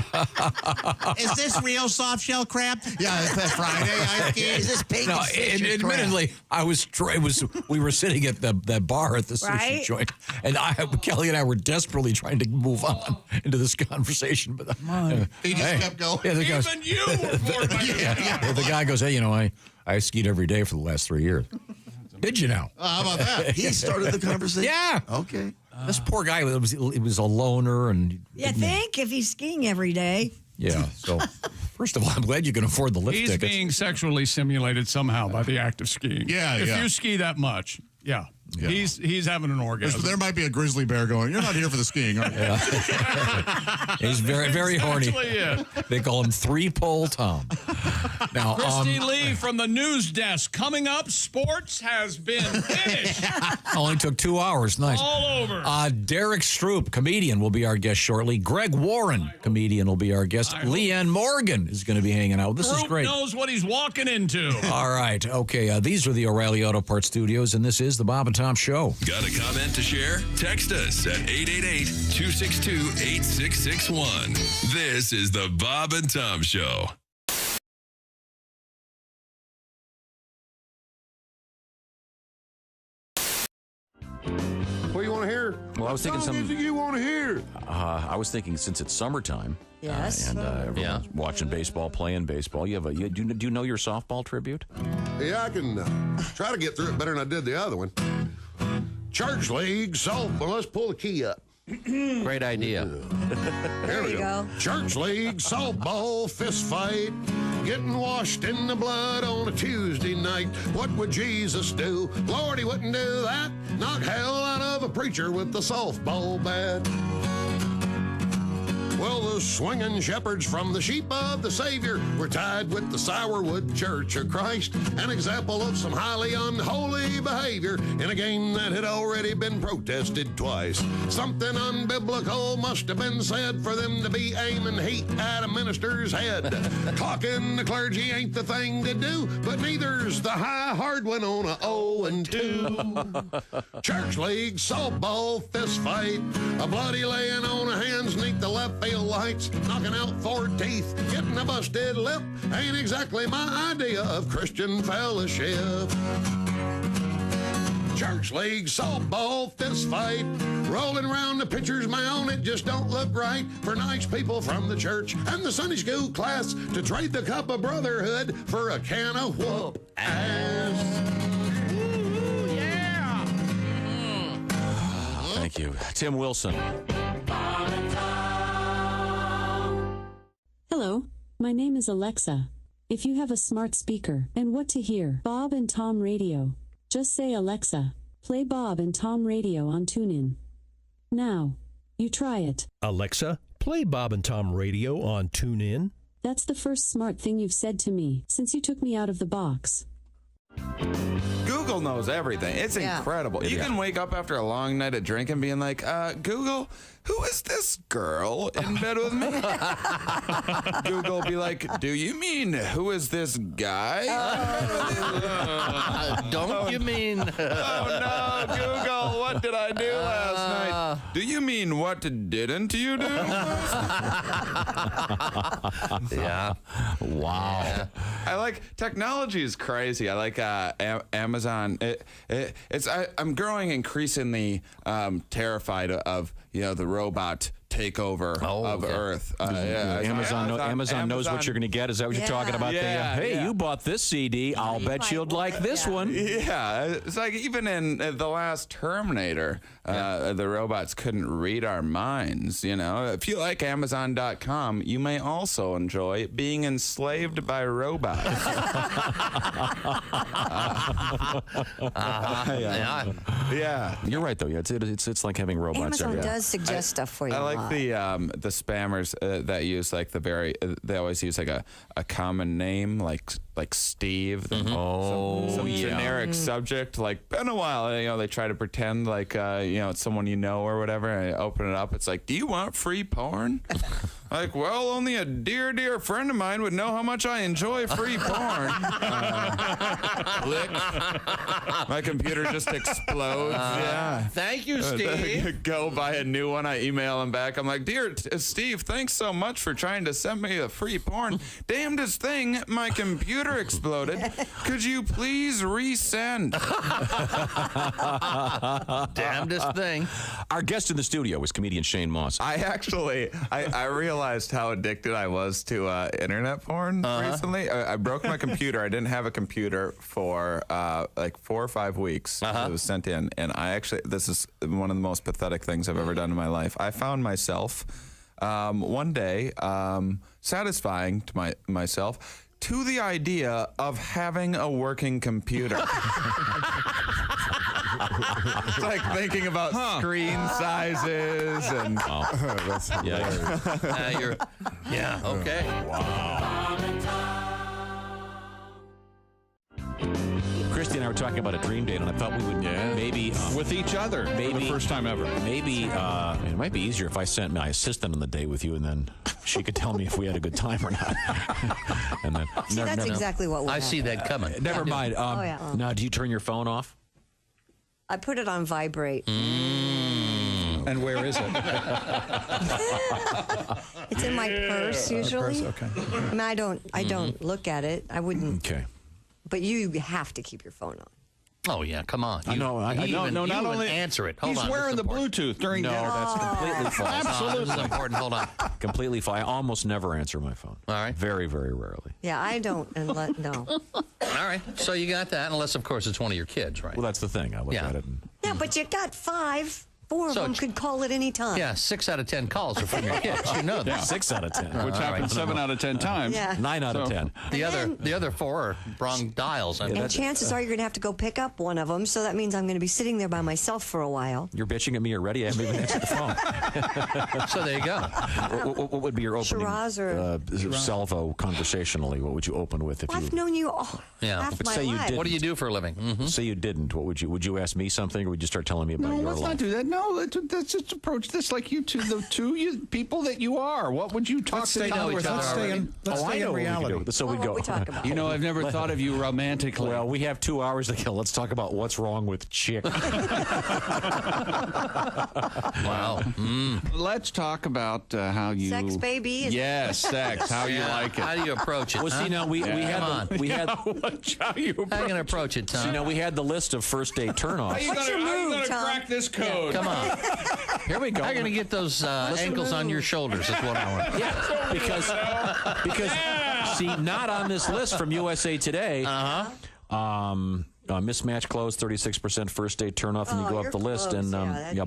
Is this real soft shell crab? Yeah, it's that Friday I ski. Is this pink? Admittedly, we were sitting at that bar at the sushi joint, and Kelly and I were desperately trying to move on into this conversation, but he just kept going. Yeah, Even you were bored by the guy goes, hey, I skied every day for the last 3 years. Did you know? How about that? He started the conversation. Yeah. Okay. This poor guy was a loner, and You think if he's skiing every day? yeah. So first of all, I'm glad you can afford the lift He's tickets. being sexually simulated somehow by the act of skiing. Yeah, If yeah. you ski that much, yeah. He's having an orgasm. There might be a grizzly bear going, you're not here for the skiing, are you? He's very, very horny. They call him 3-pole Tom. Now, Christy Lee from the news desk. Coming up, sports has been finished. only took 2 hours. Nice. All over. Derrick Stroup, comedian, will be our guest shortly. Greg Warren, comedian, will be our guest. Leanne Morgan is going to be hanging out. This is great. Knows what he's walking into. All right. Okay. These are the O'Reilly Auto Parts Studios, and this is the Bob and Tom Show. Got a comment to share? Text us at 888-262-8661. This is the Bob and Tom Show. What do you want to hear? Well, I was thinking some music you want to hear. I was thinking since it's summertime. Yes. And everyone's watching baseball, playing baseball. Do you know your softball tribute? Yeah, I can try to get through it better than I did the other one. Church league softball. Let's pull the key up. Great idea. There we go. Church league softball fist fight. Getting washed in the blood on a Tuesday night. What would Jesus do? Lord, he wouldn't do that. Knock hell out of a preacher with the softball bat. Well, the swinging shepherds from the sheep of the Savior were tied with the Sourwood Church of Christ, an example of some highly unholy behavior in a game that had already been protested twice. Something unbiblical must have been said for them to be aiming heat at a minister's head. Clocking the clergy ain't the thing to do, but neither's the high hard one on a 0-2. Church league softball fist fight, a bloody laying on of hands neath the left field lights, knocking out 4 teeth, getting a busted lip, ain't exactly my idea of Christian fellowship. Church league softball fist fight, rolling around the pitcher's mound, it just don't look right for nice people from the church and the Sunday school class to trade the cup of brotherhood for a can of whoop ass. Yeah. Thank you. Tim Wilson. Hello, my name is Alexa. If you have a smart speaker and what to hear, Bob and Tom Radio, just say Alexa, play Bob and Tom Radio on TuneIn. Now, you try it. Alexa, play Bob and Tom Radio on TuneIn. That's the first smart thing you've said to me since you took me out of the box. Google knows everything. It's incredible. You can wake up after a long night of drinking being like, Google, who is this girl in bed with me? Google will be like, do you mean who is this guy? Don't you mean? Oh no, Google, what did I do last night? Do you mean what didn't you do? Yeah. Wow. Yeah. I like technology is crazy. I like Amazon. I'm growing increasingly terrified of the robot takeover of Earth. Amazon knows what you're going to get. Is that what you're talking about? You bought this CD. I'll bet you'd like this one. Yeah, it's like even in the last Terminator, the robots couldn't read our minds. If you like Amazon.com, you may also enjoy being enslaved by robots. Yeah, you're right though. It's like having robots. Amazon does suggest stuff for you. I like the spammers that use like they always use like a common name like Steve. Some generic subject like been a while. They try to pretend like it's someone or whatever. And I open it up. It's like, do you want free porn? Like, well, only a dear, dear friend of mine would know how much I enjoy free porn. Click. My computer just explodes. Yeah. Thank you, Steve. Go buy a new one. I email him back. I'm like, dear Steve, thanks so much for trying to send me the free porn. Damnedest thing, my computer exploded. Could you please resend? Damnedest thing. Our guest in the studio is comedian Shane Moss. I realized how addicted I was to internet porn recently. I broke my computer. I didn't have a computer for like 4 or 5 weeks. It was sent in, and this is one of the most pathetic things I've ever done in my life. I found myself one day satisfying to myself to the idea of having a working computer. It's like thinking about screen sizes and. That's hilarious. Okay. Wow. Christy and I were talking about a dream date, and I thought we would maybe with each other, maybe for the first time ever. Maybe it might be easier if I sent my assistant on the date with you, and then she could tell me if we had a good time or not. And then that's exactly what I see that coming. Never mind. Now, do you turn your phone off? I put it on vibrate. And where is it? It's in my purse usually. Okay. I mean, I don't look at it. I wouldn't. Okay. But you have to keep your phone on. Oh yeah, come on. Not only answer it. He's wearing the Bluetooth during dinner. That's completely false. Absolutely. This is important. Hold on. Completely false. I almost never answer my phone. All right. Very, very rarely. Yeah, I don't. No. All right. So you got that, unless of course it's one of your kids, right? Well, that's the thing. I look at it. Yeah, but you got 5. 4 of them could call at any time. Yeah, 6 out of 10 calls are from your kids. You know that. Yeah. 6 out of 10. Which happens 7 out of 10 times. Yeah. 9 out of 10. The other 4 are wrong dials. And chances are you're going to have to go pick up one of them, so that means I'm going to be sitting there by myself for a while. You're bitching at me already. I haven't even answered the phone. So there you go. What would be your opening salvo conversationally? What would you open with if I've known you half my say life. What do you do for a living? Mm-hmm. Say you didn't. What would you ask me something, or would you start telling me about your life? No, let's not do that. No, let's just approach this like you two, the two people that you are. What would you talk to each other Let's stay in reality. So we go. We talk about? You know, I've never thought of you romantically. Well, we have 2 hours to kill. Let's talk about what's wrong with chick. Wow. Let's talk about how you sex, baby. Yes, sex. How you like it. How do you approach it? Well, see, now we had how you going to approach it, Tom? See, now we had the list of first date turnoffs. How you going to crack this code? Come on. Here we go. How are you going to get those ankles on your shoulders? That's what I want. Yeah, because see, not on this list from USA Today. Mismatched clothes, 36% first date turnoff, and you go up the list, and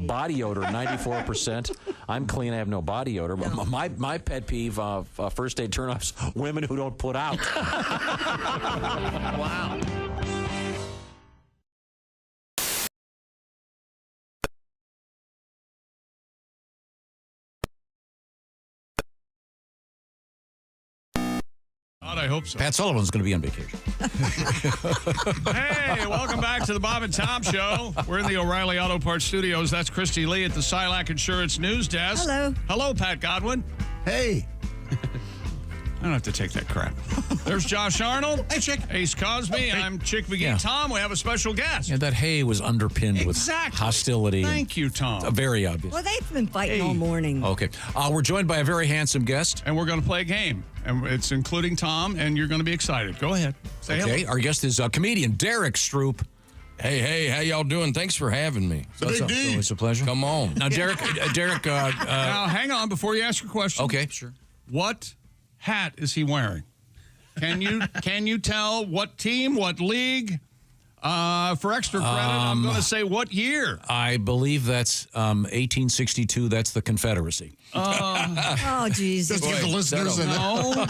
body odor, 94%. I'm clean, I have no body odor. But my pet peeve of first date turnoffs, women who don't put out. Wow. I hope so. Pat Sullivan's going to be on vacation. Hey, welcome back to the Bob and Tom Show. We're in the O'Reilly Auto Parts Studios. That's Christy Lee at the Silac Insurance News Desk. Hello. Hello, Pat Godwin. Hey. I don't have to take that crap. There's Josh Arnold. Hey, Chick. Ace Cosby. Hey. I'm Chick McGee. Yeah. Tom, we have a special guest. Yeah, that hey was underpinned with hostility. Thank you, Tom. Very obvious. Well, they've been fighting all morning. Okay. We're joined by a very handsome guest. And we're going to play a game. And it's including Tom, and you're going to be excited. Go ahead. Say hello. Our guest is comedian Derrick Stroup. Hey, how y'all doing? Thanks for having me. It's a pleasure. Come on. Now, Derrick. Now, hang on before you ask your question. Okay, sure. What hat is he wearing? Can you tell what team, what league? For extra credit, I'm going to say what year. I believe that's 1862. That's the Confederacy. Oh, Jesus. Just give the listeners No.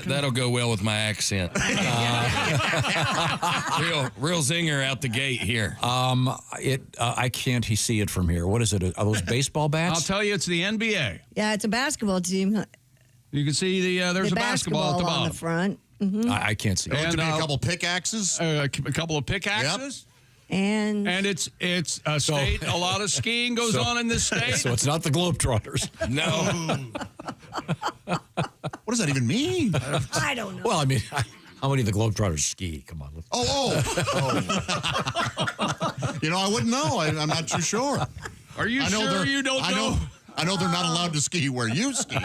That'll go well with my accent. Real zinger out the gate here. I can't see it from here. What is it? Are those baseball bats? I'll tell you, it's the NBA. Yeah, it's a basketball team. You can see there's a basketball at the bottom. On the front. I can't see. And a couple pickaxes. A couple of pickaxes. And it's a state. A lot of skiing goes on in this state. So it's not the Globetrotters. No. What does that even mean? I don't know. Well, I mean, how many of the Globetrotters ski? Come on. You know, I wouldn't know. I'm not too sure. Are you sure you don't know? I know they're not allowed to ski where you ski.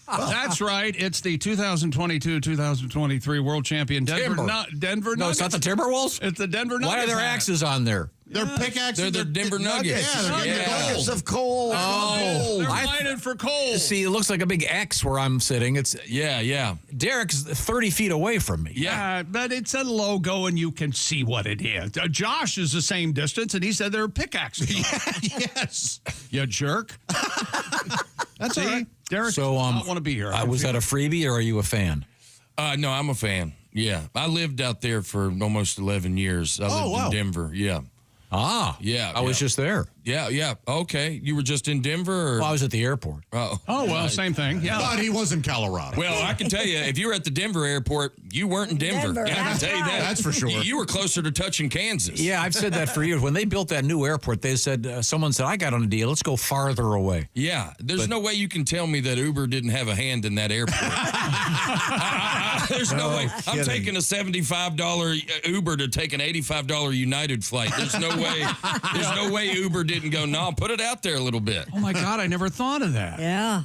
That's right. It's the 2022-2023 World Champion Denver Nuggets. No, it's not the Timberwolves? It's the Denver Nuggets. Why are there axes on there? They're pickaxes. They're the Denver Nuggets. Yeah, Nuggets of coal. Oh, They're mining for coal. See, it looks like a big X where I'm sitting. It's Yeah. Derek's 30 feet away from me. Yeah, but it's a logo and you can see what it is. Josh is the same distance and he said they're pickaxes. Yes. You jerk. That's all right. Derek, So, I don't want to be here. was that a freebie or are you a fan? No, I'm a fan. Yeah. I lived out there for almost 11 years. I lived in Denver. Yeah. Ah. Yeah. I was just there. Yeah. Okay. You were just in Denver? Or? Well, I was at the airport. Oh, well, same thing. Yeah. But he was in Colorado. Well, I can tell you, if you were at the Denver airport, you weren't in Denver. I can tell you that. That's for sure. You were closer to touching Kansas. Yeah, I've said that for years. When they built that new airport, they said, someone said, I got on a deal. Let's go farther away. Yeah. There's no way you can tell me that Uber didn't have a hand in that airport. There's no way. I'm taking a $75 Uber to take an $85 United flight. There's no way. There's no way Uber didn't go, no, put it out there a little bit. Oh, my God. I never thought of that. Yeah.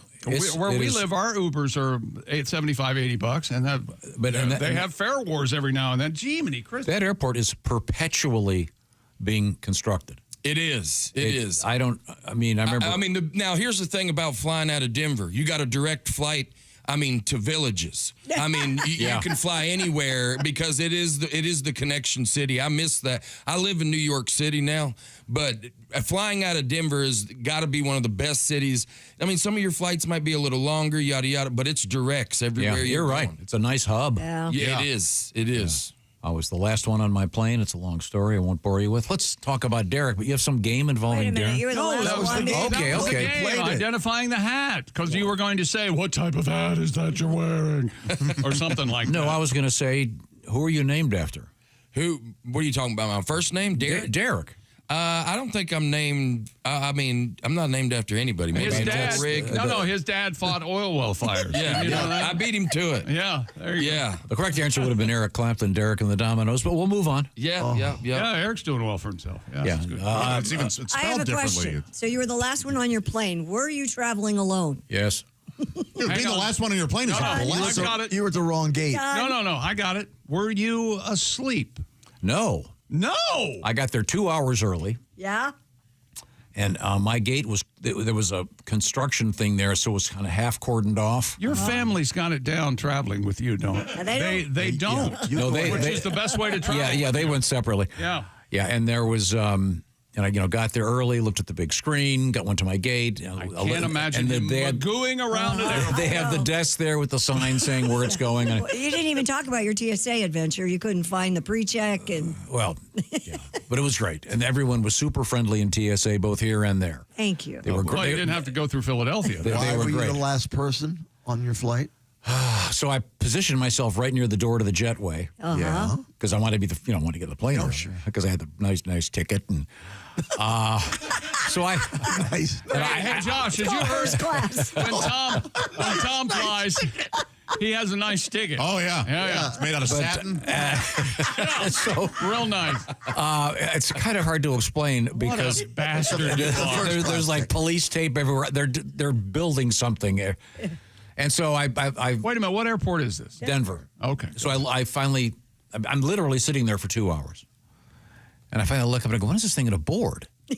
Where we live, our Ubers are $75, $80, and they have fare wars every now and then. Gee, many Christmas. That airport is perpetually being constructed. It is. It is. I remember. Now, here's the thing about flying out of Denver. You got a direct flight. To villages. You can fly anywhere because it is the connection city. I miss that. I live in New York City now, but flying out of Denver has got to be one of the best cities. Some of your flights might be a little longer, yada yada, but it's directs everywhere. You're right. It's a nice hub. Yeah. Yeah, it is. It is. I was the last one on my plane. It's a long story. I won't bore you with. Let's talk about Derek. But you have some game involving Derek. You were the last that was one. the game. Okay, That was okay. the game, identifying the hat, because you were going to say, what type of hat is that you're wearing? Or something like that. No, I was going to say, who are you named after? Who? What are you talking about? My first name? Derek? Derek. I don't think I'm named. I'm not named after anybody. Maybe His dad, Rig. his dad fought oil well fires. Yeah, You know that? I beat him to it. Yeah, there you go. The correct answer would have been Eric Clapton, Derek and the Dominoes, but we'll move on. Yeah, Eric's doing well for himself. Yeah. That's good. It's spelled I have a differently. question. So you were the last one on your plane. Were you traveling alone? Yes. Dude, being the last one on your plane is I blessing. got it. You were at the wrong gate. No, I got it. Were you asleep? No. I got there 2 hours early. Yeah. And my gate there was a construction thing there, so it was kind of half cordoned off. Your family's got it down traveling with you, don't they? They don't. Which is the best way to travel. Yeah, they went separately. Yeah. Yeah, and there was, and I got there early, looked at the big screen, went to my gate. I can't imagine them gooing around it. They have the desk there with the sign saying where it's going. You didn't even talk about your TSA adventure. You couldn't find the pre-check. Well, yeah, but it was great. And everyone was super friendly in TSA, both here and there. Thank you. They were great. Well, you didn't have to go through Philadelphia. Why were were you great. the last person on your flight? So I positioned myself right near the door to the jetway. Yeah. Because I wanted to be want to get the plane. Oh, sure. Because I had the nice ticket and. So I. Nice. Hey, Josh, as you heard, class. when Tom flies, he has a nice ticket. Oh, yeah. Yeah. It's made out of satin. So real nice. It's kind of hard to explain because what a bastard. there's like police tape everywhere. They're building something. And so I wait a minute. What airport is this? Denver. Okay. So I finally, I'm literally sitting there for 2 hours. And I finally look up and I go, when is this thing going to board? All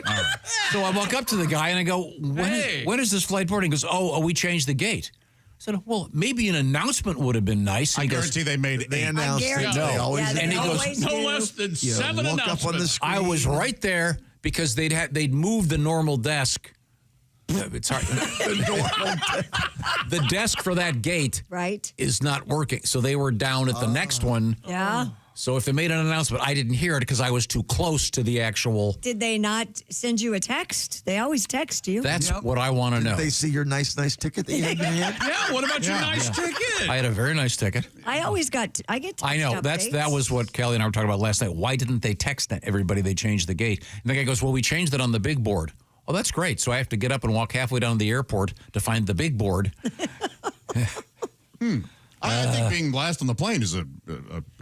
right. So I walk up to the guy and I go, when is this flight boarding? He goes, oh, we changed the gate. I said, well, maybe an announcement would have been nice. I guarantee they made it. They announced it. No. They always And he goes, no less than 7 look announcements. up on the screen. I was right there because they'd moved the normal desk. It's hard. The desk for that gate Right. is not working. So they were down at the next one. Yeah. So if they made an announcement, I didn't hear it because I was too close to the actual. Did they not send you a text? They always text you. That's what I want to know. Did they see your nice ticket that you had in your hand? Yeah, what about your nice ticket? I had a very nice ticket. I get text I know. updates. That was what Kelly and I were talking about last night. Why didn't they text everybody they changed the gate? And the guy goes, well, we changed it on the big board. Oh, that's great. So I have to get up and walk halfway down to the airport to find the big board. I think being last on the plane is a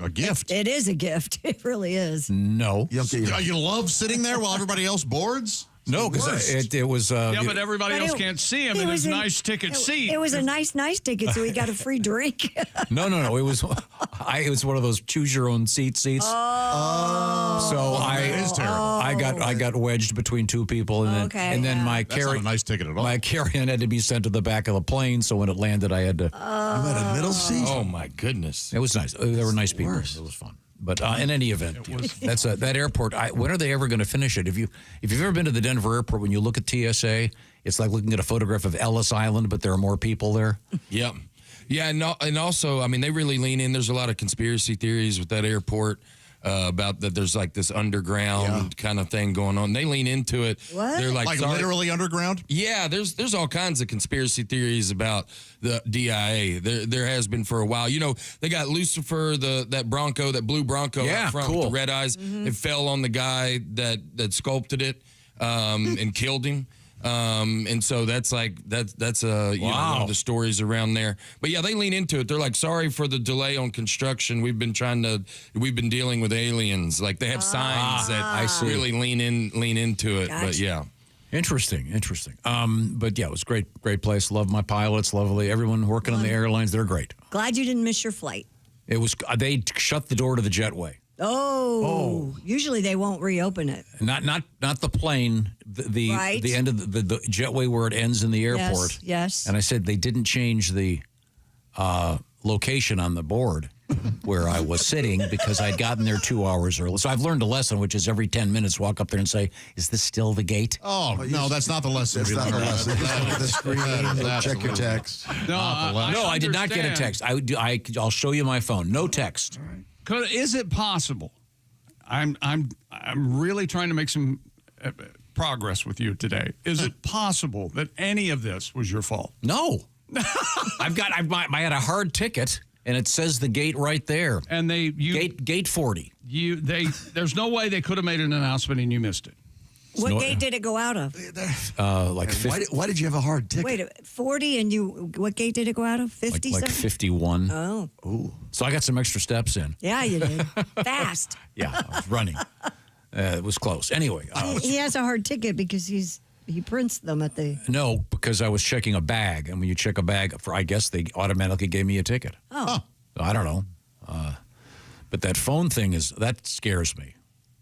gift. It is a gift. It really is. No. You love sitting there while everybody else boards? No, because it was. But everybody else can't see him in his nice ticket seat. It was a nice ticket, so he got a free drink. No. It was one of those choose your own seats. Oh. So that is terrible. I got wedged between two people, and then my That's not a nice ticket at all. My carry-on had to be sent to the back of the plane. So when it landed, I had to. You had a middle seat. Oh my goodness! It was nice. There were nice people. It was fun. But in any event, that's that airport. When are they ever going to finish it? If you've ever been to the Denver airport, when you look at TSA, it's like looking at a photograph of Ellis Island, but there are more people there. Yep. Yeah, and also, I mean, they really lean in. There's a lot of conspiracy theories with that airport about that there's like this underground kind of thing going on. They lean into it. What? They're like literally underground? Yeah, there's all kinds of conspiracy theories about the DIA. There has been for a while. You know, they got Lucifer, that Bronco, that blue Bronco out front with the red eyes. It fell on the guy that sculpted it and killed him. And so that's you know, one of the stories around there. But yeah, they lean into it. They're like, sorry for the delay on construction. We've been dealing with aliens. Like they have signs that really lean into it. Gotcha. But yeah. Interesting. But yeah, it was great place. Love my pilots, lovely. Everyone working on the airlines, they're great. Glad you didn't miss your flight. It was they shut the door to the jetway. Oh. Usually they won't reopen it. Not the plane, the end of the jetway where it ends in the airport. Yes. And I said they didn't change the location on the board where I was sitting because I'd gotten there 2 hours early. So I've learned a lesson, which is every 10 minutes walk up there and say, is this still the gate? Oh, no, that's not the lesson. That's not the lesson. Just look at the screen, check your text. No, I did not get a text. I'll show you my phone. No text. Is it possible? I'm really trying to make some progress with you today. Is it possible that any of this was your fault? No. I had a hard ticket, and it says the gate right there. And gate 40. There's no way they could have made an announcement and you missed it. What gate did it go out of? Like 50. Why did you have a hard ticket? Wait, 40 and what gate did it go out of? 50 like 51. Oh. Ooh. So I got some extra steps in. Yeah, you did. Fast. Yeah, I was running. It was close. Anyway. He has a hard ticket because he prints them at the... No, because I was checking a bag. And when you check a bag, I guess they automatically gave me a ticket. Oh. I don't know. But that phone thing that scares me.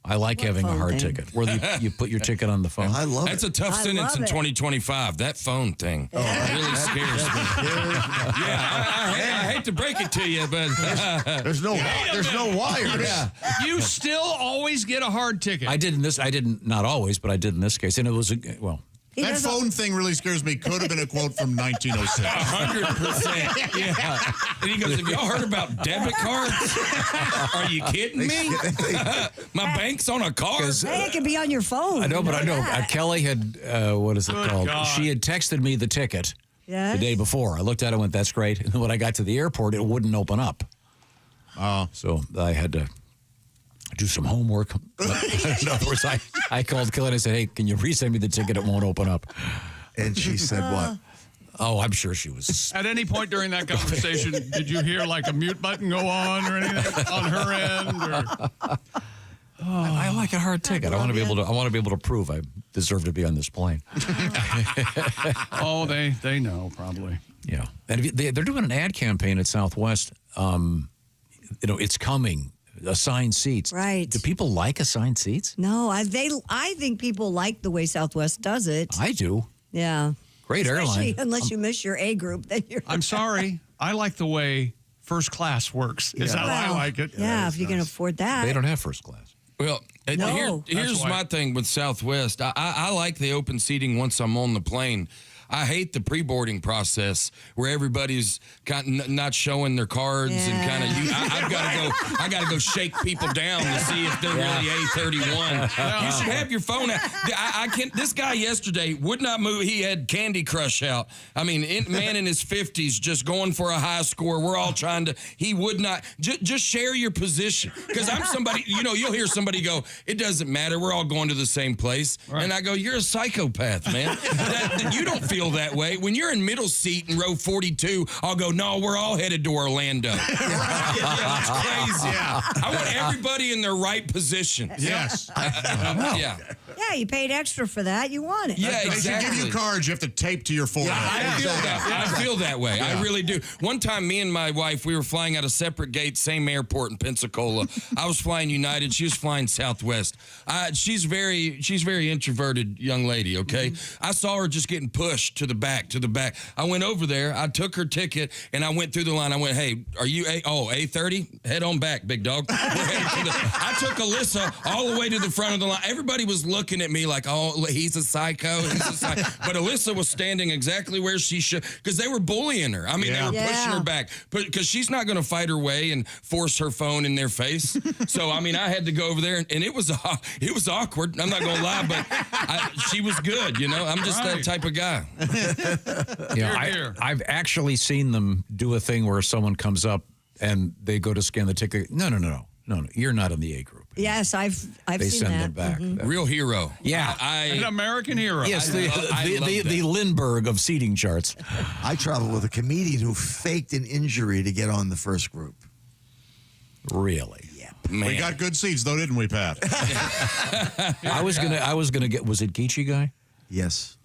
I like having a hard ticket where you put your ticket on the phone. I love That's a tough sentence in 2025 . That phone thing really scares me. I hate to break it to you, but there's no wires. Yeah. You still always get a hard ticket. I didn't not always, but I did in this case, and it was that phone thing really scares me. Could have been a quote from 1906. 100%. Yeah. And he goes, have y'all heard about debit cards? Are you kidding me? My bank's on a card. Hey, it can be on your phone. I know, but I know. Kelly had, what is it called? God. She had texted me the ticket Yes. the day before. I looked at it and went, that's great. And then when I got to the airport, it wouldn't open up. So I had to do some homework. In other words, I called Kelly and I said, hey, can you resend me the ticket? It won't open up. And she said what? Oh, I'm sure she was. At any point during that conversation, did you hear like a mute button go on or anything on her end? Or? I like a hard ticket. I want to be able to prove I deserve to be on this plane. Oh, they know probably. Yeah, and they're doing an ad campaign at Southwest. It's coming. Assigned seats. Right. Do people like assigned seats? No, I think people like the way Southwest does it. I do. Yeah. Great airline. Unless you miss your A group, then you're. I'm sorry. I like the way first class works. Is how I like it. Yeah, if you can afford that. They don't have first class. Well, here's my thing with Southwest. I like the open seating once I'm on the plane. I hate the pre-boarding process where everybody's not showing their cards and kind of. I got to go shake people down to see if they're really A31. You should have your phone out. I can't. This guy yesterday would not move. He had Candy Crush out. I mean, man in his 50s just going for a high score. We're all trying to. He would not. Just share your position, because I'm somebody. You'll hear somebody go, "It doesn't matter. We're all going to the same place." Right. And I go, "You're a psychopath, man. You don't feel that way. When you're in middle seat in row 42, I'll go, no, we're all headed to Orlando." That's crazy. Yeah. I want everybody in their right position. Yes. Yeah, you paid extra for that. You want it. Yeah, exactly. They should give you cards you have to tape to your forehead. I feel that way. I really do. One time, me and my wife, we were flying out of separate gates, same airport in Pensacola. I was flying United. She was flying Southwest. She's very introverted young lady, okay? Mm-hmm. I saw her just getting pushed to the back. I went over there. I took her ticket, and I went through the line. I went, "Hey, are you A30? Head on back, big dog." I took Alyssa all the way to the front of the line. Everybody was looking at me like, "Oh, he's a psycho." But Alyssa was standing exactly where she should, because they were bullying her. I mean, they were pushing her back, because she's not going to fight her way and force her phone in their face. So, I mean, I had to go over there, and it was awkward. I'm not going to lie, but she was good, I'm just that type of guy. Yeah, I've actually seen them do a thing where someone comes up and they go to scan the ticket. No, you're not in the A group. Yes, I've they seen send that. them back. Mm-hmm. Real hero. Yeah, an American hero. Yes, the Lindbergh of seating charts. I traveled with a comedian who faked an injury to get on the first group. Really? Man. We got good seats, though, didn't we, Pat? I was gonna get. Was it Geechee guy? Yes.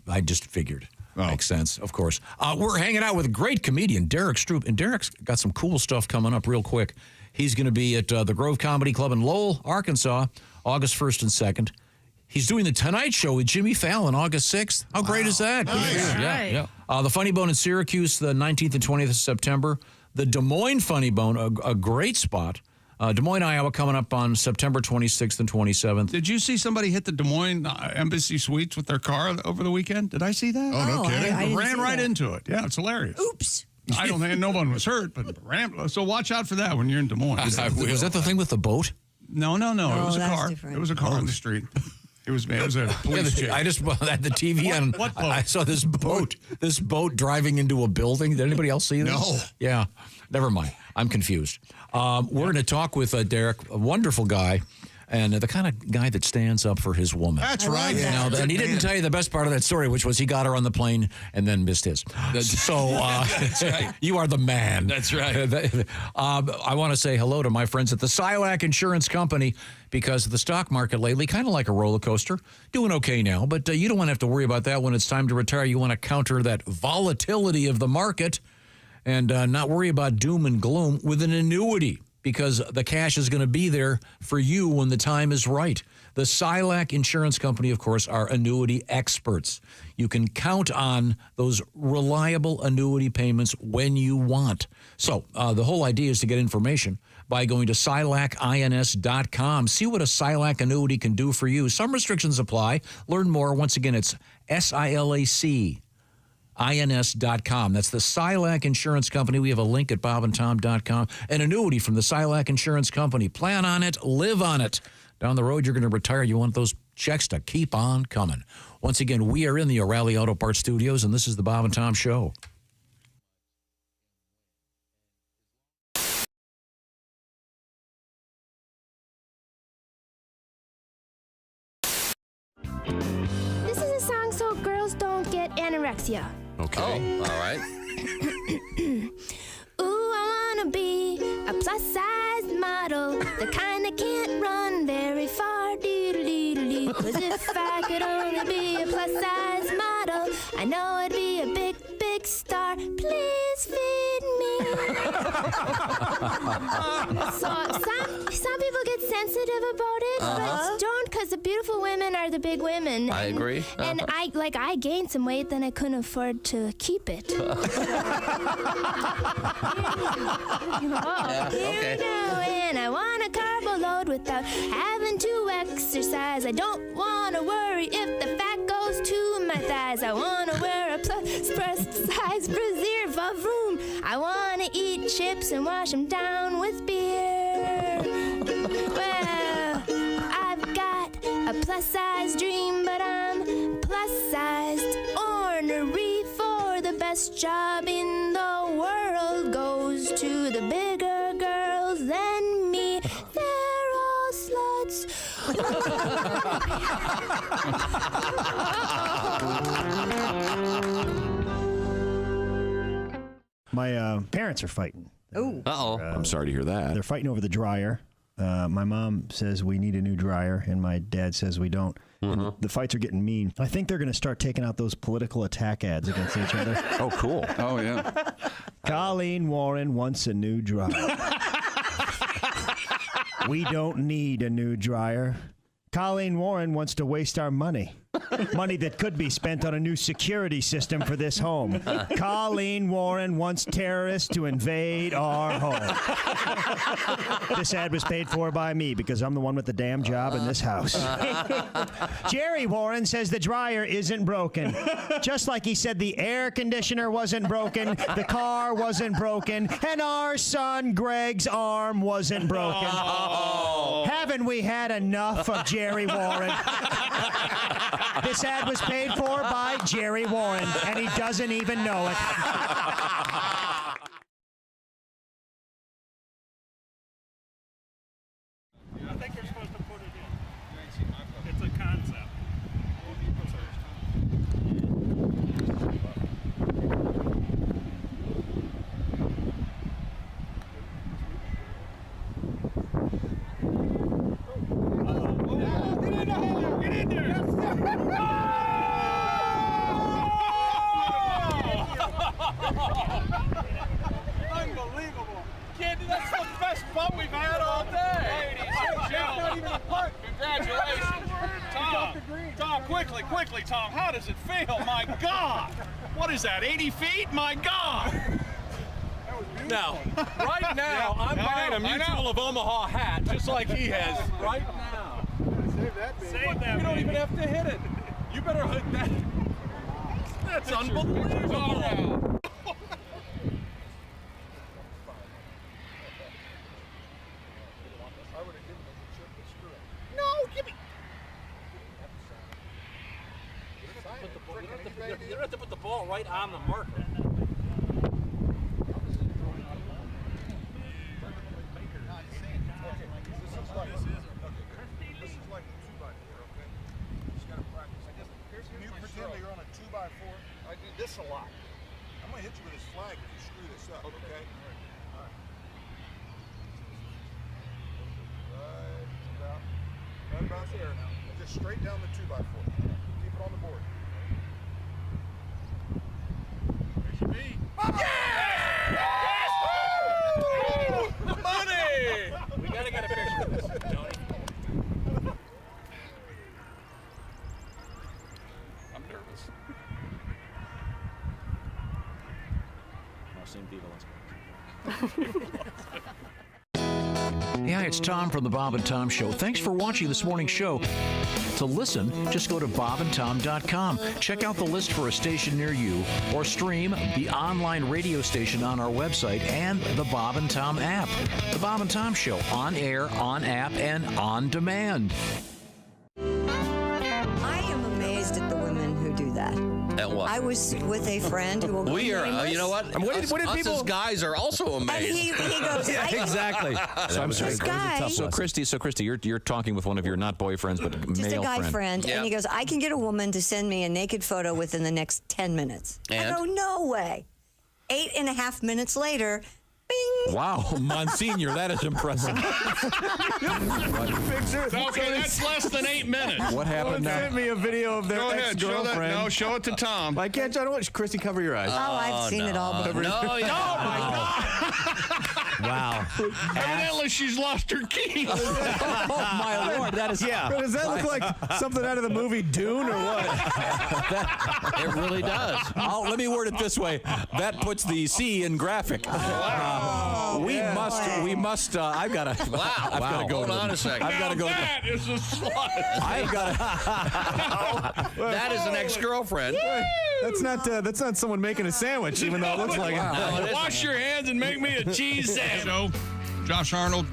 I just figured. Makes sense, of course. We're hanging out with a great comedian, Derrick Stroup, and Derrick's got some cool stuff coming up real quick. He's going to be at the Grove Comedy Club in Lowell, Arkansas, August 1st and 2nd. He's doing the Tonight Show with Jimmy Fallon August 6th. How great is that? Nice. Yeah. The Funny Bone in Syracuse, the 19th and 20th of September. The Des Moines Funny Bone, a great spot. Des Moines, Iowa, coming up on September 26th and 27th. Did you see somebody hit the Des Moines Embassy Suites with their car over the weekend? Did I see that? Oh, no kidding. I Ran right that. into it. Yeah, it's hilarious. Oops. I don't think no one was hurt, but so watch out for that when you're in Des Moines. Was that the thing with the boat? No. It was a that's car. different. It was a car on the street. It was a police chief. I just had the TV on. What boat? I saw this boat driving into a building. Did anybody else see this? No. Yeah. Never mind. I'm confused. We're going to talk with Derrick, a wonderful guy, and the kind of guy that stands up for his woman. That's right. And he didn't tell you the best part of that story, which was he got her on the plane and then missed his. So That's right. You are the man. That's right. I want to say hello to my friends at the Silac Insurance Company, because the stock market lately, kind of like a roller coaster, doing okay now, but you don't want to have to worry about that when it's time to retire. You want to counter that volatility of the market and not worry about doom and gloom with an annuity, because the cash is going to be there for you when the time is right. The Silac Insurance Company, of course, are annuity experts. You can count on those reliable annuity payments when you want. So the whole idea is to get information by going to silacins.com. See what a Silac annuity can do for you. Some restrictions apply. Learn more. Once again, it's SILAC. INS.com. That's the Silac Insurance Company. We have a link at bobandtom.com. An annuity from the Silac Insurance Company. Plan on it. Live on it. Down the road, you're going to retire. You want those checks to keep on coming. Once again, we are in the O'Reilly Auto Parts Studios, and this is the Bob and Tom Show. This is a song so girls don't get anorexia. Okay. Oh, all right. Ooh, I wanna be a plus-sized model, the kind that can't run very far. Dee-dee-dee-dee. 'Cause if I could only be a plus-sized model, I know I'd be a big, big star. Please feed me. So some people get sensitive about it, but don't, because the beautiful women are the big women. I agree. And I gained some weight, then I couldn't afford to keep it. Here we go, and I want a carbo load without having to exercise. I don't want to worry if the fat goes to my thighs. I wanna wear a plus size brassiere room. I wanna eat chips and wash them down with beer. Well, I've got a plus size dream, but I'm plus sized. Ornery for the best job in the world goes to the bigger girls than me. They're all sluts. My parents are fighting. Oh. Uh-oh. I'm sorry to hear that. They're fighting over the dryer. My mom says we need a new dryer, and my dad says we don't. And the fights are getting mean. I think they're going to start taking out those political attack ads against each other. Oh, cool. Oh, yeah. Colleen Warren wants a new dryer. We don't need a new dryer. Colleen Warren wants to waste our money. Money that could be spent on a new security system for this home. Colleen Warren wants terrorists to invade our home. This ad was paid for by me because I'm the one with the damn job in this house. Jerry Warren says the dryer isn't broken. Just like he said the air conditioner wasn't broken, the car wasn't broken, and our son Greg's arm wasn't broken. Oh. Haven't we had enough of Jerry Warren? This ad was paid for by Jerry Warren, and he doesn't even know it. I think you're supposed to put it in. It's a concept. Get in there! Unbelievable! Candy, that's the best bump we've had all day. Ladies and gentlemen, congratulations. Tom, quickly, Tom. How does it feel? My God! What is that, 80 feet? My God! Now, right now, I'm buying a Mutual of Omaha hat, just like he has. Right now. Save that, You don't baby. even have to hit it. You better hit that. That's unbelievable. No, give me. You don't have to put the ball right on the marker. I do this a lot. I'm gonna hit you with this flag if you screw this up, okay? All right. Right about there. And just straight down the 2x4. Keep it on the board. There she be. Yes! Woo! Money! We gotta get a picture of this, Tony. I'm nervous. Yeah, it's Tom from the Bob and Tom Show. Thanks for watching this morning's show. To listen, just go to bobandtom.com. Check out the list for a station near you, or stream the online radio station on our website and the Bob and Tom app. The Bob and Tom Show, on air, on app, and on demand. I am amazed at the women who do that. At what? I was with a friend who will go We are, nameless. you know what? Us as guys are also amazed. And he goes, Yeah, exactly. So Christy, you're talking with one of your not boyfriends, but just male a guy friend, Yeah. and he goes, I can get a woman to send me a naked photo within the next 10 minutes. And? I go, no way. 8.5 minutes later, bing. Wow, Monsignor, that is impressive. Okay, that's less than 8 minutes. What happened now? Sent me a video of their Go ahead, show that. ex-girlfriend. No, show it to Tom. I can't. I don't want Christy, cover your eyes. Oh, I've seen it all before. No, yeah. Oh my God! Wow. Evidently, she's lost her keys. Oh, my Lord, that is... Yeah. Does that look like something out of the movie Dune or what? It really does. Let me word it this way. That puts the C in graphic. Wow. we must. I've got to. Wow. I've got to go. Hold on a second. I've got to go. That is a slut. I've got to. That is an ex-girlfriend. That's not someone making a sandwich, even though it looks like it. Wash your hands and make me a cheese sandwich. Josh Arnold,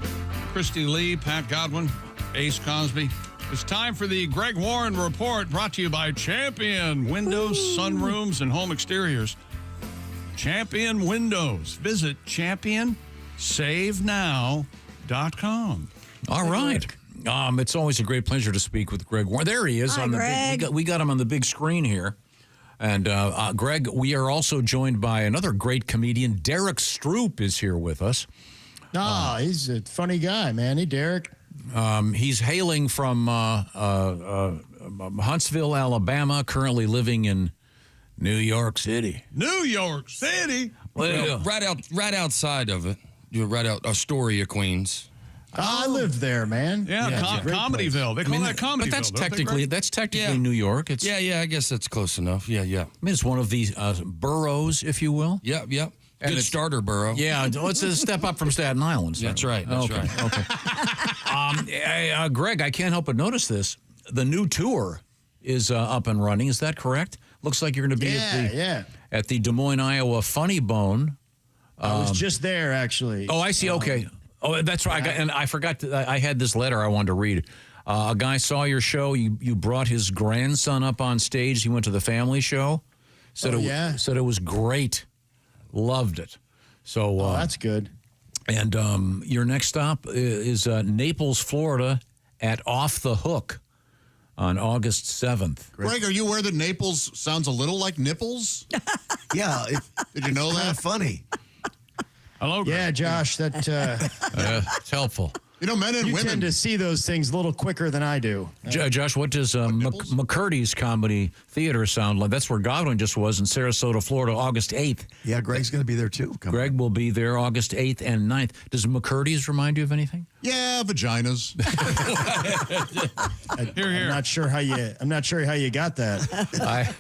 Christy Lee, Pat Godwin, Ace Cosby. It's time for the Greg Warren Report, brought to you by Champion Windows, Sunrooms, and Home Exteriors. Champion Windows. Visit championsavenow.com. All right. It's always a great pleasure to speak with Greg Warren. There he is. Hi, on the Greg. we got him on the big screen here. And Greg, we are also joined by another great comedian. Derrick Stroup is here with us. He's a funny guy, man. Hey, Derrick. He's hailing from Huntsville, Alabama, currently living in New York City. New York City? Well, right outside of it. You're right out Astoria, Queens. I lived there, man. Yeah, Comedyville. They call that Comedyville. But that's technically New York. It's I guess that's close enough. Yeah. I mean, it's one of these boroughs, if you will. Yep. And Good starter borough. Yeah, it's a step up from Staten Island. So. That's right. Okay. Greg, I can't help but notice this. The new tour is up and running. Is that correct? Looks like you're going to be at the Des Moines, Iowa Funny Bone. I was just there, actually. Oh, I see. Okay. That's right. I forgot. I had this letter I wanted to read. A guy saw your show. You brought his grandson up on stage. He went to the family show. Said it was great. Loved it. So that's good. And your next stop is Naples, Florida, at Off the Hook on August 7th. Greg, are you aware that Naples sounds a little like nipples? Yeah. Did you know that? Funny. Hello, Greg. Yeah, Josh, that it's helpful. You know, men and you women tend to see those things a little quicker than I do. Josh, what does McCurdy's Comedy Theater sound like? That's where Godwin just was in Sarasota, Florida, August 8th. Yeah, Greg's going to be there too. Greg will be there August 8th and 9th. Does McCurdy's remind you of anything? Yeah, vaginas. Here. I'm not sure how you got that.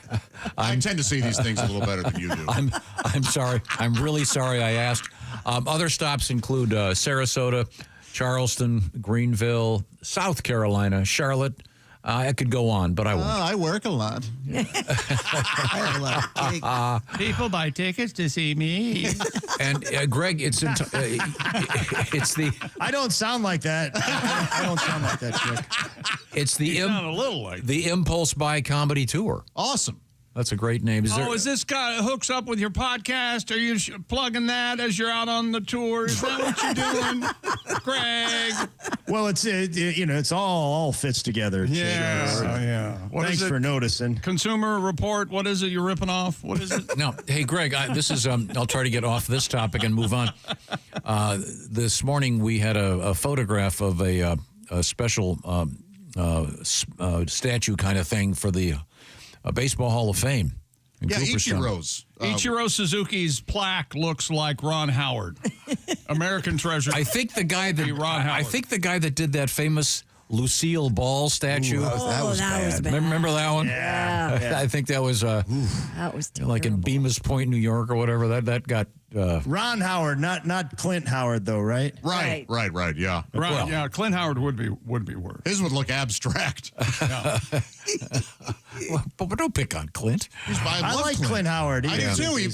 I tend to see these things a little better than you do. I'm sorry. I'm really sorry I asked. Other stops include Sarasota, Charleston, Greenville, South Carolina, Charlotte. I could go on, but I won't. I work a lot. I have a lot of cake. People buy tickets to see me. And Greg, it's the. I don't sound like that. I don't sound like that, chick. It's the a little like the Impulse Buy Comedy Tour. Awesome. That's a great name. Is this guy hooks up with your podcast? Are you plugging that as you're out on the tour? Is that what you're doing, Greg? Well, it's all fits together. Yeah. Thanks for noticing. Consumer Report. What is it you're ripping off? What is it? No. Hey, Greg, this is. I'll try to get off this topic and move on. This morning we had a photograph of a special statue kind of thing for the. Baseball Hall of Fame. Ichiro's. Ichiro Suzuki's plaque looks like Ron Howard. American treasure. I think the guy that did that famous Lucille Ball statue. That was bad. Remember that one? Yeah. I think that was that was terrible. like in Bemis Point, New York, or whatever. That got Ron Howard, not Clint Howard, though, right? Right. Yeah. Right. Well, yeah. Clint Howard would be worse. His would look abstract. But don't pick on Clint. I like Clint Howard. I do too. We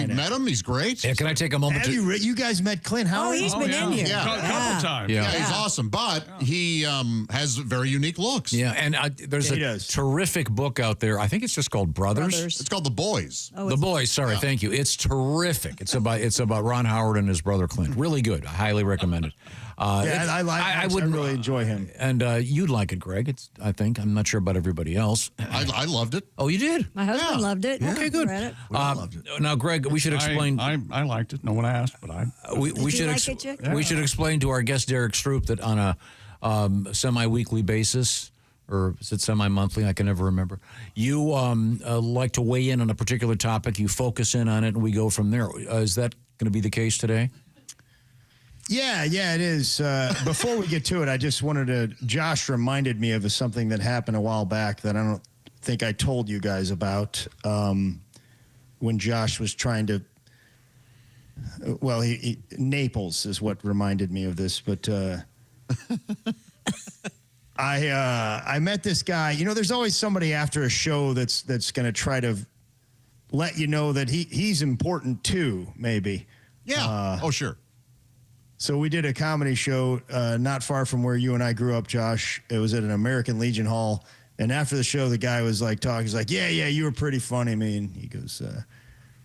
met him. He's great. Yeah, can I take a moment? You guys met Clint Howard? Oh, he's been in here. A couple times. Yeah, he's awesome, but he has very unique looks. Yeah, and there's a terrific book out there. I think it's just called Brothers. It's called The Boys. The Boys. Sorry, thank you. It's terrific. It's about Ron Howard and his brother Clint. Really good. I highly recommend it. I really enjoy him. And you'd like it, Greg. I think. I'm not sure about everybody else. I loved it. Oh, you did? My husband loved it. Okay, good. Read it. Loved it. Now, Greg, we should explain. I liked it. No one asked, but I. We should explain to our guest Derrick Stroup that on a semi-weekly basis, or is it semi-monthly? I can never remember. You like to weigh in on a particular topic. You focus in on it, and we go from there. Is that going to be the case today? Yeah, it is. Before we get to it, I just wanted to. Josh reminded me of something that happened a while back that I don't think I told you guys about when Josh was trying to Well, Naples is what reminded me of this, but I met this guy. You know, there's always somebody after a show that's going to try to let you know that he's important too, maybe. Yeah. Oh, sure. So we did a comedy show not far from where you and I grew up, Josh. It was at an American Legion Hall. And after the show, the guy was like talking. He's like, yeah, you were pretty funny, man. He goes,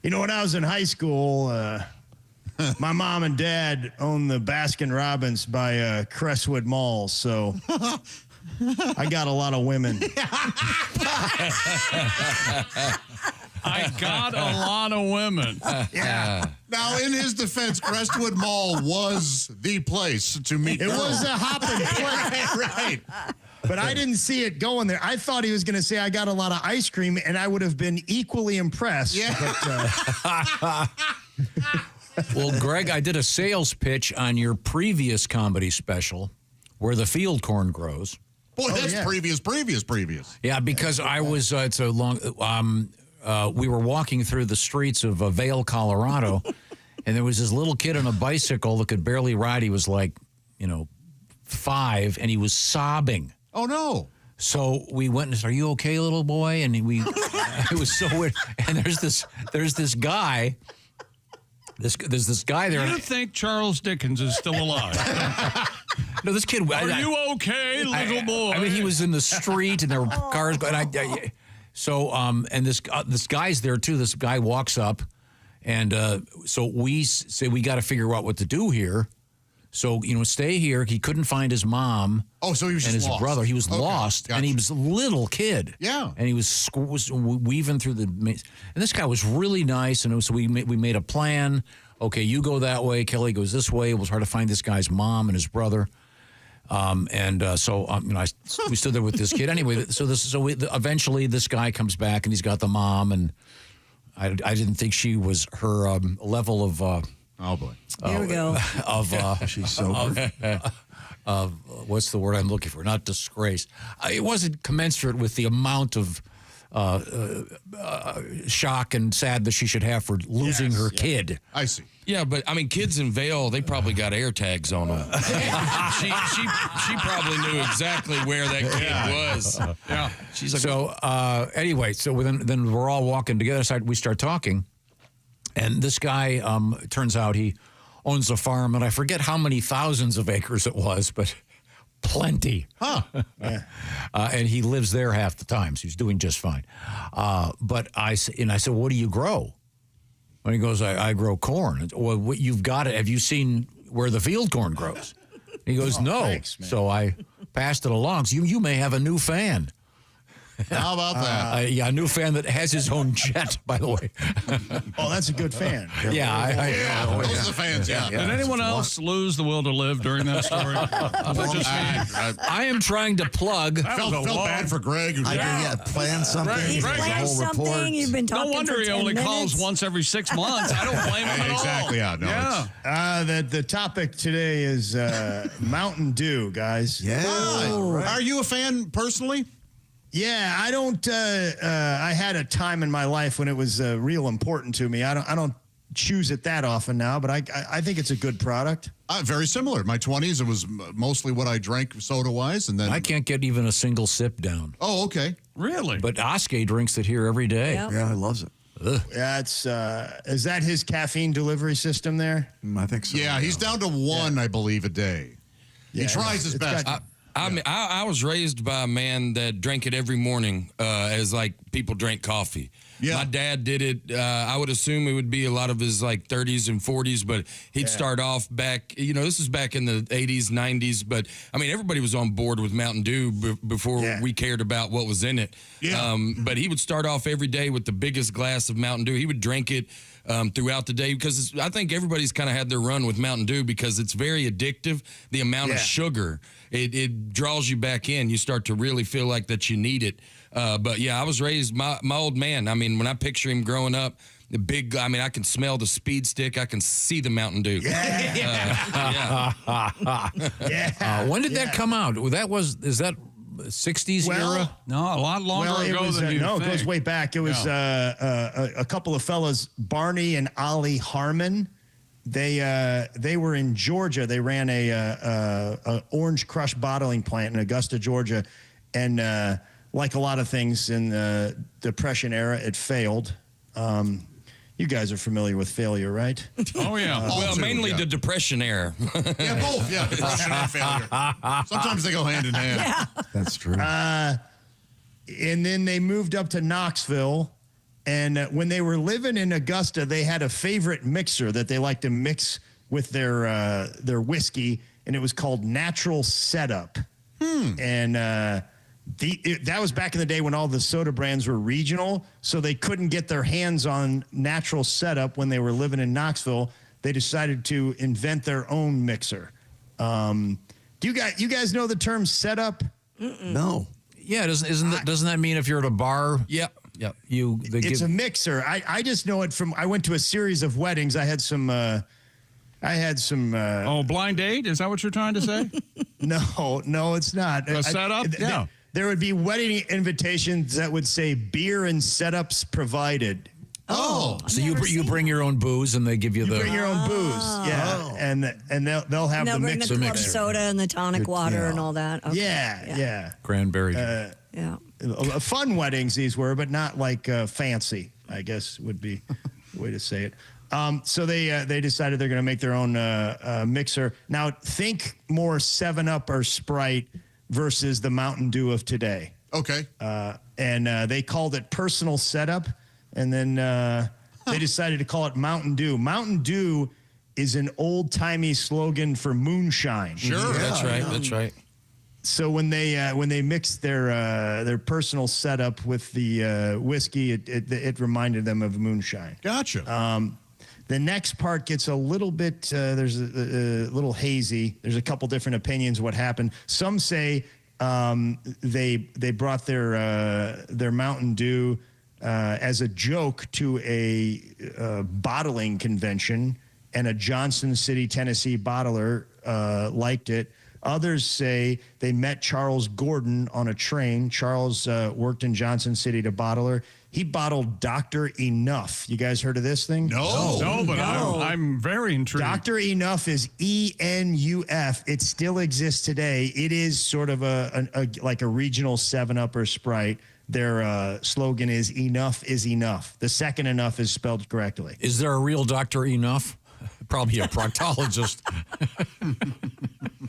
you know, when I was in high school, my mom and dad owned the Baskin Robbins by Crestwood Mall. So I got a lot of women. I got a lot of women. Yeah. Now, in his defense, Crestwood Mall was the place to meet. It was a hopping place. Right. But I didn't see it going there. I thought he was going to say I got a lot of ice cream, and I would have been equally impressed. Yeah. But, well, Greg, I did a sales pitch on your previous comedy special where the field corn grows. Boy, that's previous. Yeah, because I was, it's a long, we were walking through the streets of Vail, Colorado, and there was this little kid on a bicycle that could barely ride. He was like, 5, and he was sobbing. Oh, no. So we went and said, "Are you okay, little boy?" And it was so weird. And there's this guy. There's this guy there. You think Charles Dickens is still alive? No, this kid. Are you okay, little boy? I mean, he was in the street, and there were cars going. And this guy's there too. This guy walks up, and so we say we got to figure out what to do here. So, stay here. He couldn't find his mom. Oh, so he was and just his lost. brother. He was lost, Gotcha. and he was a little kid. Yeah. And he was weaving through the maze. And this guy was really nice, and so we made a plan. Okay, you go that way. Kelly goes this way. We'll try to find this guy's mom and his brother. We stood there with this kid. Anyway, eventually this guy comes back, and he's got the mom, and I didn't think she was her level of. Oh boy! Here we go. She's sober. What's the word I'm looking for? Not disgrace. It wasn't commensurate with the amount of shock and sad that she should have for losing her kid. I see. Yeah, but I mean, kids in Vail, they probably got air tags on them. she probably knew exactly where that kid was. Yeah. She's like, so anyway, so then we're all walking together. So we start talking. And this guy, turns out he owns a farm, and I forget how many thousands of acres it was, but plenty. Huh. Yeah. And he lives there half the time, so he's doing just fine. But I said, what do you grow? And he goes, I grow corn. Well, you've got it. Have you seen where the field corn grows? And he goes, no. Thanks, man. So I passed it along. So you may have a new fan. How about that? A new fan that has his own jet, by the way. Oh, that's a good fan. Yeah, those are the fans, yeah. Did anyone else lose the will to live during that story? I am trying to plug. Felt bad for Greg. Plan something. He's Greg, planned whole something. report. You've been talking No wonder for he 10 only minutes. calls once every 6 months. I don't blame him at all. Exactly, yeah. No, Yeah. The topic today is Mountain Dew, guys. Yeah. Are you a fan personally? Yeah, I don't. I had a time in my life when it was real important to me. I don't choose it that often now, but I think it's a good product. Very similar. In my 20s, it was mostly what I drank soda-wise, and then I can't get even a single sip down. Oh, okay. Really? But Oskay drinks it here every day. Yep. Yeah, he loves it. Ugh. Yeah, it's is that his caffeine delivery system there? I think so. Yeah, he's down to one, I believe, a day. He tries his best. I was raised by a man that drank it every morning as like people drank coffee. Yeah. My dad did it. I would assume it would be a lot of his like 30s and 40s, but he'd start off back, this is back in the 80s, 90s. But I mean, everybody was on board with Mountain Dew before we cared about what was in it. Yeah. But he would start off every day with the biggest glass of Mountain Dew. He would drink it throughout the day because I think everybody's kind of had their run with Mountain Dew because it's very addictive. The amount of sugar, it draws you back in. You start to really feel like that you need it. But yeah, I was raised, my old man, I mean, when I picture him growing up, the big, I mean, I can smell the speed stick. I can see the Mountain Dew. When did that come out? Is that 60s era? No, a lot longer ago than you think. It goes way back. It was a couple of fellas, Barney and Ollie Harmon. They were in Georgia. They ran a orange crush bottling plant in Augusta, Georgia, and like a lot of things in the Depression era, it failed. You guys are familiar with failure, right? Oh, yeah. Well, mainly the Depression era. Yeah, both. Yeah, depression and failure. Sometimes they go hand in hand. Yeah. That's true. And then they moved up to Knoxville. And when they were living in Augusta, they had a favorite mixer that they liked to mix with their whiskey, and it was called Natural Setup. And that was back in the day when all the soda brands were regional, so they couldn't get their hands on Natural Setup when they were living in Knoxville. They decided to invent their own mixer. Do you guys know the term setup? No. Yeah, doesn't that mean if you're at a bar? Yep. It's a mixer. I just know it from. I went to a series of weddings. I had some. Blind date? Is that what you're trying to say? No, it's not. A setup? Yeah. There would be wedding invitations that would say beer and setups provided. So you bring your own booze and they give you bring your own booze. Yeah. And they'll have the bring mixer. the club soda and the tonic water and all that. Okay. Yeah. Cranberry. Yeah. Fun weddings these were, but not like fancy, I guess would be the way to say it. So they decided they're going to make their own mixer. Now think more 7-Up or Sprite versus the Mountain Dew of today. Okay. And they called it Personal Setup, and then they decided to call it Mountain Dew. Mountain Dew is an old-timey slogan for moonshine. Sure. That's right. So when they mixed their Personal Setup with the whiskey, it reminded them of moonshine. Gotcha. The next part gets a little bit, there's a little hazy. There's a couple different opinions what happened. Some say they brought their Mountain Dew as a joke to a bottling convention, and a Johnson City, Tennessee bottler liked it. Others say they met Charles Gordon on a train. Charles worked in Johnson City to bottler. He bottled Dr. Enough. You guys heard of this thing? No, but I'm very intrigued. Dr. Enough is ENUF. It still exists today. It is sort of like a regional 7-Up or Sprite. Their slogan is "Enough is enough." The second "enough" is spelled correctly. Is there a real Dr. Enough? Probably a proctologist.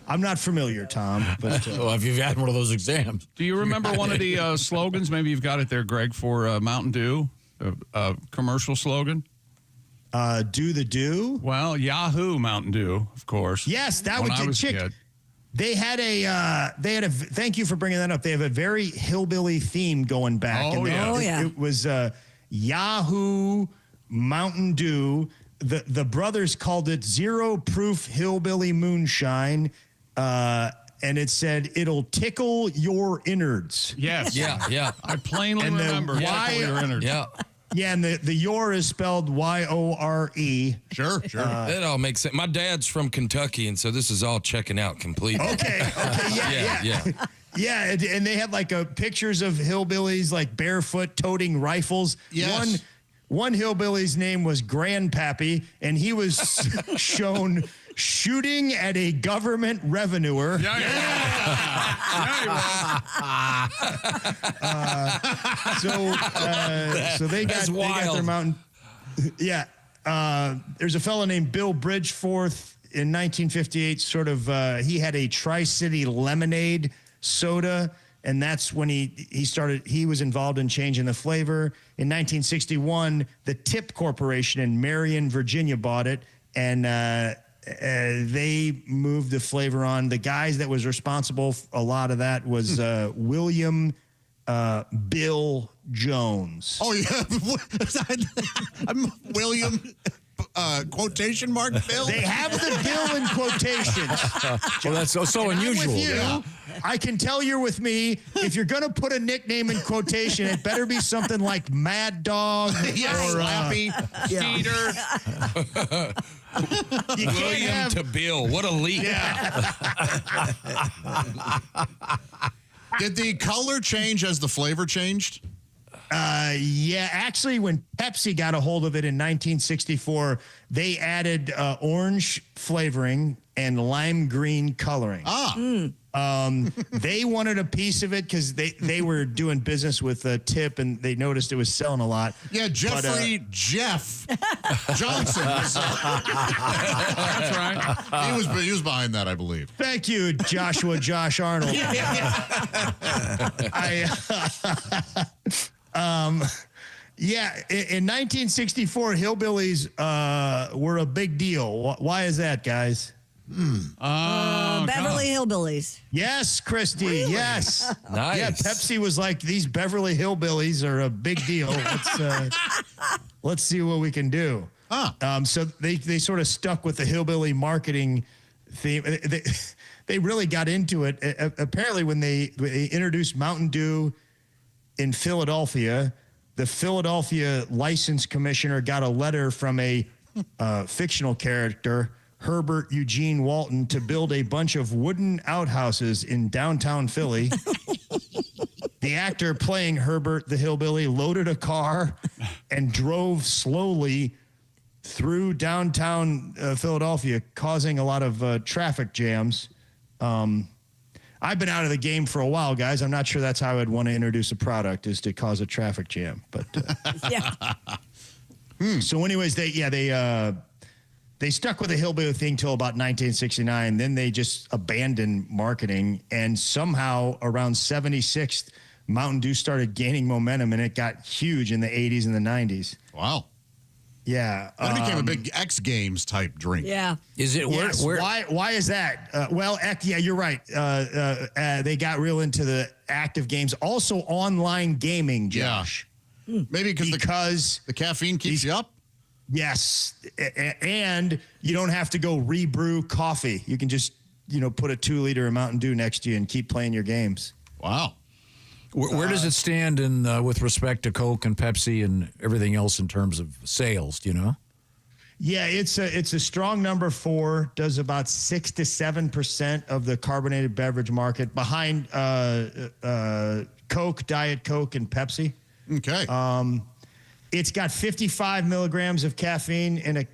I'm not familiar, Tom. But if you've had one of those exams. Do you remember one of the slogans? Maybe you've got it there, Greg, for Mountain Dew, commercial slogan. Do the Dew? Well, Yahoo Mountain Dew, of course. Yes, that when was I was chick. a kid. They had a. Thank you for bringing that up. They have a very hillbilly theme going back. It was Yahoo Mountain Dew. The brothers called it Zero Proof Hillbilly Moonshine, and it said it'll tickle your innards. Yes. Yeah. I plainly remember tickle your innards. Yeah, and the your is spelled YORE. Sure. That all makes sense. My dad's from Kentucky, and so this is all checking out completely. Okay, yeah. Yeah, and they had like pictures of hillbillies like barefoot toting rifles. Yes. One hillbilly's name was Grandpappy, and he was shown shooting at a government revenuer. So they got their mountain. Yeah. There's a fellow named Bill Bridgeforth in 1958. He had a Tri-City lemonade soda. And that's when he started. He was involved in changing the flavor. In 1961, the Tip Corporation in Marion, Virginia, bought it, and they moved the flavor on. The guys that was responsible for a lot of that was William Bill Jones. Oh yeah, I'm William. Quotation mark Bill. They have the Bill in quotations. Well, that's so unusual. Yeah. I can tell you're with me. If you're going to put a nickname in quotation, it better be something like Mad Dog or Slappy, Peter. William to Bill. What a leap. Yeah. Did the color change as the flavor changed? Yeah, actually, when Pepsi got a hold of it in 1964, they added orange flavoring and lime green coloring. They wanted a piece of it because they were doing business with Tip, and they noticed it was selling a lot. Yeah, Jeffrey Jeff Johnson. That's right. He was behind that, I believe. Thank you, Joshua Josh Arnold. Yeah, in 1964, hillbillies were a big deal. Why is that, guys? Beverly Hillbillies. Yes, Christy. Really? Yes. Nice. Yeah, Pepsi was like, these Beverly Hillbillies are a big deal. Let's see what we can do. So they sort of stuck with the hillbilly marketing theme. They really got into it. Apparently, when they introduced Mountain Dew in Philadelphia, the Philadelphia license commissioner got a letter from a fictional character, Herbert Eugene Walton, to build a bunch of wooden outhouses in downtown Philly. The actor playing Herbert the hillbilly loaded a car and drove slowly through downtown Philadelphia, causing a lot of traffic jams. I've been out of the game for a while, guys. I'm not sure that's how I'd want to introduce a product, is to cause a traffic jam. But Yeah. So anyways, they stuck with the hillbilly thing till about 1969. Then they just abandoned marketing, and somehow around 76, Mountain Dew started gaining momentum, and it got huge in the 80s and the 90s. Wow. Yeah. That became a big X Games type drink. Yeah. Is it Yes. where? Why is that? Yeah, you're right. They got real into the active games. Also online gaming, Josh. Yeah. Maybe because the caffeine keeps you up? Yes. And you don't have to go re-brew coffee. You can just, put a 2-liter of Mountain Dew next to you and keep playing your games. Wow. Where does it stand in with respect to Coke and Pepsi and everything else in terms of sales? Do you know? Yeah, it's a strong number 4. Does about 6 to 7% of the carbonated beverage market, behind Coke, Diet Coke, and Pepsi. Okay. It's got 55 milligrams of caffeine in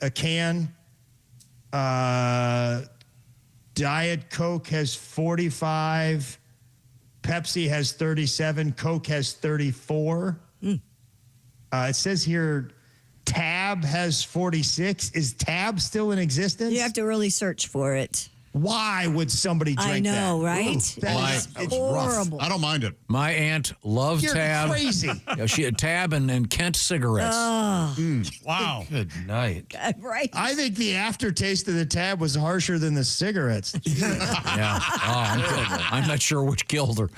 a can. Diet Coke has 45. Pepsi has 37. Coke has 34. It says here Tab has 46. Is Tab still in existence? You have to really search for it. Why would somebody drink that? I know, right? It's horrible. I don't mind it. My aunt loved You're Tab. crazy. She had Tab and Kent cigarettes. Wow. Good night. Right. I think the aftertaste of the Tab was harsher than the cigarettes. Yeah. I'm not sure which killed her.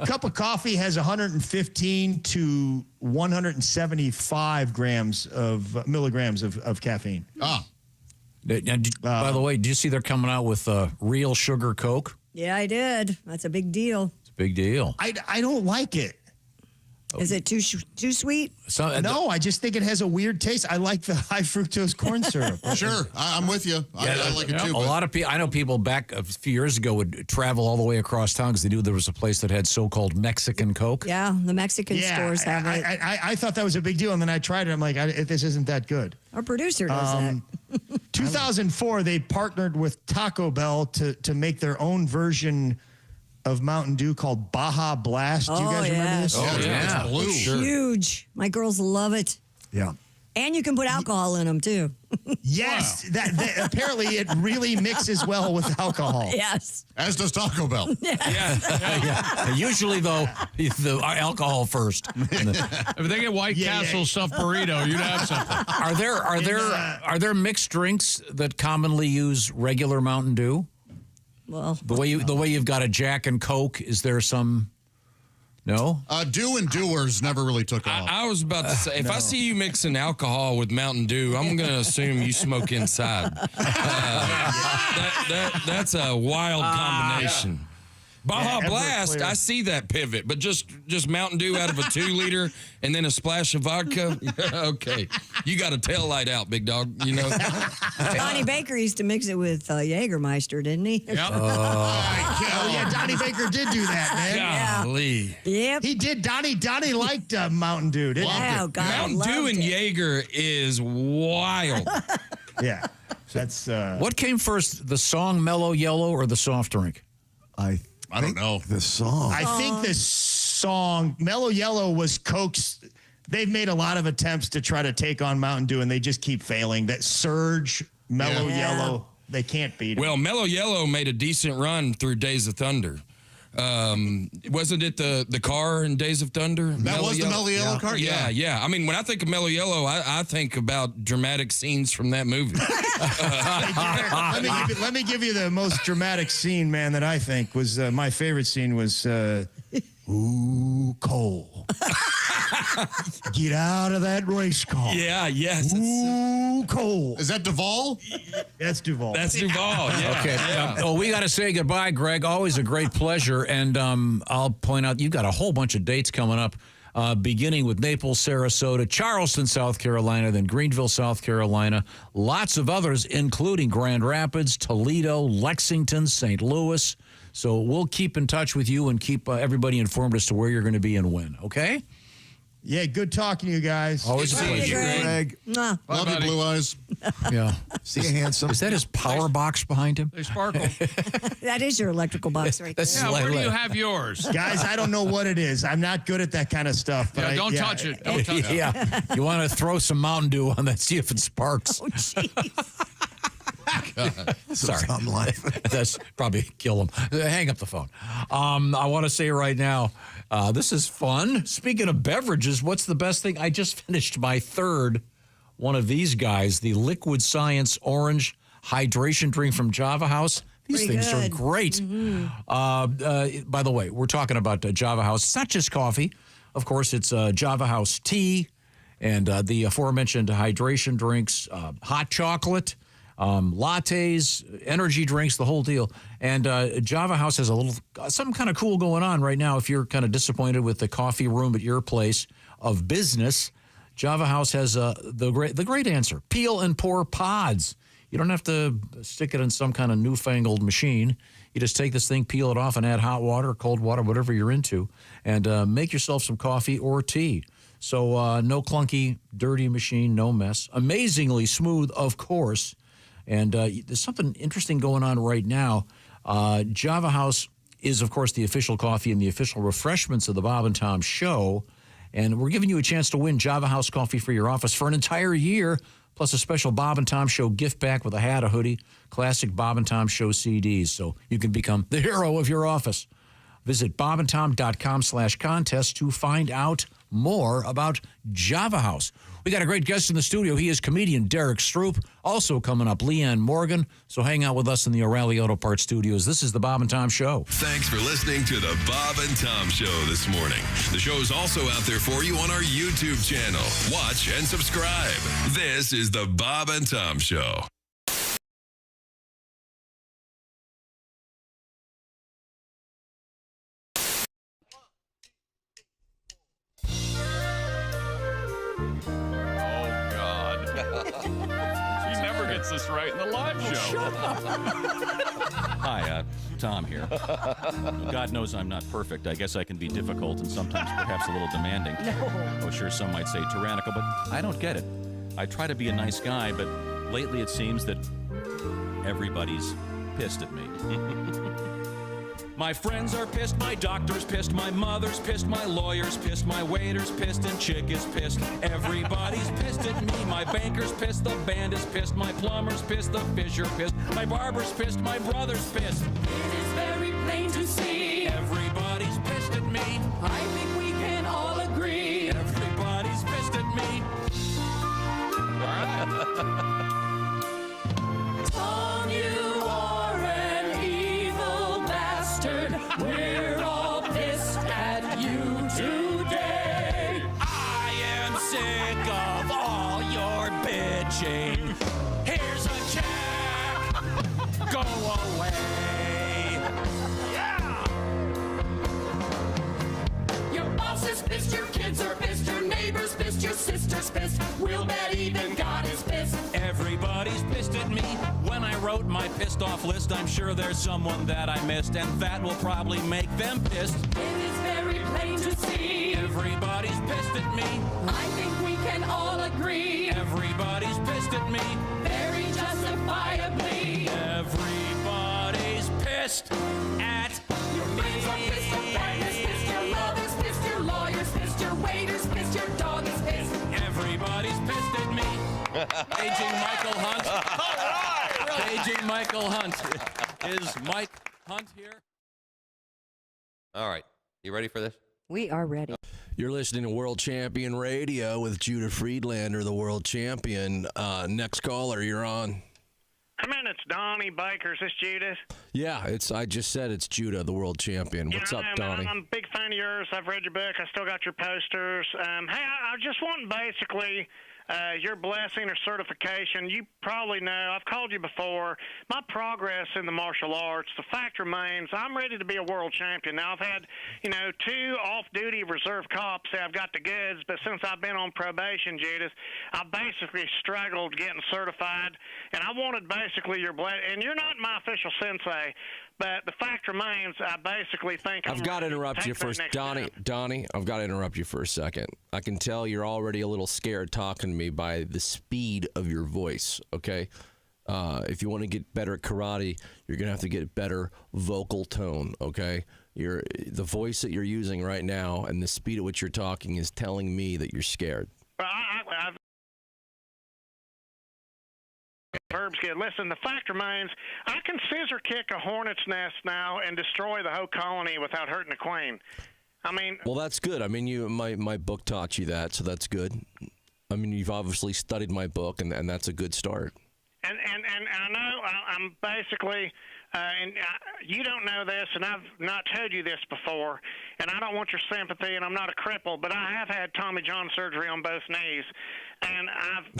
Cup of coffee has 115 to 175 milligrams of caffeine. By the way, do you see they're coming out with real sugar Coke? Yeah, I did. That's a big deal. It's a big deal. I don't like it. Is it too sweet? No, I just think it has a weird taste. I like the high fructose corn syrup. Sure, I'm with you. I like it too. A lot of people, I know people back a few years ago would travel all the way across town because they knew there was a place that had so-called Mexican Coke. Yeah, the Mexican stores have it. I thought that was a big deal, and then I tried it. I'm like, this isn't that good. Our producer does that. 2004, they partnered with Taco Bell to make their own version of Mountain Dew called Baja Blast. Do you guys remember this? Oh, yeah. It's blue. Sure. Huge. My girls love it. Yeah. And you can put alcohol in them, too. Yes. That apparently it really mixes well with alcohol. Yes. As does Taco Bell. Yeah. Usually, though, the alcohol first. If they get White Castle stuffed burrito, you'd have something. Are there mixed drinks that commonly use regular Mountain Dew? Well, the way you've got a Jack and Coke, is there some? No? Dew and Doers never really took off. I was about to say, if I see you mixing alcohol with Mountain Dew, I'm going to assume you smoke inside. That's a wild combination. Baja Blast, I see that pivot, but just Mountain Dew out of a 2-liter and then a splash of vodka. Okay, you got a tail light out, big dog. You know. Donnie Baker used to mix it with Jägermeister, didn't he? Yep. Oh, yeah, Donnie Baker did do that, man. Golly. Yep. He did. Donnie liked Mountain Dew, didn't he? Wow, God, Mountain Dew and Jaeger is wild. Yeah. That's What came first, the song Mellow Yellow or the soft drink? I don't know. The song. I think the song Mellow Yellow was Coke's. They've made a lot of attempts to try to take on Mountain Dew, and they just keep failing. That Surge, Mellow Yellow, they can't beat it. Well, Mellow Yellow made a decent run through Days of Thunder. Wasn't it the car in Days of Thunder? That was the Mellow Yellow car? Yeah. I mean, when I think of Mellow Yellow, I think about dramatic scenes from that movie. Let me give you the most dramatic scene, man, that I think was my favorite scene was, ooh, Cole. Get out of that race car. Yeah, yes. Ooh, Cole. Is that Duvall? That's Duvall. That's Duvall, yeah. Okay. Yeah. We got to say goodbye, Greg. Always a great pleasure. And I'll point out, you've got a whole bunch of dates coming up, beginning with Naples, Sarasota, Charleston, South Carolina, then Greenville, South Carolina. Lots of others, including Grand Rapids, Toledo, Lexington, St. Louis. So we'll keep in touch with you and keep everybody informed as to where you're going to be and when, okay? Yeah, good talking to you guys. Always a pleasure. Greg. Mwah. Love you, Blue Eyes. Yeah. See you, handsome. Is that his power box behind him? They sparkle. That is your electrical box right there. Yeah, where do you have yours? Guys, I don't know what it is. I'm not good at that kind of stuff. But Don't touch it. Don't touch it. Yeah. You want to throw some Mountain Dew on that, see if it sparks. Oh, jeez. Sorry. I'm laughing. That's probably kill him. Hang up the phone. I want to say right now, this is fun. Speaking of beverages, what's the best thing? I just finished my third one of these guys, the Liquid Science Orange Hydration Drink from Java House. These Pretty things good. are great. Mm-hmm. By the way, we're talking about Java House. It's not just coffee. Of course, it's Java House tea and the aforementioned hydration drinks, hot chocolate, lattes, energy drinks, the whole deal. And Java House has something kind of cool going on right now. If you're kind of disappointed with the coffee room at your place of business, Java House has the great answer: peel and pour pods. You don't have to stick it in some kind of newfangled machine. You just take this thing, peel it off, and add hot water, cold water, whatever you're into, and make yourself some coffee or tea. So no clunky, dirty machine, no mess. Amazingly smooth, of course. And there's something interesting going on right now. Java House is, of course, the official coffee and the official refreshments of the Bob and Tom Show. And we're giving you a chance to win Java House coffee for your office for an entire year, plus a special Bob and Tom Show gift pack with a hat, a hoodie, classic Bob and Tom Show CDs, so you can become the hero of your office. Visit bobandtom.com/contest to find out more about Java House. We got a great guest in the studio. He is comedian Derrick Stroup. Also coming up, Leanne Morgan. So hang out with us in the O'Reilly Auto Parts studios. This is the Bob and Tom Show. Thanks for listening to the Bob and Tom Show this morning. The show is also out there for you on our YouTube channel. Watch and subscribe. This is the Bob and Tom Show. He never gets this right in the live show. Hi, Tom here. God knows I'm not perfect. I guess I can be difficult and sometimes perhaps a little demanding. Oh, sure, some might say tyrannical, but I don't get it. I try to be a nice guy, but lately it seems that everybody's pissed at me. My friends are pissed, my doctor's pissed, my mother's pissed, my lawyer's pissed, my waiter's pissed, and chick is pissed. Everybody's pissed at me. My banker's pissed, the band is pissed, my plumber's pissed, the fisher pissed, my barber's pissed, my brother's pissed. It is very plain to see. Everybody's pissed at me. I think we can all agree. Everybody's pissed at me. Tom, you are an evil bastard. We're all pissed at you today. I am sick of all your bitching. Here's a check. Go away. Yeah. my pissed off list, I'm sure there's someone that I missed, and that will probably make them pissed. It is very plain to see. Everybody's pissed at me. I think we can all agree. Everybody's pissed at me. Very justifiably. Everybody's pissed at Your friends are pissed, your partners pissed, your lovers pissed, your lawyers pissed, your waiters pissed, your dog is pissed. Everybody's pissed at me. Paging Michael Hunt. All right. Paging Michael Hunt. Is Mike Hunt here? All right. You ready for this? We are ready. You're listening to World Champion Radio with Judah Friedlander, the world champion. Next caller, you're on. Come in, it's Donnie Baker. Is this Judith? Yeah, I just said it's Judah, the world champion. What's up, Donnie? I'm a big fan of yours. I've read your book. I still got your posters. Hey, I just want basically your blessing or certification. You probably know, I've called you before, my progress in the martial arts, the fact remains I'm ready to be a world champion. Now, I've had, 2 off-duty reserve cops say I've got the goods, but since I've been on probation, Judith, I've basically struggled getting certified, and I wanted basically your blessing. And you're not my official sensei, but the fact remains, I basically think I've got to interrupt you first. Donnie, I've got to interrupt you for a second. I can tell you're already a little scared talking to me by the speed of your voice, okay? If you want to get better at karate, you're going to have to get better vocal tone, okay? The voice that you're using right now and the speed at which you're talking is telling me that you're scared. Verb's good. Listen, the fact remains, I can scissor kick a hornet's nest now and destroy the whole colony without hurting the queen. Well, that's good. My book taught you that, so that's good. You've obviously studied my book, and that's a good start. And I know I'm basically, and you don't know this, and I've not told you this before, and I don't want your sympathy, and I'm not a cripple, but I have had Tommy John surgery on both knees, and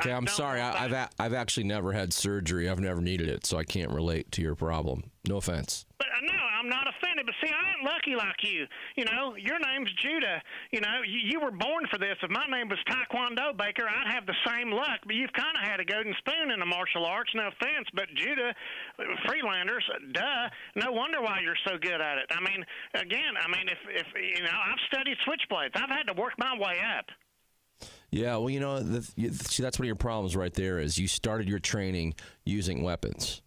I'm sorry. I've actually never had surgery. I've never needed it, so I can't relate to your problem. No offense. But no, I'm not offended. But see, I ain't lucky like you. Your name's Judah. You were born for this. If my name was Taekwondo Baker, I'd have the same luck. But you've kind of had a golden spoon in the martial arts. No offense, but Judah, Freelanders, duh. No wonder why you're so good at it. If I've studied switchblades. I've had to work my way up. Yeah, well, see, that's one of your problems right there is you started your training using weapons,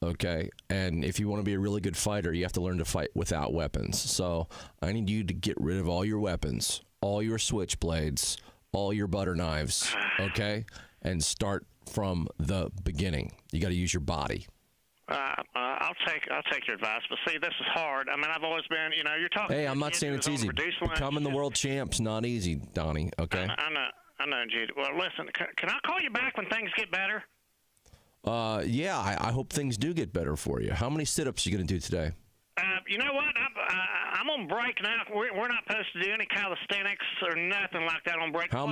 okay? And if you want to be a really good fighter, you have to learn to fight without weapons. So I need you to get rid of all your weapons, all your switchblades, all your butter knives, okay? And start from the beginning. You got to use your body. I'll take your advice, but see, this is hard. I've always been, you're talking. Hey, I'm not saying it's easy. Becoming the world champ's not easy, Donnie. Okay. I know, Jude. Well, listen, can I call you back when things get better? Yeah, I hope things do get better for you. How many sit-ups are you going to do today? You know what? I'm on break now. We're not supposed to do any calisthenics or nothing like that on break. How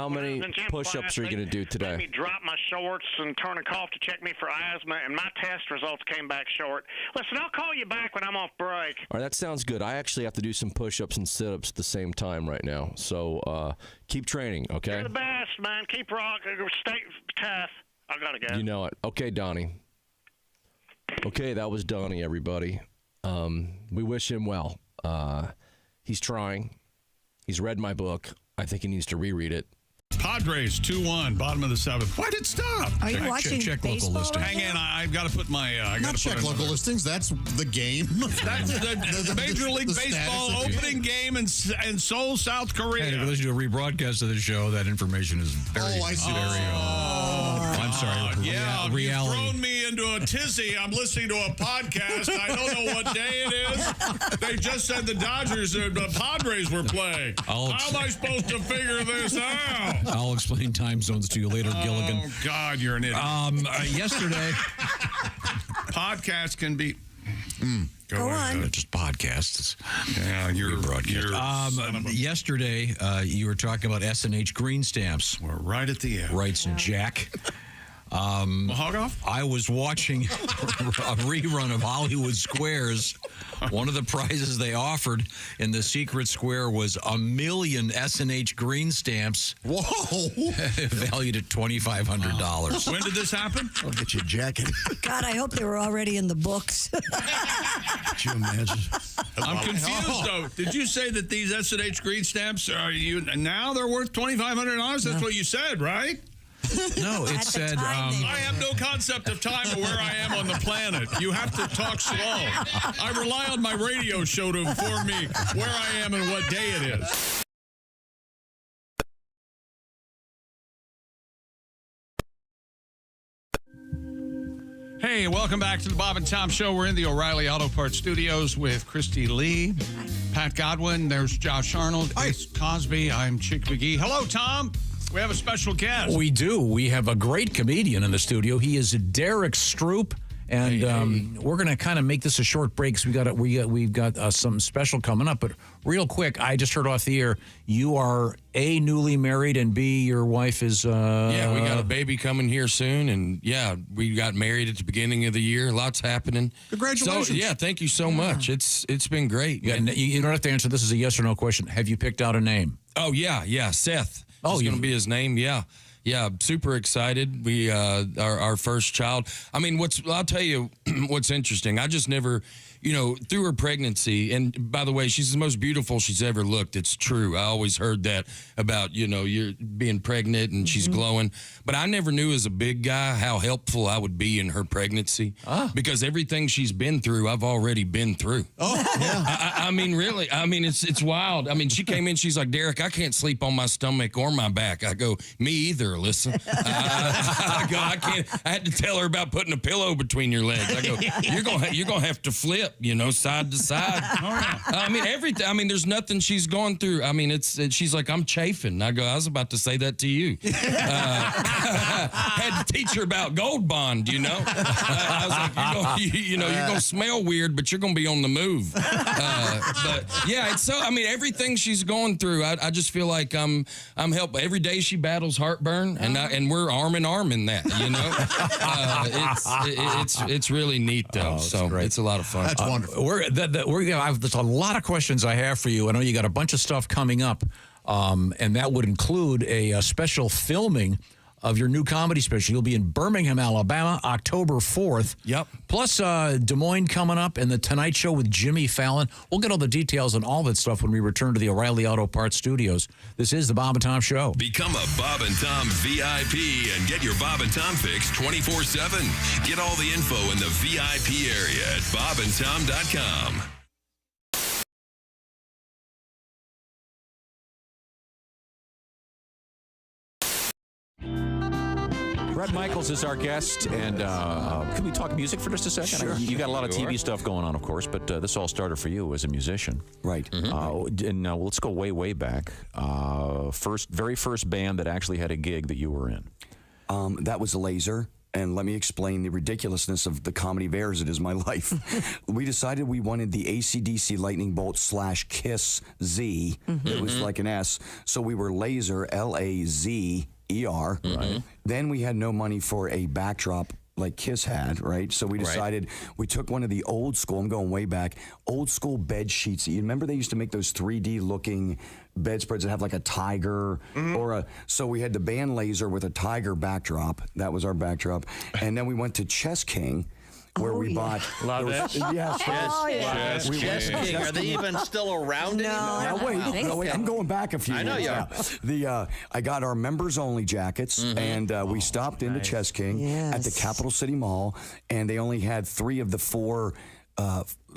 many push-ups are you going to do today? Made me drop my shorts and turn a cough to check me for asthma, and my test results came back short. Listen, I'll call you back when I'm off break. All right, that sounds good. I actually have to do some push-ups and sit-ups at the same time right now. So keep training, okay? You're the best, man. Keep rocking. Stay tough. I got to go. You know it. Okay, Donnie. Okay, that was Donnie, everybody. We wish him well. He's trying. He's read my book. I think he needs to reread it. Padres 2-1, bottom of the 7th. Why did it stop? Are you watching check baseball local listings. right Hang in, I've got to put my. Not check local listings. That's the game. That's the Major League Baseball opening game in Seoul, South Korea. Hey, if you listen to a rebroadcast of the show, that information is very, I see. I'm sorry. Yeah, reality. you've thrown me into a tizzy. I'm listening to a podcast. I don't know what day it is. They just said the Dodgers, the Padres were playing. How am I supposed to figure this out? I'll explain time zones to you later, Gilligan. Oh, God, you're an idiot. Yesterday, podcasts can be... Go on. Just podcasts. Yeah, you're broadcast. Yesterday, you were talking about S&H green stamps. We're right at the end. Writes Jack. Hog off? I was watching a rerun of Hollywood Squares. One of the prizes they offered in the secret square was 1 million S&H green stamps. Whoa! Valued at $2,500. When did this happen? I'll get you a jacket. God, I hope they were already in the books. Could you imagine? I'm confused, though. Did you say that these S&H green stamps now they're worth $2,500? That's what you said, right? No, it said... I have no concept of time or where I am on the planet. You have to talk slow. I rely on my radio show to inform me where I am and what day it is. Hey, welcome back to the Bob and Tom Show. We're in the O'Reilly Auto Parts Studios with Christy Lee, Pat Godwin. There's Josh Arnold, Ace Cosby. I'm Chick McGee. Hello, Tom. We have a special guest. We do. We have a great comedian in the studio. He is Derrick Stroup, and we're going to kind of make this a short break because we've got something special coming up. But real quick, I just heard off the air you are A, newly married, and B, your wife is. Yeah, we got a baby coming here soon, and yeah, we got married at the beginning of the year. Lots happening. Congratulations! So, yeah, thank you so much. It's been great. Yeah, you don't have to answer. This is a yes or no question. Have you picked out a name? Oh yeah, Seth. Oh, going to be his name. Yeah, super excited. We our first child. I mean, I'll tell you what's interesting. I just never, through her pregnancy, and by the way, she's the most beautiful she's ever looked. It's true. I always heard that about, you're being pregnant and she's glowing. But I never knew as a big guy how helpful I would be in her pregnancy. Because everything she's been through, I've already been through. Oh, yeah. I mean, really. I mean, it's wild. I mean, she came in, she's like, Derrick, I can't sleep on my stomach or my back. I go, me either, Alyssa. I can't. I had to tell her about putting a pillow between your legs. I go, you're gonna have to flip. Side to side. I mean, everything. I mean, there's nothing she's going through. I mean, she's like, I'm chafing. I go, I was about to say that to you. Had to teach her about Gold Bond, I was like, you're going to smell weird, but you're going to be on the move. But yeah, it's so, I mean, everything she's going through, I just feel like I'm helping. Every day she battles heartburn, and we're arm in arm in that, It's really neat, though. So great. It's a lot of fun. That's wonderful. There's a lot of questions I have for you. I know you got a bunch of stuff coming up, and that would include a special filming of your new comedy special. You'll be in Birmingham, Alabama, October 4th. Yep. Plus Des Moines coming up and The Tonight Show with Jimmy Fallon. We'll get all the details on all that stuff when we return to the O'Reilly Auto Parts Studios. This is the Bob and Tom Show. Become a Bob and Tom VIP and get your Bob and Tom fix 24/7. Get all the info in the VIP area at bobandtom.com. Bret Michaels is our guest, and can we talk music for just a second? Sure. You got a lot of TV stuff going on, of course, but this all started for you as a musician. Right. And let's go way, way back. Very first band that actually had a gig that you were in. That was Laser. And let me explain the ridiculousness of the comedy of errors that is my life. We decided we wanted the AC/DC Lightning Bolt / Kiss Z. It was like an S. So we were Laser, Lazer. Right. Then we had no money for a backdrop like Kiss had, right? So we decided we took one of the old school, I'm going way back, old school bed sheets. You remember they used to make those 3D looking bedspreads that have like a tiger so we had the band Laser with a tiger backdrop. That was our backdrop. And then we went to Chess King, where we bought. Love it. Yes. Chess King. Are they even still around anymore? No, wait. I'm going back a few years. I know you are. I got our members only jackets, and we stopped into Chess King at the Capital City Mall, and they only had 3 of the 4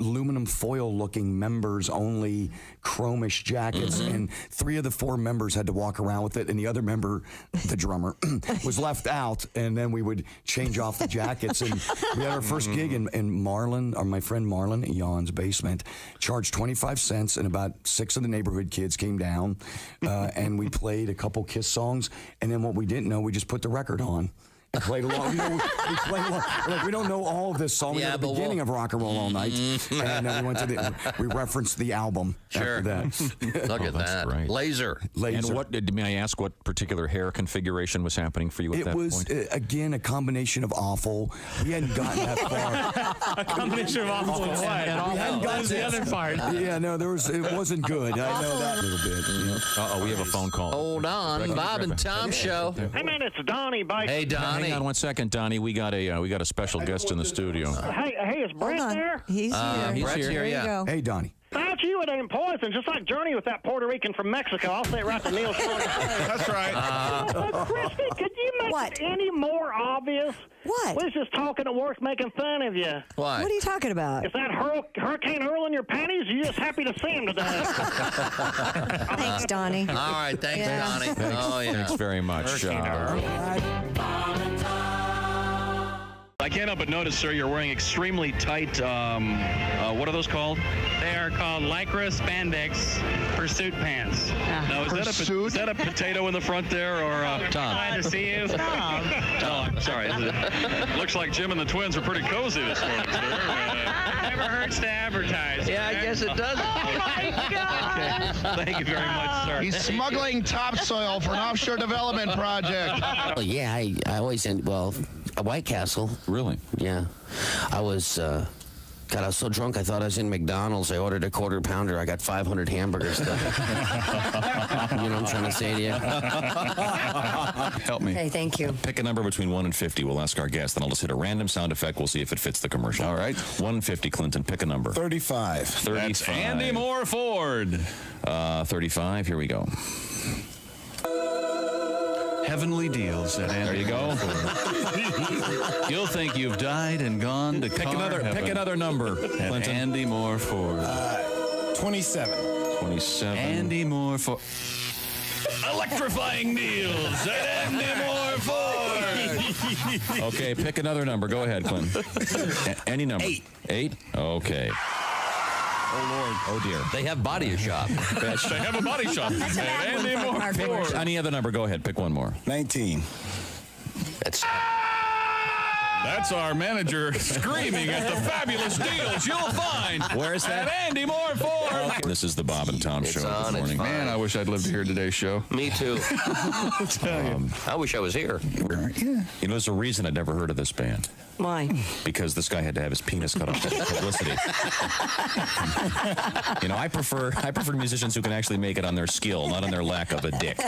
aluminum foil looking members only chromish jackets, and 3 of the 4 members had to walk around with it, and the other member, the drummer, was left out. And then we would change off the jackets, and we had our first gig in Marlon, or my friend Marlon at Jan's basement, charged 25 cents, and about 6 of the neighborhood kids came down, and we played a couple Kiss songs. And then what we didn't know, we just put the record on. We played along. We played along. Like, we don't know all of this song. We at the beginning of Rock and Roll All Night, and then we referenced the album after that. Look at that. Great. Laser. And may I ask what particular hair configuration was happening for you at that point? It was, again, a combination of awful. We hadn't gotten that far. A combination of awful and what? We hadn't gotten the other part. Yeah, no, it wasn't good. I know that a little bit. Uh-oh, we have a phone call. Hold on, Bob and Tom Show. Hey, man, it's Donnie Baker. Hey, Donnie. Hang on 1 second, Donnie. We got a special guest in the studio. Hey, is Brett there? He's here. Brett's here, yeah. Hey, Donnie. Thought you would aim poison, just like Journey with that Puerto Rican from Mexico. I'll say it right to Neil Strong. That's right. Christy, could you make it any more obvious? What? We was just talking at work making fun of you. Why? What are you talking about? Is that Hurricane Earl in your panties? You're just happy to see him today. Thanks, Donnie. All right, thanks, Donnie. Oh, yeah. Thanks very much. I can't help but notice, sir, you're wearing extremely tight, what are those called? They are called Lycra Spandex Pursuit Pants. Now, is that a potato in the front there, or Tom? Glad to see you. Tom. Oh, I'm sorry. Looks like Jim and the twins are pretty cozy this morning, sir. Never hurts to advertise. Yeah, I guess it does. Oh, my God. Thank you very much, sir. He's smuggling topsoil for an offshore development project. Well, yeah, I always a White Castle. Really? Yeah. I was, I was so drunk I thought I was in McDonald's. I ordered a quarter pounder. I got 500 hamburgers. You know what I'm trying to say to you? Help me. Hey, thank you. Pick a number between 1 and 50. We'll ask our guest, then I'll just hit a random sound effect. We'll see if it fits the commercial. All right. 1 and 50, Clinton. Pick a number. 35. 35. That's Andy Moore Ford. 35. Here we go. Heavenly deals at Andy. There you go. You'll think you've died and gone to Pick car heaven. another number, At Clinton. Andy Moore Ford. 27. 27. Andy Moore Ford. Electrifying deals at Andy Moore Ford. Okay, pick another number. Go ahead, Clinton. Any number. 8. 8? Okay. Oh, Lord. Oh, dear. They have body shop. They have a body shop at Andy Moore Ford. Any other number. Go ahead. Pick one more. 19. That's our manager screaming at the fabulous deals you'll find. Where is that? At Andy Moore Ford. Okay. This is the Bob and Tom Show on, this morning. Man, I wish I'd lived to hear today's show. Me too. I wish I was here. You know, there's a reason I'd never heard of this band. Why? Because this guy had to have his penis cut off for publicity. You know, I prefer musicians who can actually make it on their skill, not on their lack of a dick.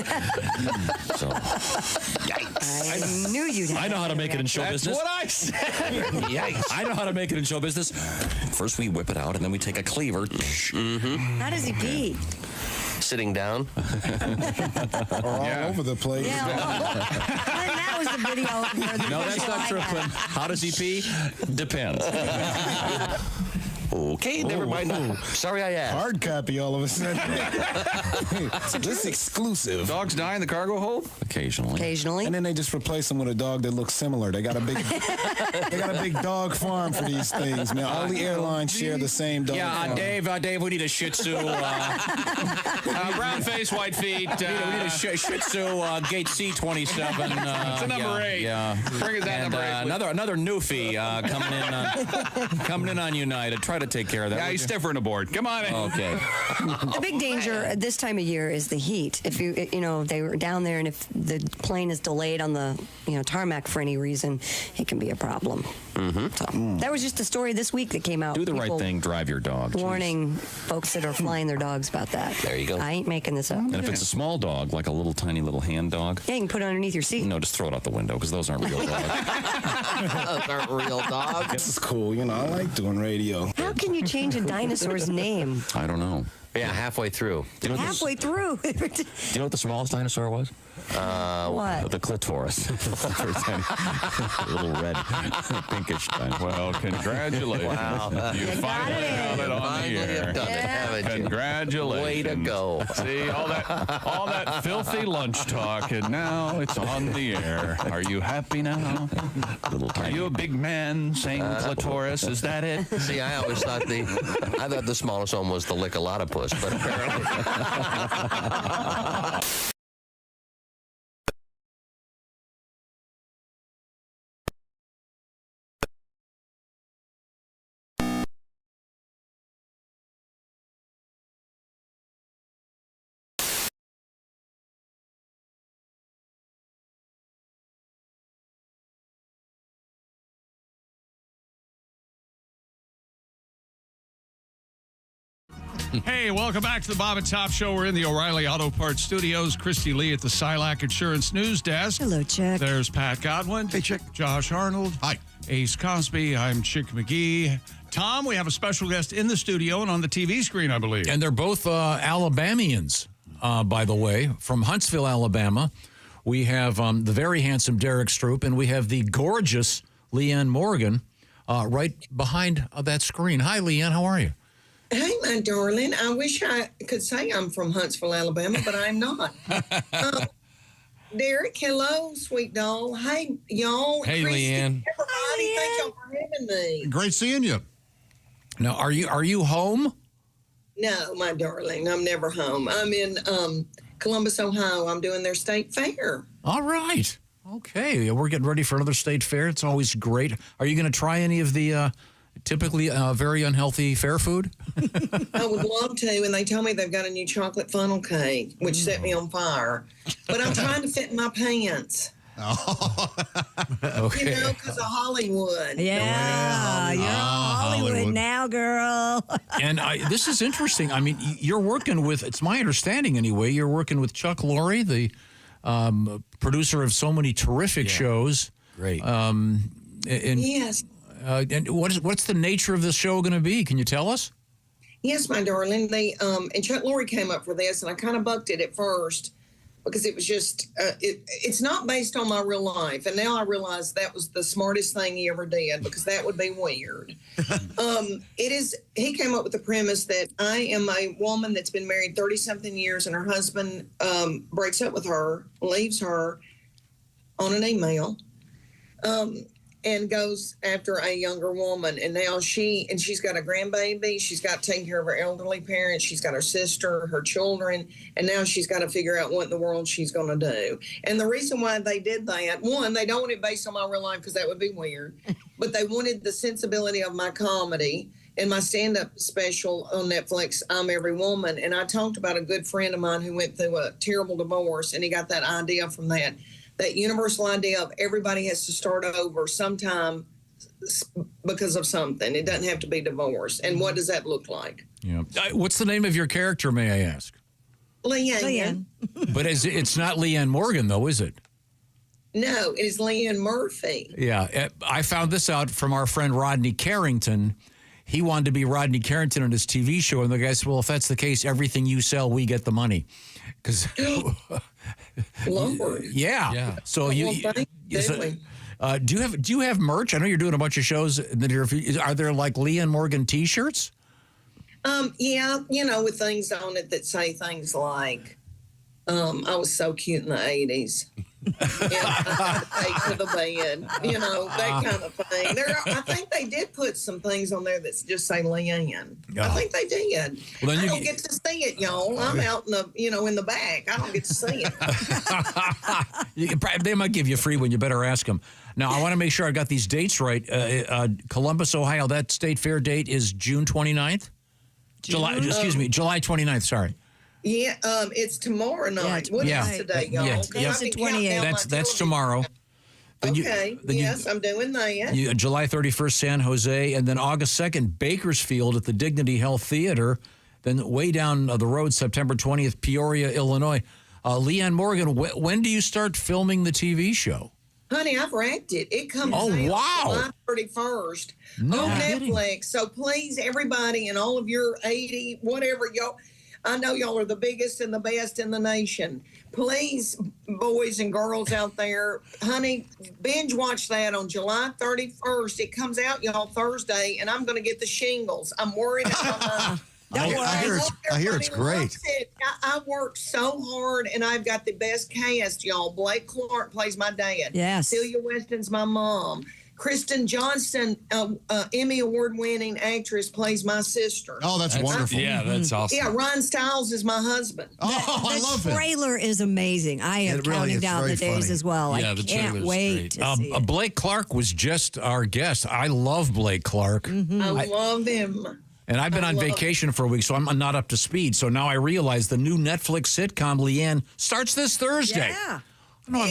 So, yikes! I knew you'd. I know how to make it in show business. That's what I said. Yikes! I know how to make it in show business. First we whip it out, and then we take a cleaver. How does he pee? Sitting down. Or all over the place. Yeah. That was the video. No, that's not true. How does he pee? Depends. Okay, never mind. Sorry I asked. Hard copy all of a sudden. This exclusive. Dogs die in the cargo hold? Occasionally. And then they just replace them with a dog that looks similar. They got a big dog farm for these things, man. All the airlines share the same dog farm. Dave, we need a Shih Tzu. Brown face, white feet. We need a Shih Tzu, gate C27. It's a number 8. Yeah. Bring us that And, number 8. another newfie coming in on United. Try to take care of that. Yeah, he's stiffer a board. Come on in. Okay. The big danger at this time of year is the heat. If they were down there, and if the plane is delayed on the tarmac for any reason, it can be a problem. So that was just a story this week that came out. Do the People right thing. Drive your dog. Warning folks that are flying their dogs about that. There you go. I ain't making this up. And if it's a small dog, like a little tiny little hand dog, yeah, you can put it underneath your seat. no, just throw it out the window because those aren't real dogs. Those aren't real dogs. This is cool. I like doing radio. How can you change a dinosaur's name? I don't know. Yeah, halfway through. Halfway through. Do you know what the smallest dinosaur was? What? The clitoris. Very tiny. Little red, pinkish dinosaur. Well, congratulations. Wow. You finally got it on the air. Done it, haven't you? Congratulations. Way to go. See, all that filthy lunch talk, and now it's on the air. Are you happy now? Are you a big man saying clitoris? Is that it? See, I always thought the smallest one was the lick-a-lot-of-puss, but apparently. Hey, welcome back to the Bob and Tom Show. We're in the O'Reilly Auto Parts Studios. Christy Lee at the Silac Insurance News Desk. Hello, Chick. There's Pat Godwin. Hey, Chick. Josh Arnold. Hi. Ace Cosby. I'm Chick McGee. Tom, we have a special guest in the studio and on the TV screen, I believe. And they're both Alabamians, by the way, from Huntsville, Alabama. We have the very handsome Derrick Stroup, and we have the gorgeous Leanne Morgan right behind that screen. Hi, Leanne. How are you? Hey, my darling. I wish I could say I'm from Huntsville, Alabama, but I'm not. Derrick, hello, sweet doll. Hey, y'all. Hey, Christy, Leanne. Everybody, thank y'all for having me. Great seeing you. Now, are you home? No, my darling, I'm never home. I'm in Columbus, Ohio. I'm doing their state fair. All right. Okay. We're getting ready for another state fair. It's always great. Are you going to try any of the typically very unhealthy fair food? I would love to, and they tell me they've got a new chocolate funnel cake, which set me on fire. But I'm trying to fit in my pants. Okay. You know, because of Hollywood. Yeah, you're Hollywood now, girl. And this is interesting. I mean, you're working with, it's my understanding anyway, you're working with Chuck Lorre, the producer of so many terrific shows. Great. Yes. And what's the nature of this show going to be? Can you tell us? Yes, my darling. They and Chuck Lorre came up for this, and I kind of bucked it at first because it was just it's not based on my real life, and now I realize that was the smartest thing he ever did because that would be weird. It is. He came up with the premise that I am a woman that's been married 30-something years, and her husband breaks up with her, leaves her on an email. And goes after a younger woman. And now she's got a grandbaby. She's got to take care of her elderly parents. She's got her sister, her children. And now she's got to figure out what in the world she's going to do. And the reason why they did that, one, they don't want it based on my real life because that would be weird. But they wanted the sensibility of my comedy and my stand-up special on Netflix, I'm Every Woman. And I talked about a good friend of mine who went through a terrible divorce, and he got that idea from that universal idea of everybody has to start over sometime because of something. It doesn't have to be divorce. And what does that look like? Yeah. What's the name of your character, may I ask? Leanne. But it's not Leanne Morgan, though, is it? No, it is Leanne Murphy. Yeah. I found this out from our friend Rodney Carrington. He wanted to be Rodney Carrington on his TV show, and the guy said, well, if that's the case, everything you sell, we get the money. Because... Lord. Yeah. So well, do you have merch? I know you're doing a bunch of shows. Are there like Leanne Morgan T-shirts? Yeah, with things on it that say things like, I was so cute in the 80s. To the bed, that kind of thing. I think they did put some things on there that just say Leanne. I think they did. Well, I don't get to see it, y'all. I'm out in the, in the back. I don't get to see it. They might give you free one. You better ask them. Now, I want to make sure I got these dates right. Columbus, Ohio, that state fair date is June 29th? July 29th, sorry. Yeah, it's tomorrow night. What is today, y'all? That's the 28th. That's tomorrow. I'm doing that. July 31st, San Jose, and then August 2nd, Bakersfield at the Dignity Health Theater. Then way down the road, September 20th, Peoria, Illinois. Leanne Morgan, when do you start filming the TV show? Honey, I've wrapped it. It comes out July 31st on Netflix. So please, everybody and all of your 80, whatever y'all... I know y'all are the biggest and the best in the nation. Please, boys and girls out there, honey, binge watch that on July 31st. It comes out, y'all, Thursday, and I'm going to get the shingles. I'm worried about I hear it's great. I worked so hard, and I've got the best cast, y'all. Blake Clark plays my dad. Yes. Celia Weston's my mom. Kristen Johnston, Emmy Award-winning actress, plays my sister. Oh, that's wonderful. Yeah, that's awesome. Yeah, Ryan Stiles is my husband. I love it. The trailer is amazing. I am counting down the days as well. Yeah, I the can't wait to see it. Blake Clark was just our guest. I love Blake Clark. Mm-hmm. I love him. And I've been on vacation for a week, so I'm not up to speed. So now I realize the new Netflix sitcom, Leanne, starts this Thursday. Yeah. Now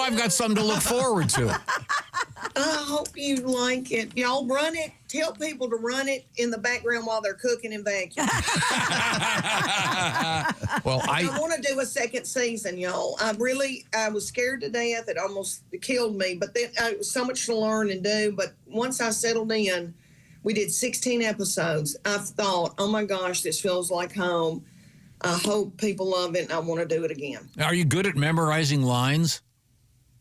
I've got something to look forward to. I hope you like it. Y'all run it. Tell people to run it in the background while they're cooking and vacuuming. Well, I want to do a second season, y'all. I was scared to death. It almost killed me. But then it was so much to learn and do. But once I settled in, we did 16 episodes. I thought, oh my gosh, this feels like home. I hope people love it, and I want to do it again. Are you good at memorizing lines?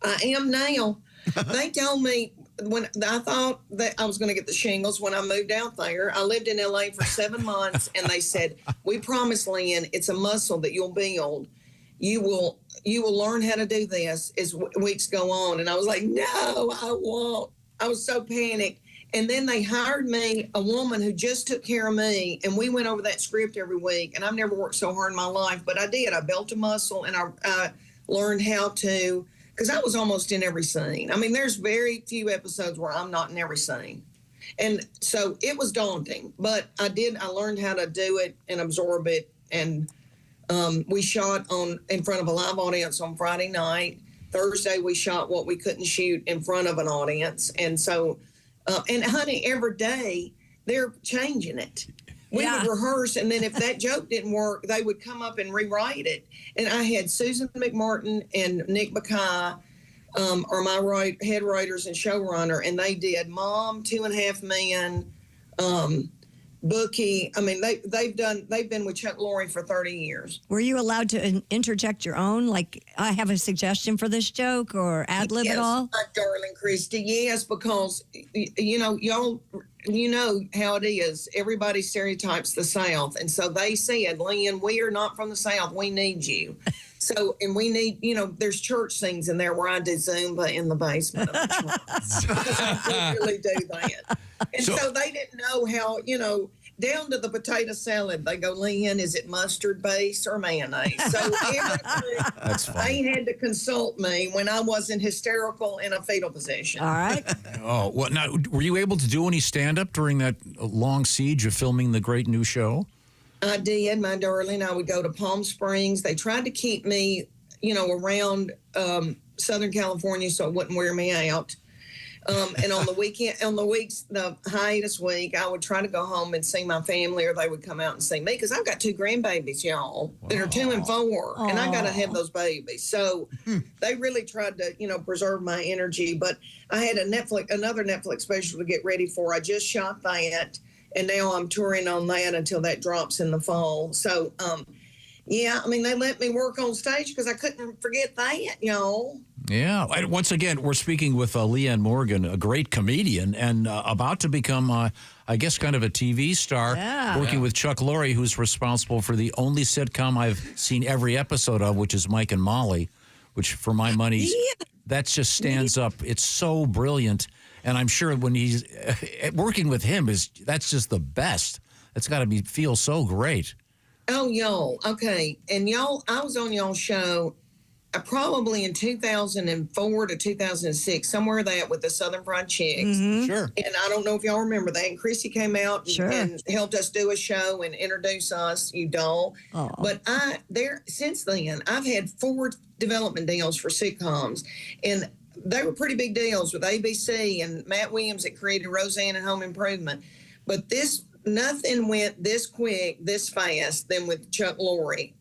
I am now. They told me when I thought that I was going to get the shingles when I moved out there. I lived in LA for 7 months, and they said, "We promise, Leanne, it's a muscle that you'll build. You will learn how to do this as weeks go on." And I was like, "No, I won't." I was so panicked. And then they hired me, a woman who just took care of me, and we went over that script every week. And I've never worked so hard in my life, but I did. I built a muscle, and I learned how to, because I was almost in every scene. I mean, there's very few episodes where I'm not in every scene. And so it was daunting, but I learned how to do it and absorb it. And we shot in front of a live audience on Friday night. Thursday, we shot what we couldn't shoot in front of an audience. And so, and honey, every day they're changing it. We would rehearse, and then if that joke didn't work, they would come up and rewrite it. And I had Susan McMartin and Nick Bakay are my head writers and showrunner, and they did Mom, 2.5 Men, Bookie. I mean, they've been with Chuck Lorre for 30 years. Were you allowed to interject your own? Like, I have a suggestion for this joke, or ad lib at all? Yes, my darling Christy. Yes, because y'all, you know how it is. Everybody stereotypes the South, and so they said, "Leanne, we are not from the South. We need you." So, and we need, there's church scenes in there where I do Zumba in the basement of the church. Because I really do that. And so they didn't know how, down to the potato salad, they go, "Leanne, is it mustard base or mayonnaise?" So they had to consult me when I wasn't hysterical in a fetal position. All right. Oh, well, now, were you able to do any stand-up during that long siege of filming the great new show? I did, my darling. I would go to Palm Springs. They tried to keep me, around Southern California so it wouldn't wear me out. And on the hiatus week, I would try to go home and see my family, or they would come out and see me, because I've got 2 grandbabies, y'all, that are 2 and 4, and I got to have those babies. So they really tried to, preserve my energy. But I had another Netflix special to get ready for. I just shot that, and now I'm touring on that until that drops in the fall. So, yeah, I mean, they let me work on stage because I couldn't forget that, y'all. Yeah. And once again, we're speaking with Leanne Morgan, a great comedian, and about to become, I guess, kind of a TV star, working with Chuck Lorre, who's responsible for the only sitcom I've seen every episode of, which is Mike and Molly, which, for my money, that just stands up. It's so brilliant. And I'm sure when he's working with him, that's just the best. That's got to feel so great. Oh, y'all. Okay. And y'all, I was on y'all's show probably in 2004 to 2006, somewhere that with the Southern Fried Chicks. Sure. And I don't know if y'all remember that. And Chrissy came out and helped us do a show and introduce us. You don't. But since then, I've had 4 development deals for sitcoms, and they were pretty big deals with ABC and Matt Williams that created Roseanne and Home Improvement. But nothing went this quick, this fast than with Chuck Lorre.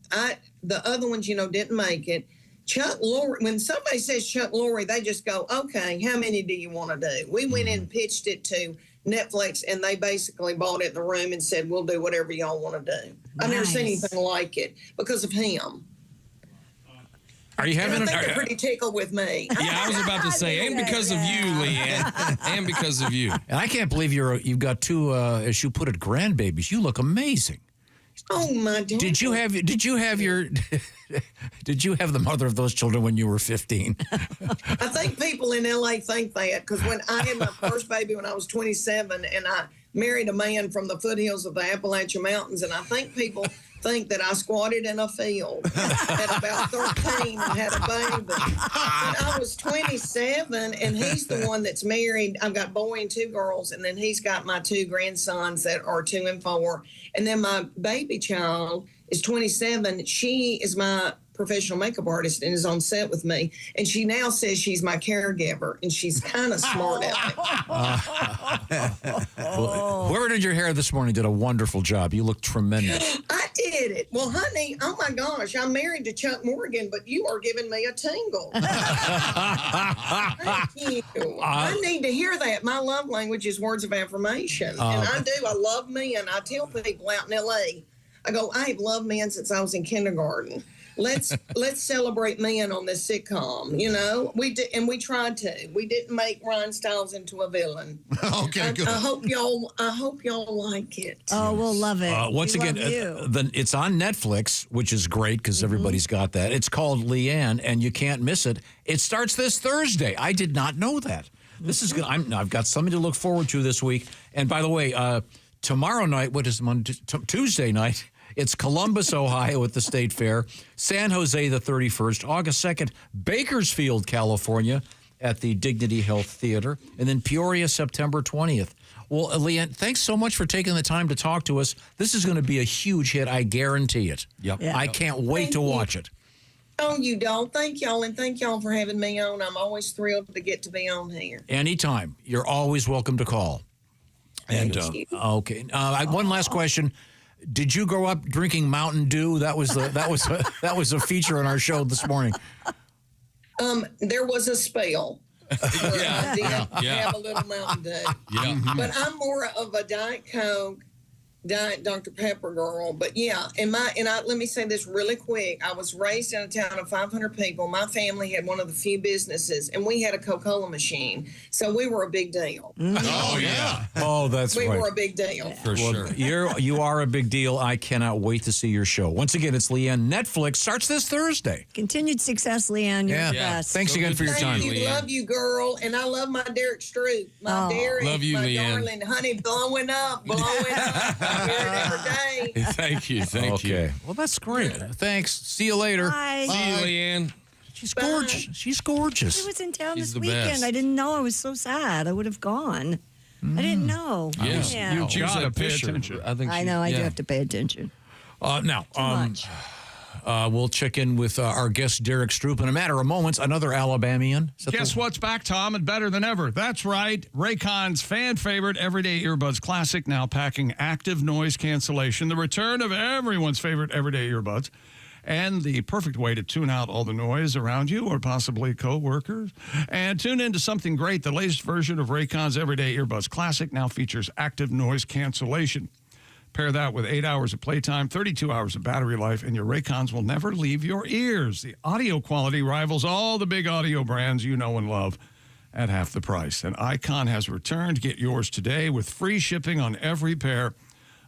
The other ones, didn't make it. Chuck Lorre, when somebody says Chuck Lorre, they just go, "Okay, how many do you want to do?" We went in and pitched it to Netflix, and they basically bought it in the room and said, "We'll do whatever y'all want to do." I've never seen anything like it because of him. Are you having? I think they're pretty tickled with me. Yeah, I was about to say, and because of you, Leanne, and because of you. And I can't believe you've got 2, as you put it, grandbabies. You look amazing. Oh my God! Did you have the mother of those children when you were 15? I think people in LA think that, because when I had my first baby when I was 27, and I married a man from the foothills of the Appalachian Mountains, and I think people think that I squatted in a field at about 13 and had a baby. But I was 27, and he's the one that's married. I've got a boy and 2 girls, and then he's got my 2 grandsons that are 2 and 4. And then my baby child is 27. She is my professional makeup artist and is on set with me. And she now says she's my caregiver, and she's kind of smart at it. Well, whoever did your hair this morning did a wonderful job. You look tremendous. I did it. Well, honey, oh my gosh, I'm married to Chuck Morgan, but you are giving me a tingle. Thank you. I need to hear that. My love language is words of affirmation. And I do. I love men. I tell people out in L.A., I go, I've loved men since I was in kindergarten. Let's celebrate men on this sitcom. You know, we did, and we tried to. We didn't make Ryan Stiles into a villain. Okay, good. I hope y'all like it. Oh, we'll love it. Once We again, love you. it's on Netflix, which is great because everybody's got that. It's called Leanne, and you can't miss it. It starts this Thursday. I did not know that. This is good. I've got something to look forward to this week. And by the way, tomorrow night, what is Monday? Tuesday night, it's Columbus, Ohio at the State Fair. San Jose the 31st. August 2nd, Bakersfield, California at the Dignity Health Theater. And then Peoria, September 20th. Well, Leanne, thanks so much for taking the time to talk to us. This is going to be a huge hit. I guarantee it. Yep. Yeah. I can't wait to watch it. Oh, you don't. Thank y'all, and thank y'all for having me on. I'm always thrilled to get to be on here. Anytime. You're always welcome to call. And okay. One last question. Did you grow up drinking Mountain Dew? That was a feature on our show this morning. There was a spell. I did have a little Mountain Dew. Yeah. But I'm more of a Diet Coke, Diet Dr. Pepper girl. But yeah, let me say this really quick. I was raised in a town of 500 people. My family had one of the few businesses, and we had a Coca-Cola machine. So we were a big deal. Oh, yeah. Oh, that's we right. We were a big deal. For sure. You are a big deal. I cannot wait to see your show. Once again, it's Leanne. Netflix starts this Thursday. Continued success, Leanne. You're the best. Thanks again for your time. Thank you. Love you, girl. And I love my Derrick Stroup. My Derrick. Love you, my Leanne. Darling. Honey, blowing up. Every day. Thank you. Thank you. Okay. Well, that's great. Thanks. See you later. Bye. See you, Leanne. She's gorgeous. She's gorgeous. I was in town She's this the weekend. best. I didn't know. I was so sad. I would have gone. I didn't know. Yes. Yeah. You She's gotta a pay fisher. attention. I think I know. I do have to pay attention. Now, Too much. we'll check in with our guest, Derrick Stroup, in a matter of moments. Another Alabamian. Guess what's back, Tom, and better than ever? That's right. Raycon's fan favorite Everyday Earbuds Classic, now packing active noise cancellation. The return of everyone's favorite Everyday Earbuds. And the perfect way to tune out all the noise around you or possibly co-workers. And tune into something great. The latest version of Raycon's Everyday Earbuds Classic now features active noise cancellation. Pair that with 8 hours of playtime, 32 hours of battery life, and your Raycons will never leave your ears. The audio quality rivals all the big audio brands you know and love at half the price. And Icon has returned. Get yours today with free shipping on every pair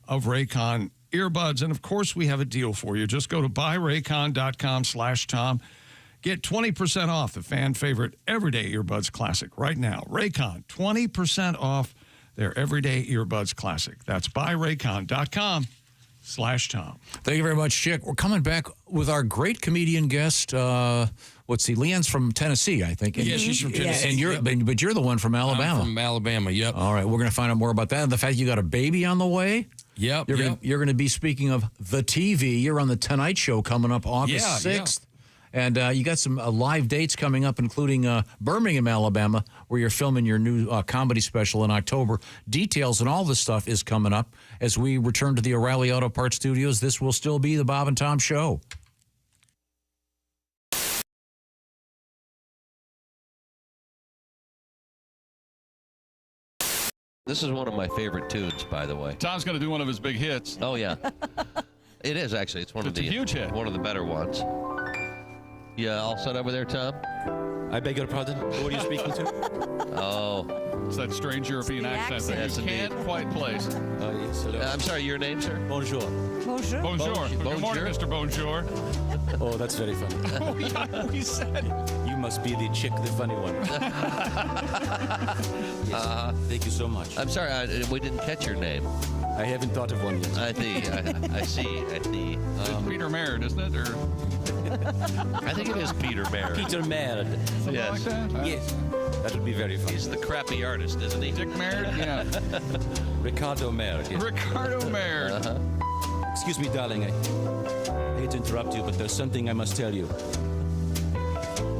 of Raycon earbuds. And of course, we have a deal for you. Just go to buyraycon.com/Tom. Get 20% off the fan favorite Everyday Earbuds Classic right now. Raycon, 20% off their Everyday Earbuds Classic. That's buyraycon.com/Tom. Thank you very much, Chick. We're coming back with our great comedian guest. Leanne's from Tennessee, I think. Yeah, she's from Tennessee. And but you're the one from Alabama. I'm from Alabama, yep. All right, we're going to find out more about that and the fact you got a baby on the way. Yep. You're going to be speaking of the TV. You're on the Tonight Show coming up August 6th. And you got some live dates coming up, including Birmingham, Alabama, where you're filming your new comedy special in October. Details and all this stuff is coming up as we return to the O'Reilly Auto Parts Studios. This will still be the Bob and Tom Show. This is one of my favorite tunes, by the way. Tom's going to do one of his big hits. Oh, yeah. It is, actually. It's a huge hit. One of the better ones. Yeah, all set over there, Tom? I beg your pardon? Who are you speaking to? Oh. It's that strange European accent that you can't quite place. Yes, I'm sorry, your name, sir? Bonjour. Bonjour. Bonjour. Good morning, Mr. Bonjour. Oh, that's very funny. Oh, yeah, we said it. You must be the chick, the funny one. Yes. Thank you so much. I'm sorry, we didn't catch your name. I haven't thought of one yet. I see. It's Peter Merritt, isn't it? Or I think it is Peter Merritt. Peter Merritt. Something like that? Yes. That would be very funny. He's the crappy artist, isn't he? Dick Merritt? Yeah. Ricardo Merritt. Yes. Ricardo Merritt. Excuse me, darling. I hate to interrupt you, but there's something I must tell you.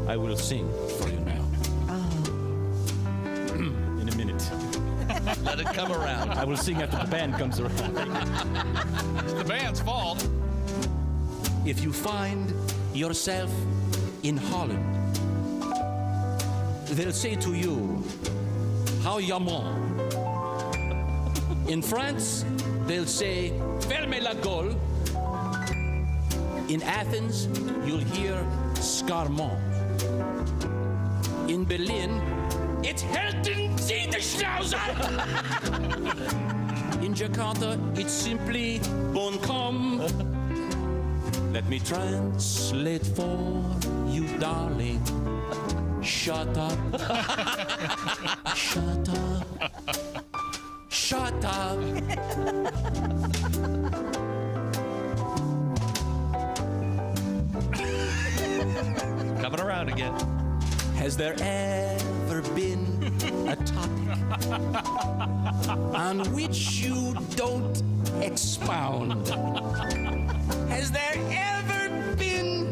I will sing for you now. In a minute. Let it come around. I will sing after the band comes around. It's the band's fault. If you find yourself in Holland, they'll say to you, how yaman? In France, they'll say, fermez la gueule. In Athens, you'll hear scarmont. In Berlin, it's Helden Sie the Schnauzer! In Jakarta, it's simply bon com. Let me translate for you, darling. Shut up. Shut up. Shut up. Coming around again. Has there ever been a topic on which you don't expound? Has there ever been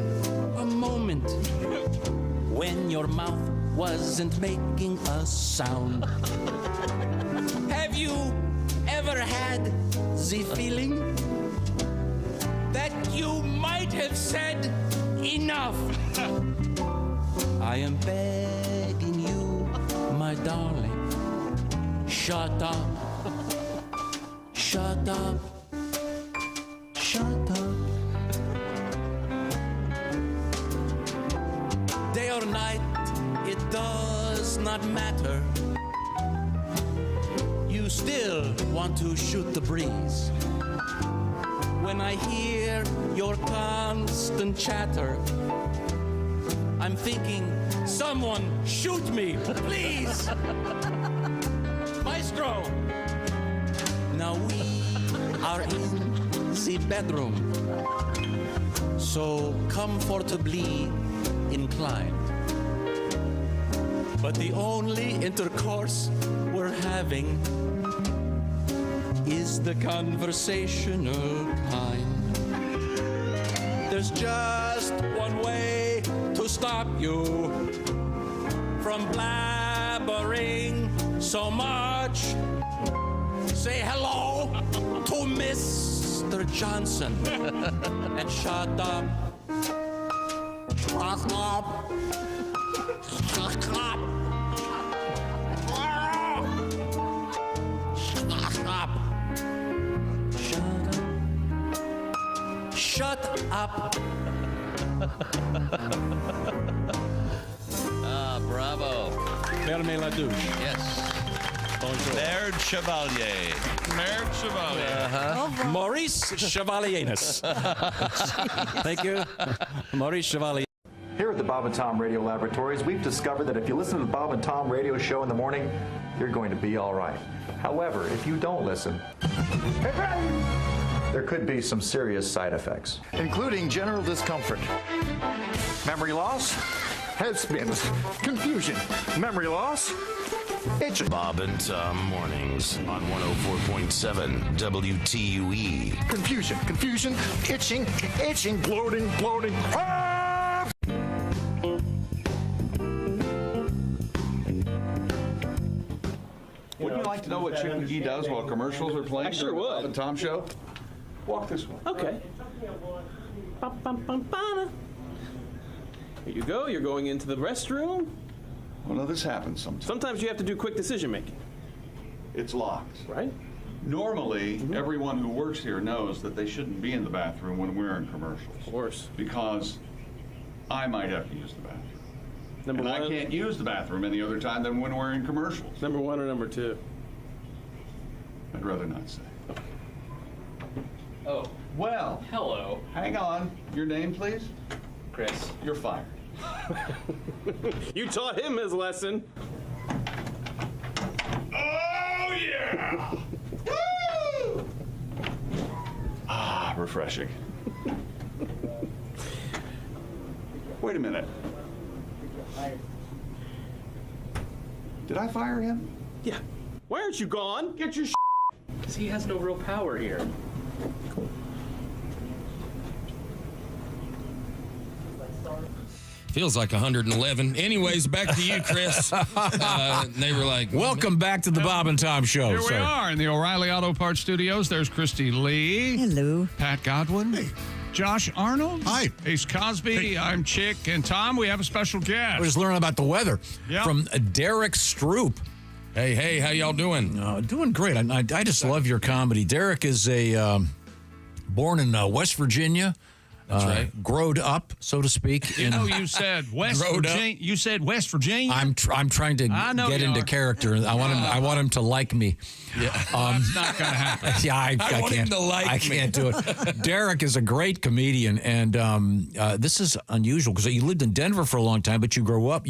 a moment when your mouth wasn't making a sound? Have you ever had the feeling that you might have said enough? I am begging you, my darling, shut up, shut up, shut up. Day or night, it does not matter. You still want to shoot the breeze. When I hear your constant chatter, I'm thinking, someone shoot me, please. Maestro. Now we are in the bedroom, so comfortably inclined. But the only intercourse we're having is the conversational kind. There's just one way to stop you from blabbering so much. Say hello to Mr. Johnson and shut up. Shut up. Shut up. Shut up. Shut up. Bravo. Fermez la douche. Yes. Bonjour. Laird Chevalier. Laird Chevalier. Maurice Chevalieris. Thank you. Maurice Chevalier. Here at the Bob and Tom Radio Laboratories, we've discovered that if you listen to the Bob and Tom Radio Show in the morning, you're going to be all right. However, if you don't listen, there could be some serious side effects, including general discomfort, memory loss, head spins, confusion, memory loss, itching. Bob and Tom mornings on 104.7 WTUE. Confusion, itching, bloating. Ah! Wouldn't you like to know what Chick McGee does while commercials are playing? I sure during the would. Bob and Tom show? Walk this way. Okay. Here you go. You're going into the restroom. Well, no, this happens sometimes. Sometimes you have to do quick decision making. It's locked. Right? Normally, everyone who works here knows that they shouldn't be in the bathroom when we're in commercials. Of course. Because I might have to use the bathroom. Number and one. I can't use the bathroom any other time than when we're in commercials. Number one or number two? I'd rather not say. Oh. Well. Hello. Hang on. Your name, please? Chris. You're fired. You taught him his lesson. Oh, yeah! Woo! Ah, refreshing. Wait a minute. Did I fire him? Yeah. Why aren't you gone? Get your Because he has no real power here. Feels like 111. Anyways, back to you, Chris. They were like, welcome back to the Bob and Tom Show. Here we are in the O'Reilly Auto Parts Studios. There's Christy Lee. Hello. Pat Godwin. Hey. Josh Arnold. Hi. Ace Cosby. Hey. I'm Chick. And Tom, we have a special guest. We're just learning about the weather from Derrick Stroup. Hey, how y'all doing? Doing great. I just love your comedy. Derrick is born in West Virginia. That's right. Growed up, so to speak. You said West Virginia. You said West Virginia. I'm trying to get into character. I want him to like me. Yeah, that's not going to happen. Yeah, I want can't. Him to like I can't do it. Derrick is a great comedian, and this is unusual because you lived in Denver for a long time, but you grew up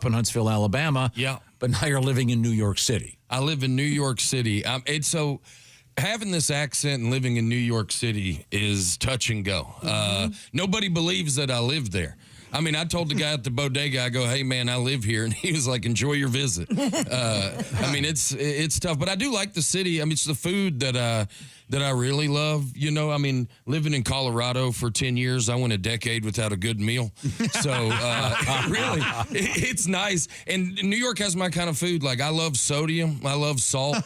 in Huntsville, Alabama. Yeah. But now you're living in New York City. I live in New York City. It's so. Having this accent and living in New York City is touch and go. Nobody believes that I live there. I mean, I told the guy at the bodega, I go, hey, man, I live here. And he was like, enjoy your visit. I mean, it's tough. But I do like the city. I mean, it's the food that I really love. You know, I mean, living in Colorado for 10 years, I went a decade without a good meal. So really, it's nice. And New York has my kind of food. Like, I love sodium. I love salt.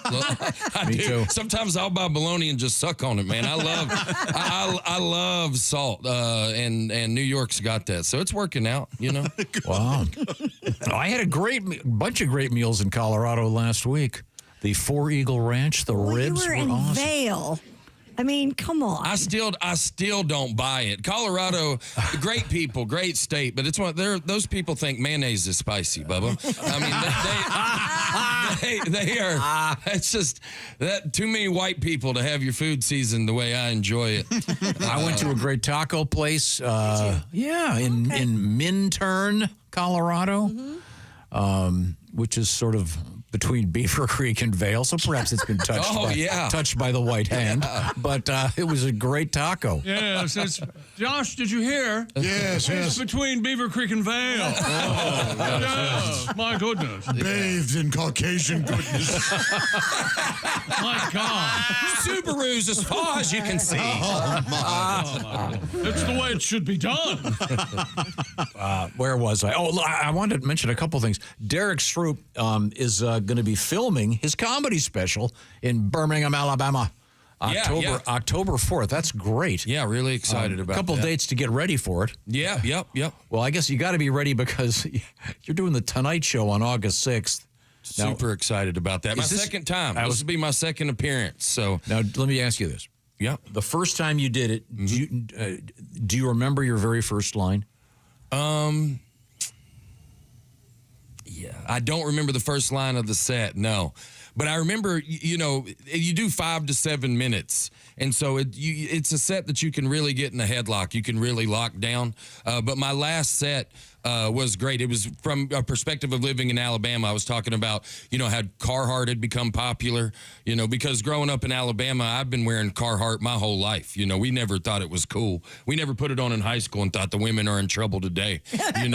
Me too. Sometimes I'll buy bologna and just suck on it, man. I love salt. And New York's got that. So it's working out, you know. Wow. I had a bunch of great meals in Colorado last week. The Four Eagle Ranch, the ribs you were were in awesome. Vail. I mean, come on. I still don't buy it. Colorado, great people, great state, but it's those people think mayonnaise is spicy, Bubba. I mean, they are. It's just that too many white people to have your food seasoned the way I enjoy it. I went to a great taco place. In Minturn, Colorado, which is sort of between Beaver Creek and Vail, so perhaps it's been touched by the white hand. But it was a great taco. Yes, Josh, did you hear? Yes. It's between Beaver Creek and Vail. My goodness. Bathed in Caucasian goodness. My God. Subarus as far as you can see. That's the way it should be done. Where was I? Oh, I wanted to mention a couple things. Derrick Stroup is going to be filming his comedy special in Birmingham, Alabama, October 4th. That's great. Yeah, really excited about it. A couple dates to get ready for it. Yeah, yep. Well, I guess you got to be ready because you're doing the Tonight Show on August 6th. Super excited about that. Second time. This will be my second appearance. So now let me ask you this. Yeah. The first time you did it, do you remember your very first line? Yeah, I don't remember the first line of the set, no. But I remember, you do 5 to 7 minutes. And so it's a set that you can really get in a headlock. You can really lock down. But my last set was great. It was from a perspective of living in Alabama. I was talking about, how Carhartt had become popular, because growing up in Alabama, I've been wearing Carhartt my whole life. We never thought it was cool. We never put it on in high school and thought the women are in trouble today, and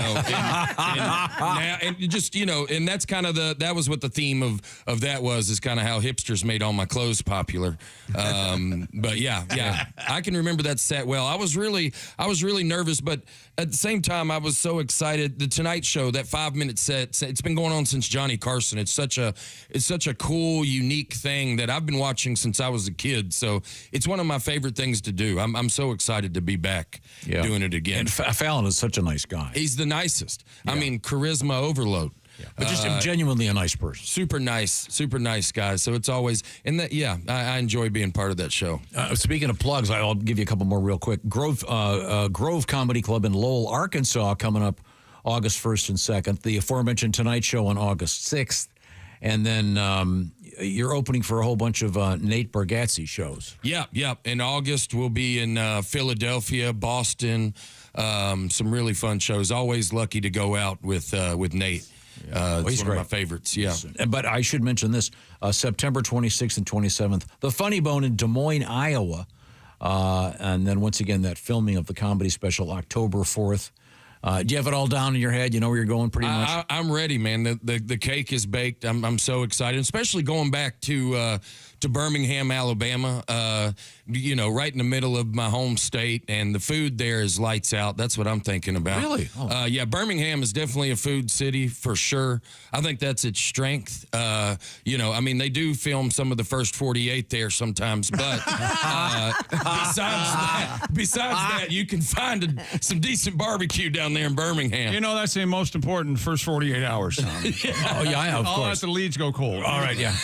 that's kind of that was what the theme of that was, is kind of how hipsters made all my clothes popular. But yeah, I can remember that set well. I was really nervous, but at the same time, I was so excited. The Tonight Show, that 5-minute set, it's been going on since Johnny Carson. It's such a cool, unique thing that I've been watching since I was a kid. So it's one of my favorite things to do. I'm so excited to be back doing it again. And Fallon is such a nice guy. He's the nicest. Yeah. I mean, charisma overload. Yeah. But just genuinely a nice person. Super nice guy. So it's always, and that, I enjoy being part of that show. Speaking of plugs, I'll give you a couple more real quick. Grove Comedy Club in Lowell, Arkansas, coming up August 1st and 2nd. The aforementioned Tonight Show on August 6th. And then you're opening for a whole bunch of Nate Bargatze shows. Yeah. In August, we'll be in Philadelphia, Boston, some really fun shows. Always lucky to go out with Nate. He's one of my favorites, yeah. But I should mention this, September 26th and 27th, the Funny Bone in Des Moines, Iowa. And then once again, that filming of the comedy special, October 4th. Do you have it all down in your head? You know where you're going pretty much? I'm ready, man. The cake is baked. I'm so excited, especially going back to to Birmingham, Alabama, right in the middle of my home state, and the food there is lights out. That's what I'm thinking about. Really? Oh. Yeah, Birmingham is definitely a food city for sure. I think that's its strength. They do film some of the first 48 there sometimes, but besides that, you can find some decent barbecue down there in Birmingham. That's the most important first 48 hours, Tom. Oh, yeah, of I'll course. let the leads go cold. All right, yeah.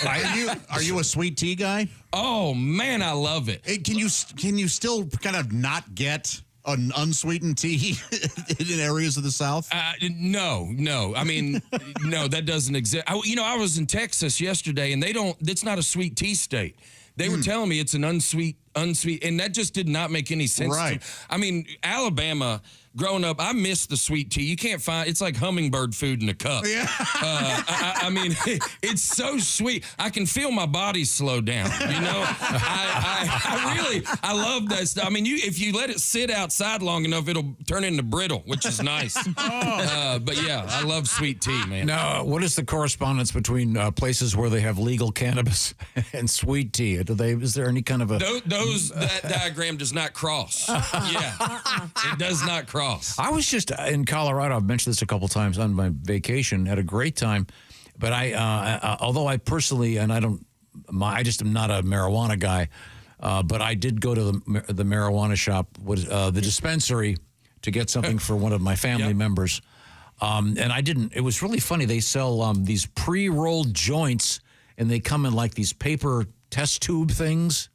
Are you a sweet tea guy? Oh, man, I love it. Hey, can you still kind of not get an unsweetened tea in areas of the South? No. I mean, no, that doesn't exist. I was in Texas yesterday, and it's not a sweet tea state. They were telling me it's an unsweet, and that just did not make any sense. Right. I mean, Alabama, growing up, I miss the sweet tea. You can't find, it's like hummingbird food in a cup. Yeah. I mean, it's so sweet. I can feel my body slow down, I love that stuff. I mean, if you let it sit outside long enough, it'll turn into brittle, which is nice. But yeah, I love sweet tea, man. Now, what is the correspondence between places where they have legal cannabis and sweet tea? Is there any kind of a... That diagram does not cross. Yeah, it does not cross. I was just in Colorado. I've mentioned this a couple times on my vacation. Had a great time, but although I personally, and I just am not a marijuana guy, but I did go to the marijuana shop, the dispensary, to get something for one of my family members, and I didn't. It was really funny. They sell these pre-rolled joints, and they come in like these paper test tube things.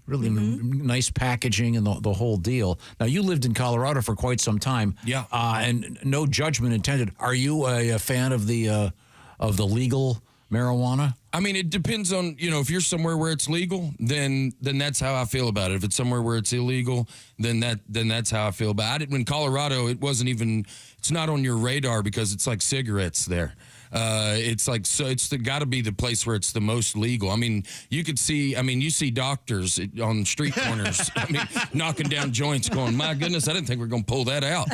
Really nice packaging and the whole deal. Now, you lived in Colorado for quite some time. Yeah. And no judgment intended. Are you a fan of the legal marijuana? I mean, it depends on, if you're somewhere where it's legal, then that's how I feel about it. If it's somewhere where it's illegal, then that's how I feel about it. In Colorado, it's not on your radar because it's like cigarettes there. It's got to be the place where it's the most legal. I mean, you see doctors on street corners, knocking down joints going, my goodness, I didn't think we were going to pull that out,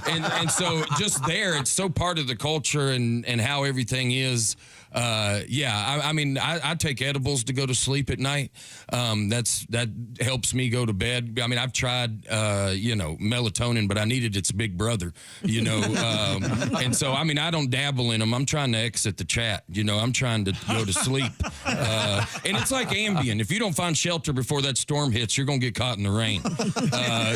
and so just there, it's so part of the culture and how everything is. I take edibles to go to sleep at night. That helps me go to bed. I mean, I've tried, melatonin, but I needed its big brother, and so, I don't dabble in them. I'm trying to exit the chat. I'm trying to go to sleep. And it's like Ambien. If you don't find shelter before that storm hits, you're going to get caught in the rain.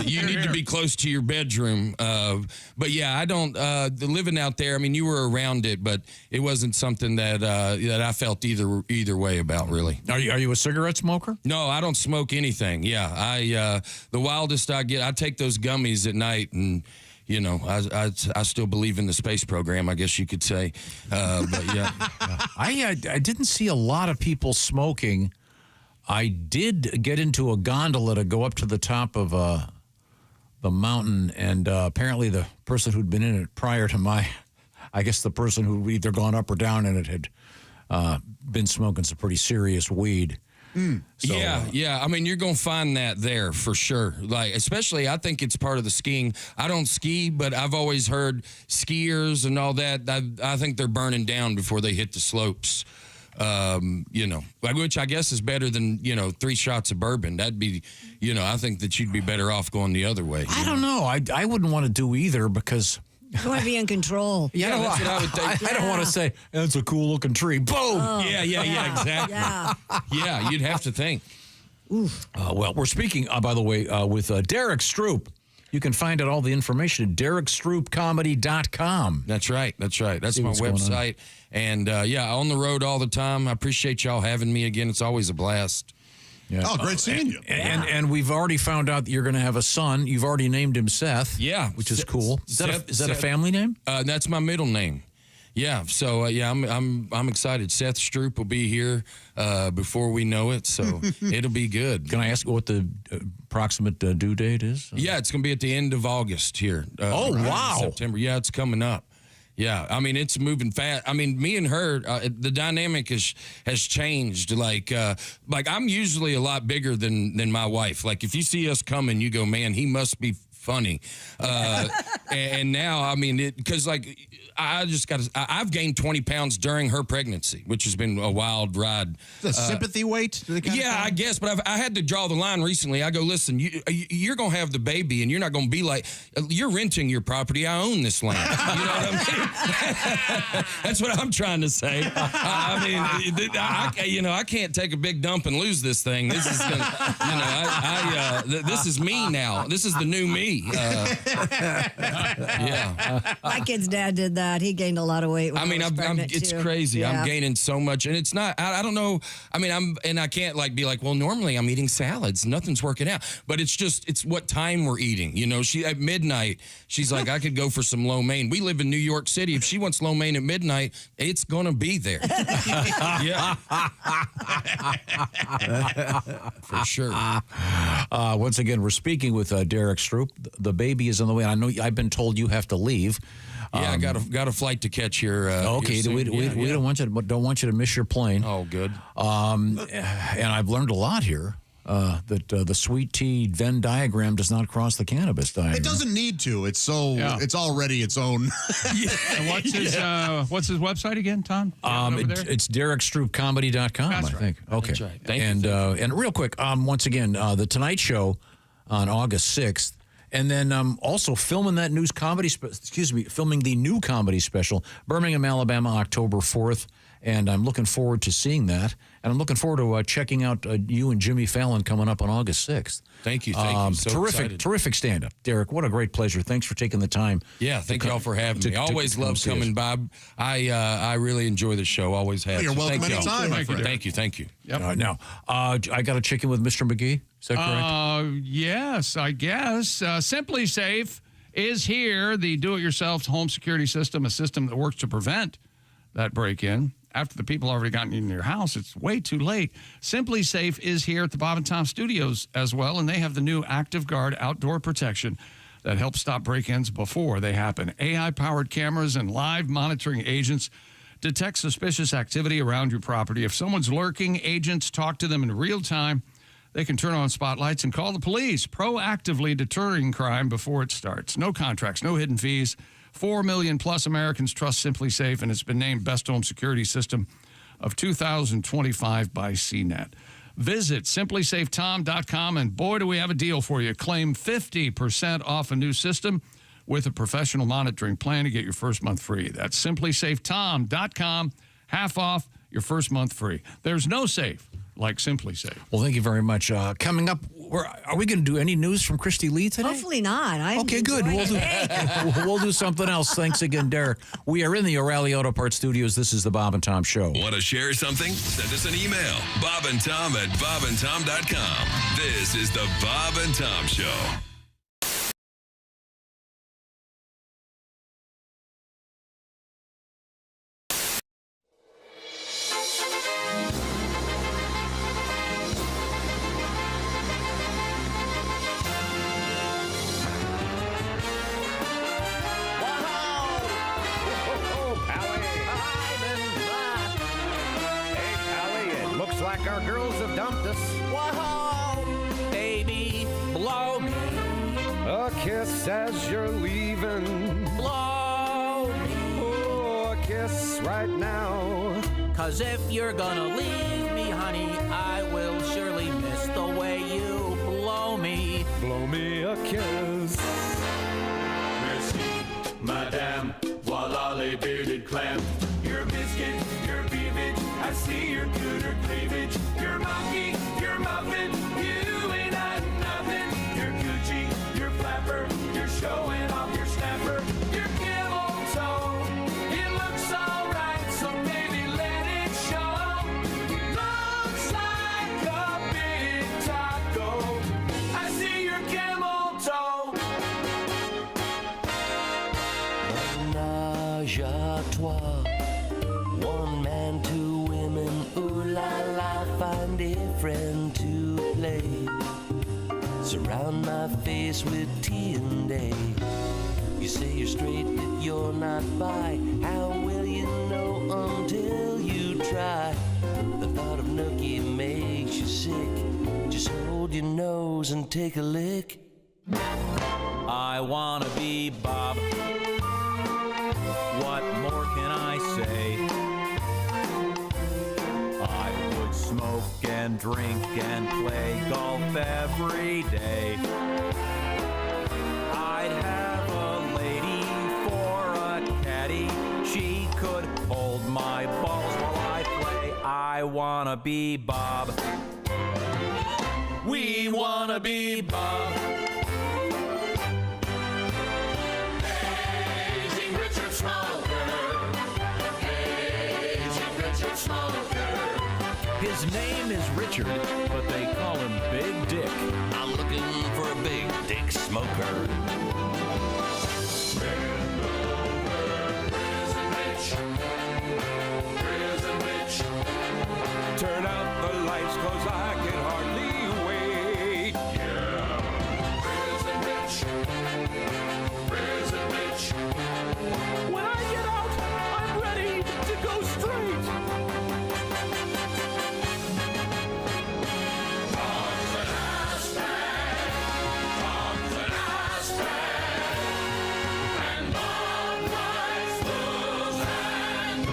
You need to be close to your bedroom. But yeah, I don't, living out there, you were around it, but it wasn't something that I felt either way about, really. Are you a cigarette smoker? No, I don't smoke anything. Yeah, the wildest I get, I take those gummies at night, and I still believe in the space program, I guess you could say. But yeah, I didn't see a lot of people smoking. I did get into a gondola to go up to the top of the mountain, and apparently the person who'd been in it prior to I guess the person who'd either gone up or down in it had been smoking some pretty serious weed. So, yeah. You're going to find that there for sure. Like, especially, I think it's part of the skiing. I don't ski, but I've always heard skiers and all that. I think they're burning down before they hit the slopes. Which I guess is better than 3 shots of bourbon. That'd be, I think that you'd be better off going the other way. I don't know. I wouldn't want to do either because. You want to be in control. Yeah, that's what I would think. I don't want to say, that's a cool looking tree. Boom! Oh. Yeah, exactly. Yeah, you'd have to think. Well, we're speaking, by the way, with Derrick Stroup. You can find out all the information at DerrickStroupComedy.com. That's right. That's my website. And, on the road all the time. I appreciate y'all having me again. It's always a blast. Yeah. Oh, great seeing you. And we've already found out that you're going to have a son. You've already named him Seth. Yeah. Which is cool. Is that a family name? That's my middle name. Yeah. So, I'm excited. Seth Stroop will be here before we know it. So it'll be good. Can I ask what the approximate due date is? Yeah, it's going to be at the end of August here. Wow. September. Yeah, it's coming up. Yeah, it's moving fast. Me and her, the dynamic has changed. Like I'm usually a lot bigger than my wife. Like, if you see us coming, you go, man, he must be funny. And now, I mean, because like I've gained 20 pounds during her pregnancy, which has been a wild ride. The sympathy weight? Yeah, I guess. But I had to draw the line recently. I go, listen, you're going to have the baby, and you're not going to be like, you're renting your property. I own this land. You know what I mean? That's what I'm trying to say. I mean, I can't take a big dump and lose this thing. This is gonna, this is me now. This is the new me. My kid's dad did that. He gained a lot of weight. When I was pregnant, it's too. crazy. Yeah. I'm gaining so much, and it's not. I don't know. I mean, I can't like be like, well, normally I'm eating salads. Nothing's working out, but it's what time we're eating. You know, she at midnight, she's like, I could go for some lo mein. We live in New York City. If she wants lo mein at midnight, it's gonna be there. Yeah, for sure. Once again, we're speaking with Derrick Stroup. The baby is on the way. I know I've been told you have to leave. Yeah, I got a flight to catch here. Okay, we don't want you to miss your plane. Oh, good. And I've learned a lot here. That the sweet tea Venn diagram does not cross the cannabis diagram. It doesn't need to. It's it's already its own. And what's his website again, Tom? It's DerrickStroopComedy.com, I think. Okay. That's right. Thank you. And real quick, once again, the Tonight Show on August 6th. And then also filming that filming the new comedy special, Birmingham, Alabama, October 4th. And I'm looking forward to seeing that. And I'm looking forward to checking out you and Jimmy Fallon coming up on August 6th. Thank you. Thank you. So terrific stand-up. Derrick, what a great pleasure. Thanks for taking the time. Yeah, thank y'all for having me. Always love coming by. I really enjoy the show. Always have. You're welcome anytime, my friend. Thank you. Yep. Now, I got to check in with Mr. McGee. Is that correct? Yes, I guess. Simply Safe is here, the do-it-yourself home security system, a system that works to prevent that break-in. After the people already gotten in your house, it's way too late. Simply Safe is here at the Bob and Tom Studios as well, and they have the new Active Guard outdoor protection that helps stop break-ins before they happen. AI-powered cameras and live monitoring agents detect suspicious activity around your property. If someone's lurking, agents talk to them in real time. They can turn on spotlights and call the police, proactively deterring crime before it starts. No contracts, no hidden fees. 4 million plus Americans trust Simply Safe, and it's been named Best Home Security System of 2025 by CNET. Visit simplysafetom.com, and boy, do we have a deal for you. Claim 50% off a new system with a professional monitoring plan to get your first month free. That's simplysafetom.com, half off your first month free. There's no safe like Simply Safe. Well, thank you very much. Coming up, are we going to do any news from Christy Lee today? Hopefully not. Okay, good. We'll do something else. Thanks again, Derrick. We are in the O'Reilly Auto Parts Studios. This is the Bob and Tom Show. Want to share something? Send us an email. bobandtom@bobandtom.com. This is the Bob and Tom Show. Like our girls have dumped us. Whoa, baby, blow me a kiss as you're leaving. Blow me a kiss right now. 'Cause if you're gonna leave me, honey, I will surely miss the way you blow me. Blow me a kiss. Merci, madame, voila les bearded clam. Your biscuit, your beavage, I see your cooter cleavage. Your monkey, your muffin, you ain't had nothing. Your Gucci, your flapper, you're showing off your snapper. Your camel toe, it looks alright, so baby let it show. Looks like a big taco. I see your camel toe. Menage à trois. One man, two women, ooh la la, find a friend to play. Surround my face with tea and day. You say you're straight, but you're not bi. How will you know until you try? The thought of nookie makes you sick. Just hold your nose and take a lick. I wanna be Bob. What more can I say? I would smoke and drink and play golf every day. I'd have a lady for a caddy. She could hold my balls while I play. I wanna be Bob. We wanna be Bob. Aging Richard Smoker. Aging Richard Smoker. His name is Richard, but they call him Big Dick. I'm looking for a big dick smoker. Turn out the lights, 'cause I can hardly wait. Yeah. Prison Rich. When I get out, I'm ready to go straight. Bombs and ashtray. And Bob likes blues and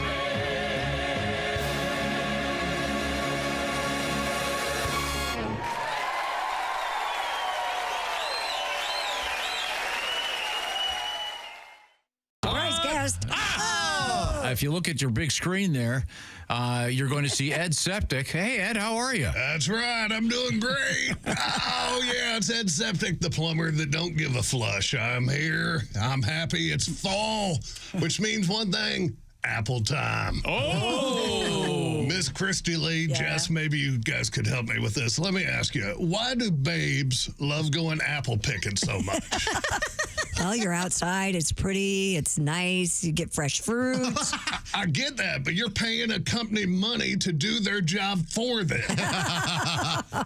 Surprise guest. If you look at your big screen there, you're going to see Ed Septic. Hey, Ed, how are you? That's right. I'm doing great. Oh, yeah, it's Ed Septic, the plumber that don't give a flush. I'm here. I'm happy. It's fall, which means one thing. Apple time. Oh! Miss Christy Lee, Jess, maybe you guys could help me with this. Let me ask you, why do babes love going apple picking so much? Well, you're outside. It's pretty. It's nice. You get fresh fruit. I get that, but you're paying a company money to do their job for them.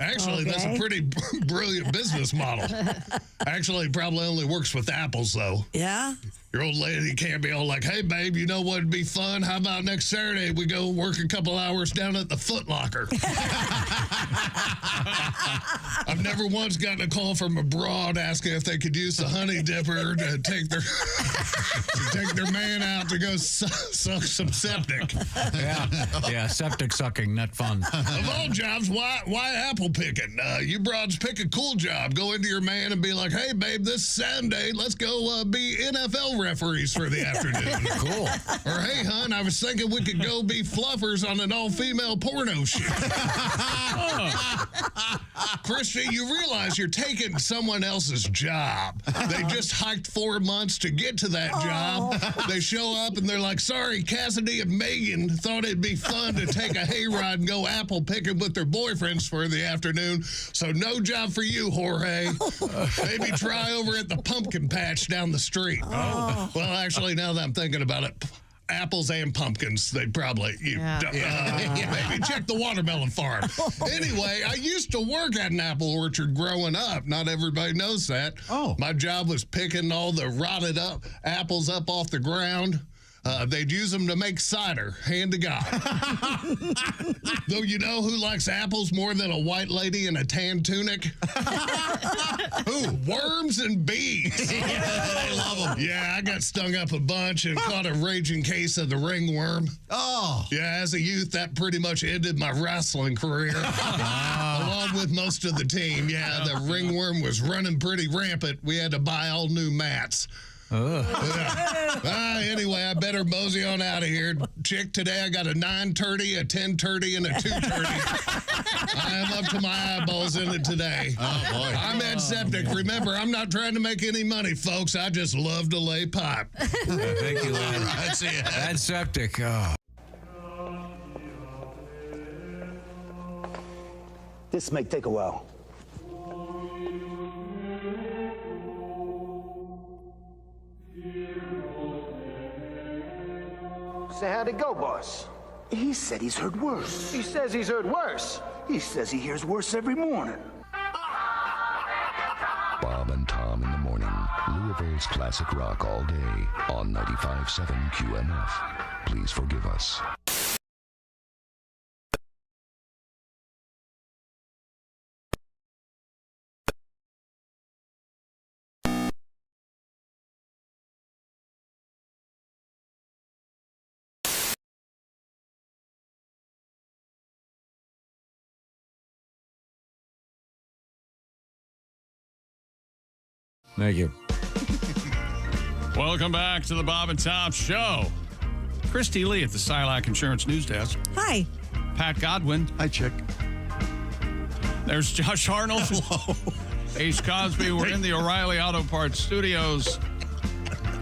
Actually, that's a pretty brilliant business model. Actually, it probably only works with apples, though. Yeah? Your old lady can't be all like, hey, babe, you know what'd be fun? How about next Saturday we go work a couple hours down at the Foot Locker? I've never once gotten a call from abroad asking if they could use the honey dipper to take their man out to go suck some septic. Yeah, septic sucking, not fun. Of all jobs, why apple picking? You broads pick a cool job. Go into your man and be like, hey, babe, this Sunday, let's go be NFL referees for the afternoon. Cool. Or, hey, hon, I was thinking we could go be fluffers on an all-female porno shoot. Christy, you realize you're taking someone else's job. They just hiked 4 months to get to that job. They show up and they're like, sorry, Cassidy and Megan thought it'd be fun to take a hayride and go apple picking with their boyfriends for the afternoon. So no job for you, Jorge. Maybe try over at the pumpkin patch down the street. Well, actually, now that I'm thinking about it, apples and pumpkins, they'd probably, maybe check the watermelon farm. Anyway, I used to work at an apple orchard growing up. Not everybody knows that. My job was picking all the rotted up apples up off the ground. They'd use them to make cider, hand to God. Though you know who likes apples more than a white lady in a tan tunic? Who? Worms and bees. They love them. Yeah, I got stung up a bunch and caught a raging case of the ringworm. Yeah, as a youth, that pretty much ended my wrestling career. Along with most of the team. Yeah, the ringworm was running pretty rampant. We had to buy all new mats. Anyway, I better mosey on out of here. Chick, today I got a 9:30, a 10:30, and a 2:30. I am up to my eyeballs in it today. Oh, boy. I'm Ed Septic. Remember, I'm not trying to make any money, folks. I just love to lay pipe. Thank you, Ed. That's it. Ed Septic. Oh. This may take a while. Say, how'd it go, boss? He said he's heard worse. He says he's heard worse. He says he hears worse every morning. Bob and Tom in the morning. Louisville's classic rock all day on 95.7 QMF. Please forgive us. Thank you. Welcome back to the Bob and Tom Show. Christy Lee at the Silac Insurance News Desk. Hi. Pat Godwin. Hi, Chick. There's Josh Arnold. Hello. Ace Cosby. We're in the O'Reilly Auto Parts studios.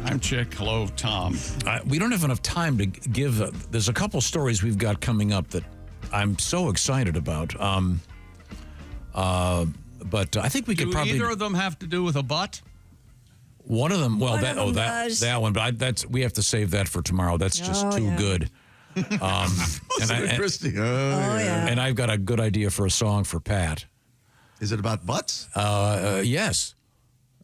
I'm Chick. Hello, Tom. We don't have enough time to give. There's a couple stories we've got coming up that I'm so excited about. But I think we could probably. Do either of them have to do with a butt? One of them. Well, One that of them does. that one. But we have to save that for tomorrow. That's just too good. Christy. yeah. And I've got a good idea for a song for Pat. Is it about butts? Yes.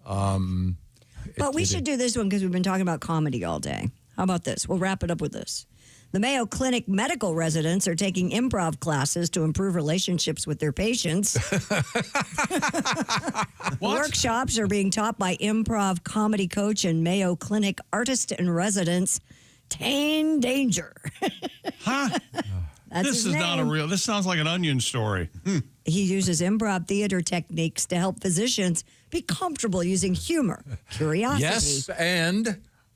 But we should do this one because we've been talking about comedy all day. How about this? We'll wrap it up with this. The Mayo Clinic medical residents are taking improv classes to improve relationships with their patients. Workshops are being taught by improv comedy coach and Mayo Clinic artist in residence, Tane Danger. Huh? That's This his is not a name. real. This sounds like an Onion story. He uses improv theater techniques to help physicians be comfortable using humor, curiosity, Yes,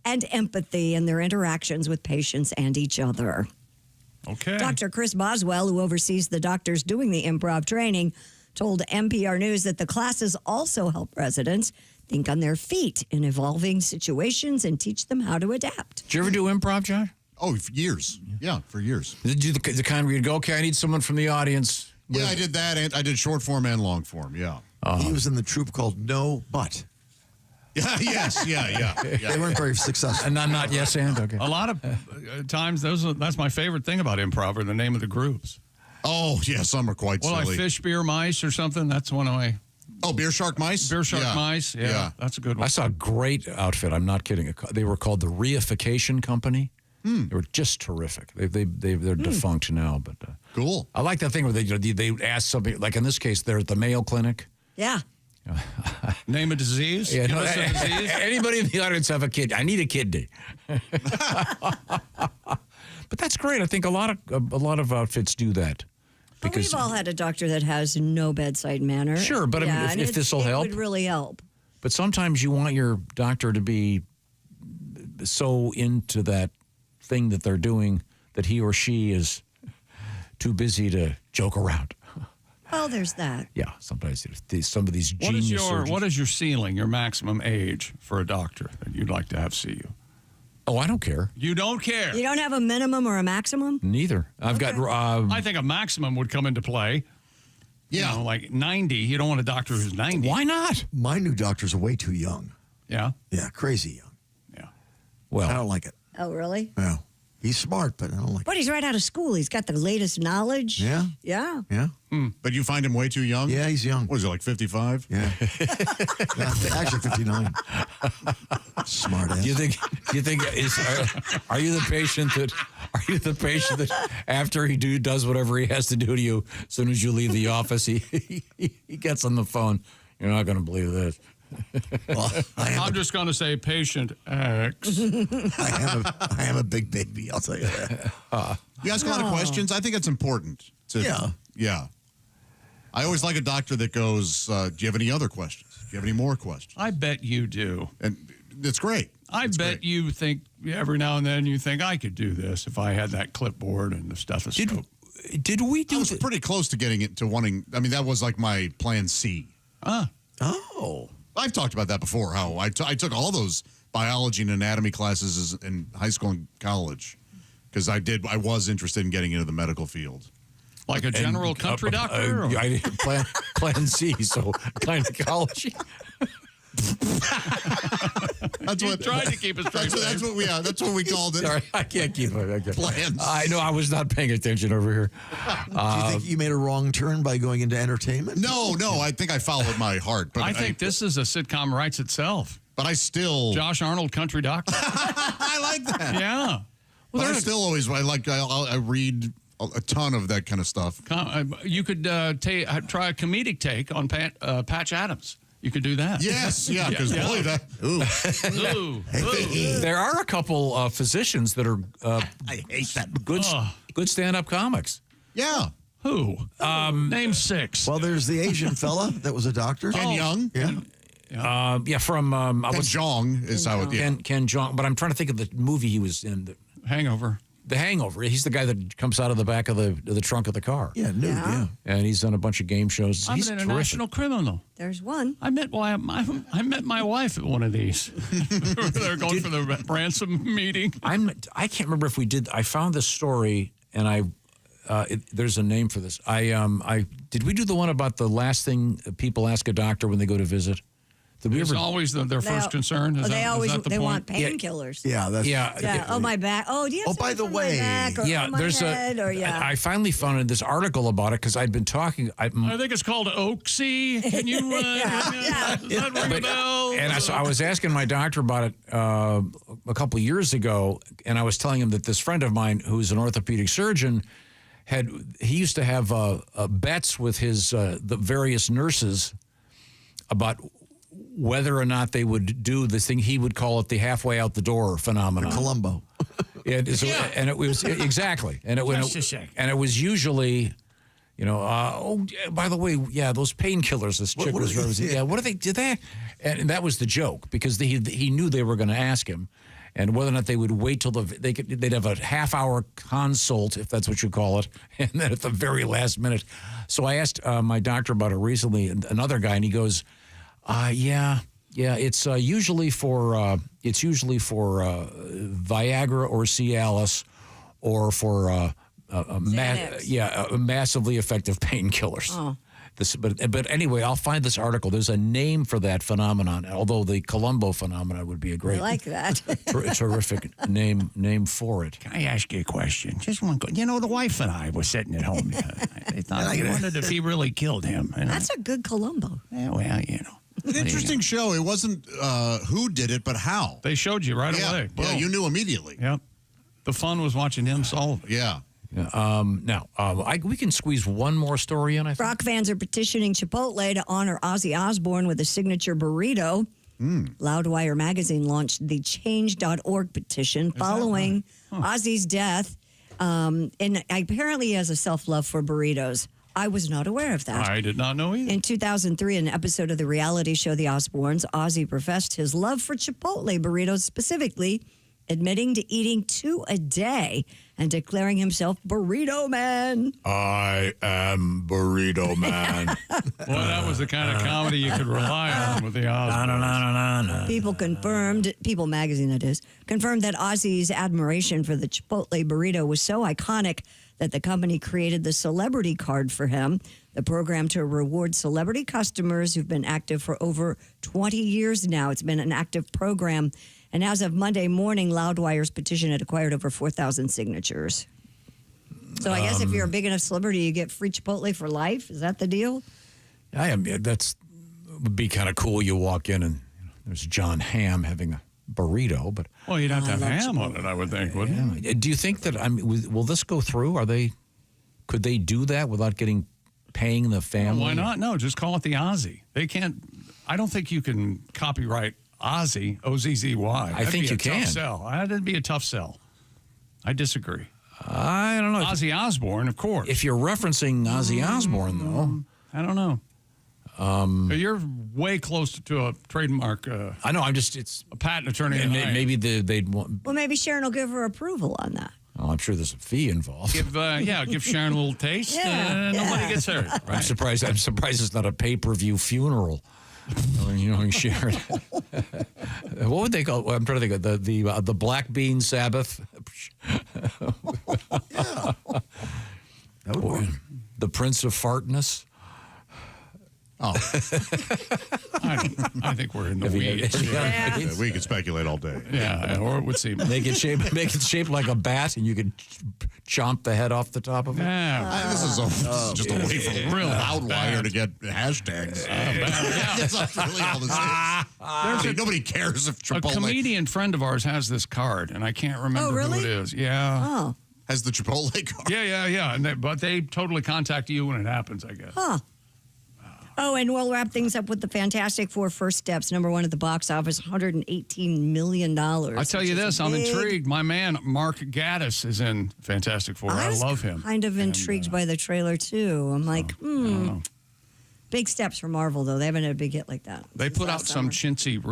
and empathy in their interactions with patients and each other. Okay. Dr. Chris Boswell, who oversees the doctors doing the improv training, told NPR News that the classes also help residents think on their feet in evolving situations and teach them how to adapt. Did you ever do improv, Josh? Oh, for years. Yeah, for years. Did you the kind where you'd go, okay, I need someone from the audience? Yeah, I did that. And I did short form and long form. Yeah. He was in the troupe called No But. Yeah. Yes. Yeah. They weren't very successful. And not yes and? Okay. A lot of times, that's my favorite thing about improv, are the name of the groups. Oh, yeah, some are quite Well, silly. like Fish, Beer, Mice or something. That's one of my... Oh, Beer Shark Mice? Beer Shark Yeah. Mice. Yeah, that's a good one. I saw a great outfit. I'm not kidding. They were called the Reification Company. They were just terrific. They're defunct now, but cool. I like that thing where they ask something, like in this case, they're at the Mayo Clinic. Yeah. Name a disease? Yeah, Give no, us a disease? anybody in the audience have a kid? I need a kidney. But that's great. I think a lot of outfits do that. But we've all had a doctor that has no bedside manner. Sure, but I mean, and if this will help. It would really help. But sometimes you want your doctor to be so into that thing that they're doing that he or she is too busy to joke around. Well, there's that. Yeah, sometimes some of these genius surgeons. What is your ceiling, your maximum age for a doctor that you'd like to have see you? Oh, I don't care. You don't care? You don't have a minimum or a maximum? Neither. I've got. I think a maximum would come into play. Yeah. You know, like 90. You don't want a doctor who's 90. Why not? My new doctor's way too young. Yeah? Yeah, crazy young. Yeah. Well, I don't like it. Oh, really? Yeah. He's smart, but I don't like But he's right out of school. He's got the latest knowledge. Yeah. Yeah. it. Yeah. But you find him way too young? Yeah, he's young. What is it, like 55? Yeah. Actually, 59. Smart ass. Do you think are you the patient that after he does whatever he has to do to you, as soon as you leave the office, he gets on the phone. You're not going to believe this. Well, I'm just going to say patient X. I am a big baby, I'll tell you that. You ask a lot of questions. I think it's important. Yeah. I always like a doctor that goes, do you have any other questions? Do you have any more questions? I bet you do. And it's great. I bet you think every now and then you think I could do this if I had that clipboard and the stethoscope. Did we do I was pretty close to getting it to wanting, I mean, that was like my plan C. Oh. I've talked about that before, how I took all those biology and anatomy classes in high school and college because I was interested in getting into the medical field. Like a general country doctor? I didn't plan C, so gynecology. That's what tried to keep us straight. That's what we called it. Sorry, I can't keep it. Plans. I know I was not paying attention over here. Do you think you made a wrong turn by going into entertainment? No. I think I followed my heart. But I think this is a sitcom writes itself. But I still Josh Arnold, country doctor. I like that. Yeah. Well, I still always I read a ton of that kind of stuff. You could try a comedic take on Patch Adams. You could do that. Yes, yeah, because boy, that. Ooh. There are a couple physicians that are I hate that. good stand-up comics. Yeah. Who? Name 6. Well, there's the Asian fella that was a doctor. Ken Young. Yeah. from Ken Jeong is how it. Yeah. Ken Jeong, but I'm trying to think of the movie he was in. Hangover. The Hangover. He's the guy that comes out of the back of the trunk of the car. Yeah, nude, yeah. And he's done a bunch of game shows. I'm He's an terrific. international criminal. There's one. I met my wife at one of these. They're going for the ransom meeting. I can't remember if we did. I found this story, and there's a name for this. Did we do the one about the last thing people ask a doctor when they go to visit? It's always their first concern. Is that the point? Want painkillers. Yeah, that's Oh, my back. Oh, do you have by the something for way, my back or on my head? I finally found this article about it because I'd been talking. I think it's called Oxy. Can you does that ring a bell? And so I was asking my doctor about it a couple of years ago, and I was telling him that this friend of mine, who's an orthopedic surgeon, he used to have bets with the various nurses about whether or not they would do this thing. He would call it the halfway out the door phenomenon. Columbo. And it was exactly. And it was usually, by the way, those painkillers this chick was referencing. Yeah, what do they did that? And that was the joke because he knew they were going to ask him, and whether or not they would wait till they'd have a half-hour consult, if that's what you call it, and then at the very last minute. So I asked my doctor about it recently, another guy, and he goes, it's usually for Viagra or Cialis, or for massively effective painkillers. Oh. But anyway, I'll find this article. There's a name for that phenomenon, although the Columbo phenomenon would be a great, I like that. terrific name for it. Can I ask you a question? Just one. The wife and I were sitting at home. I wondered if he really killed him. That's a good Columbo. Yeah, well, An interesting show. It wasn't who did it, but how. They showed you right away. Yeah, you knew immediately. Yep. The fun was watching him solve it. Yeah. We can squeeze one more story in, I think. Rock fans are petitioning Chipotle to honor Ozzy Osbourne with a signature burrito. Loudwire magazine launched the change.org petition following Ozzy's death. And apparently he has a self-love for burritos. I was not aware of that. I did not know either. In 2003, in an episode of the reality show The Osbournes, Ozzy professed his love for Chipotle burritos specifically, admitting to eating 2 a day and declaring himself Burrito Man. I am Burrito Man. Well, that was the kind of comedy you could rely on with the Osbournes. People magazine that is, confirmed that Ozzy's admiration for the Chipotle burrito was so iconic that the company created the celebrity card for him, the program to reward celebrity customers who've been active for over 20 years now. It's been an active program. And as of Monday morning, Loudwire's petition had acquired over 4,000 signatures. So I guess if you're a big enough celebrity, you get free Chipotle for life. Is that the deal? That would be kind of cool. You walk in and there's John Hamm having a burrito, but well, you'd have to have ham on it, I would think, wouldn't you? Do you think that will this go through? Could they do that without paying the family? Well, why not? No, just call it the Ozzy. They can't. I don't think you can copyright Ozzy, O-Z-Z-Y. I think you can. That'd be a tough sell. I disagree. I don't know. Ozzy Osbourne, of course. If you're referencing Ozzy Osbourne, though. I don't know. You're way close to a trademark. I know. It's a patent attorney. Maybe they'd want. Well, maybe Sharon will give her approval on that. Oh, I'm sure there's a fee involved. Give Sharon a little taste. Nobody gets hurt. Right? I'm surprised it's not a pay-per-view funeral. Sharon. What would they call? I'm trying to think of the Black Bean Sabbath. Yeah. That would work. The Prince of Fartness. Oh, I think we're in the weeds. Yeah, we could speculate all day. Yeah, or it would seem make it shaped like a bat, and you could chomp the head off the top of it. Yeah, this is just a way from real outlier to get hashtags. That's not really all this is. Nobody cares if Chipotle. A comedian friend of ours has this card, and I can't remember who it is. Yeah. Oh. Has the Chipotle card? Yeah. But they totally contact you when it happens, I guess. Huh. Oh, and we'll wrap things up with the Fantastic Four First Steps, #1 at the box office, $118 million. I tell you this, I'm intrigued. My man, Mark Gatiss, is in Fantastic Four. I love him. Kind of intrigued by the trailer, too. I'm like, big Big steps for Marvel, though. They haven't had a big hit like that. They put out some chintzy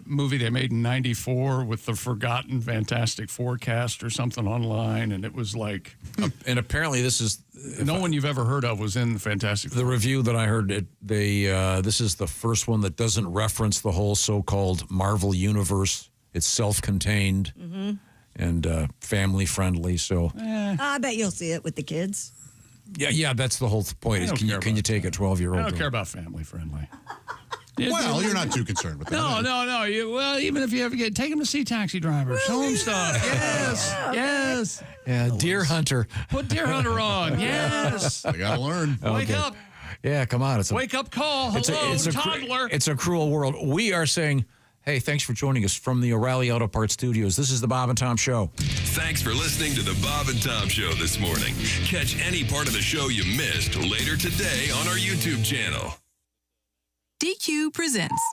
movie they made in '94 with the Forgotten Fantastic Four cast or something online, and it was like... and apparently this is... No one you've ever heard of was in the Fantastic Four. The review that I heard, this is the first one that doesn't reference the whole so-called Marvel universe. It's self-contained and family-friendly, so... I bet you'll see it with the kids. Yeah, that's the whole point. Is can you take a 12-year-old? I don't care about family-friendly. Well, you're not too concerned with that. No. Even if you ever take them to see Taxi Driver, show them stuff. Yes. Yeah, Deer Hunter. Put Deer Hunter on. Yes. They got to learn. Wake up. Yeah, come on. Wake up call. Hello, toddler. It's a cruel world. We are saying... Hey, thanks for joining us from the O'Reilly Auto Parts Studios. This is the Bob and Tom Show. Thanks for listening to the Bob and Tom Show this morning. Catch any part of the show you missed later today on our YouTube channel. DQ presents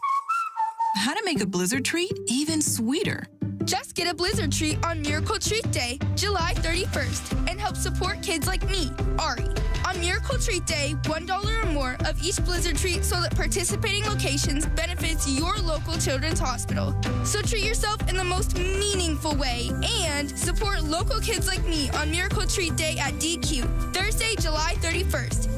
how to make a Blizzard treat even sweeter. Just get a Blizzard treat on Miracle Treat Day, July 31st, and help support kids like me, Ari. On Miracle Treat Day, $1 or more of each Blizzard treat sold at participating locations benefits your local children's hospital. So treat yourself in the most meaningful way and support local kids like me on Miracle Treat Day at DQ, Thursday, July 31st.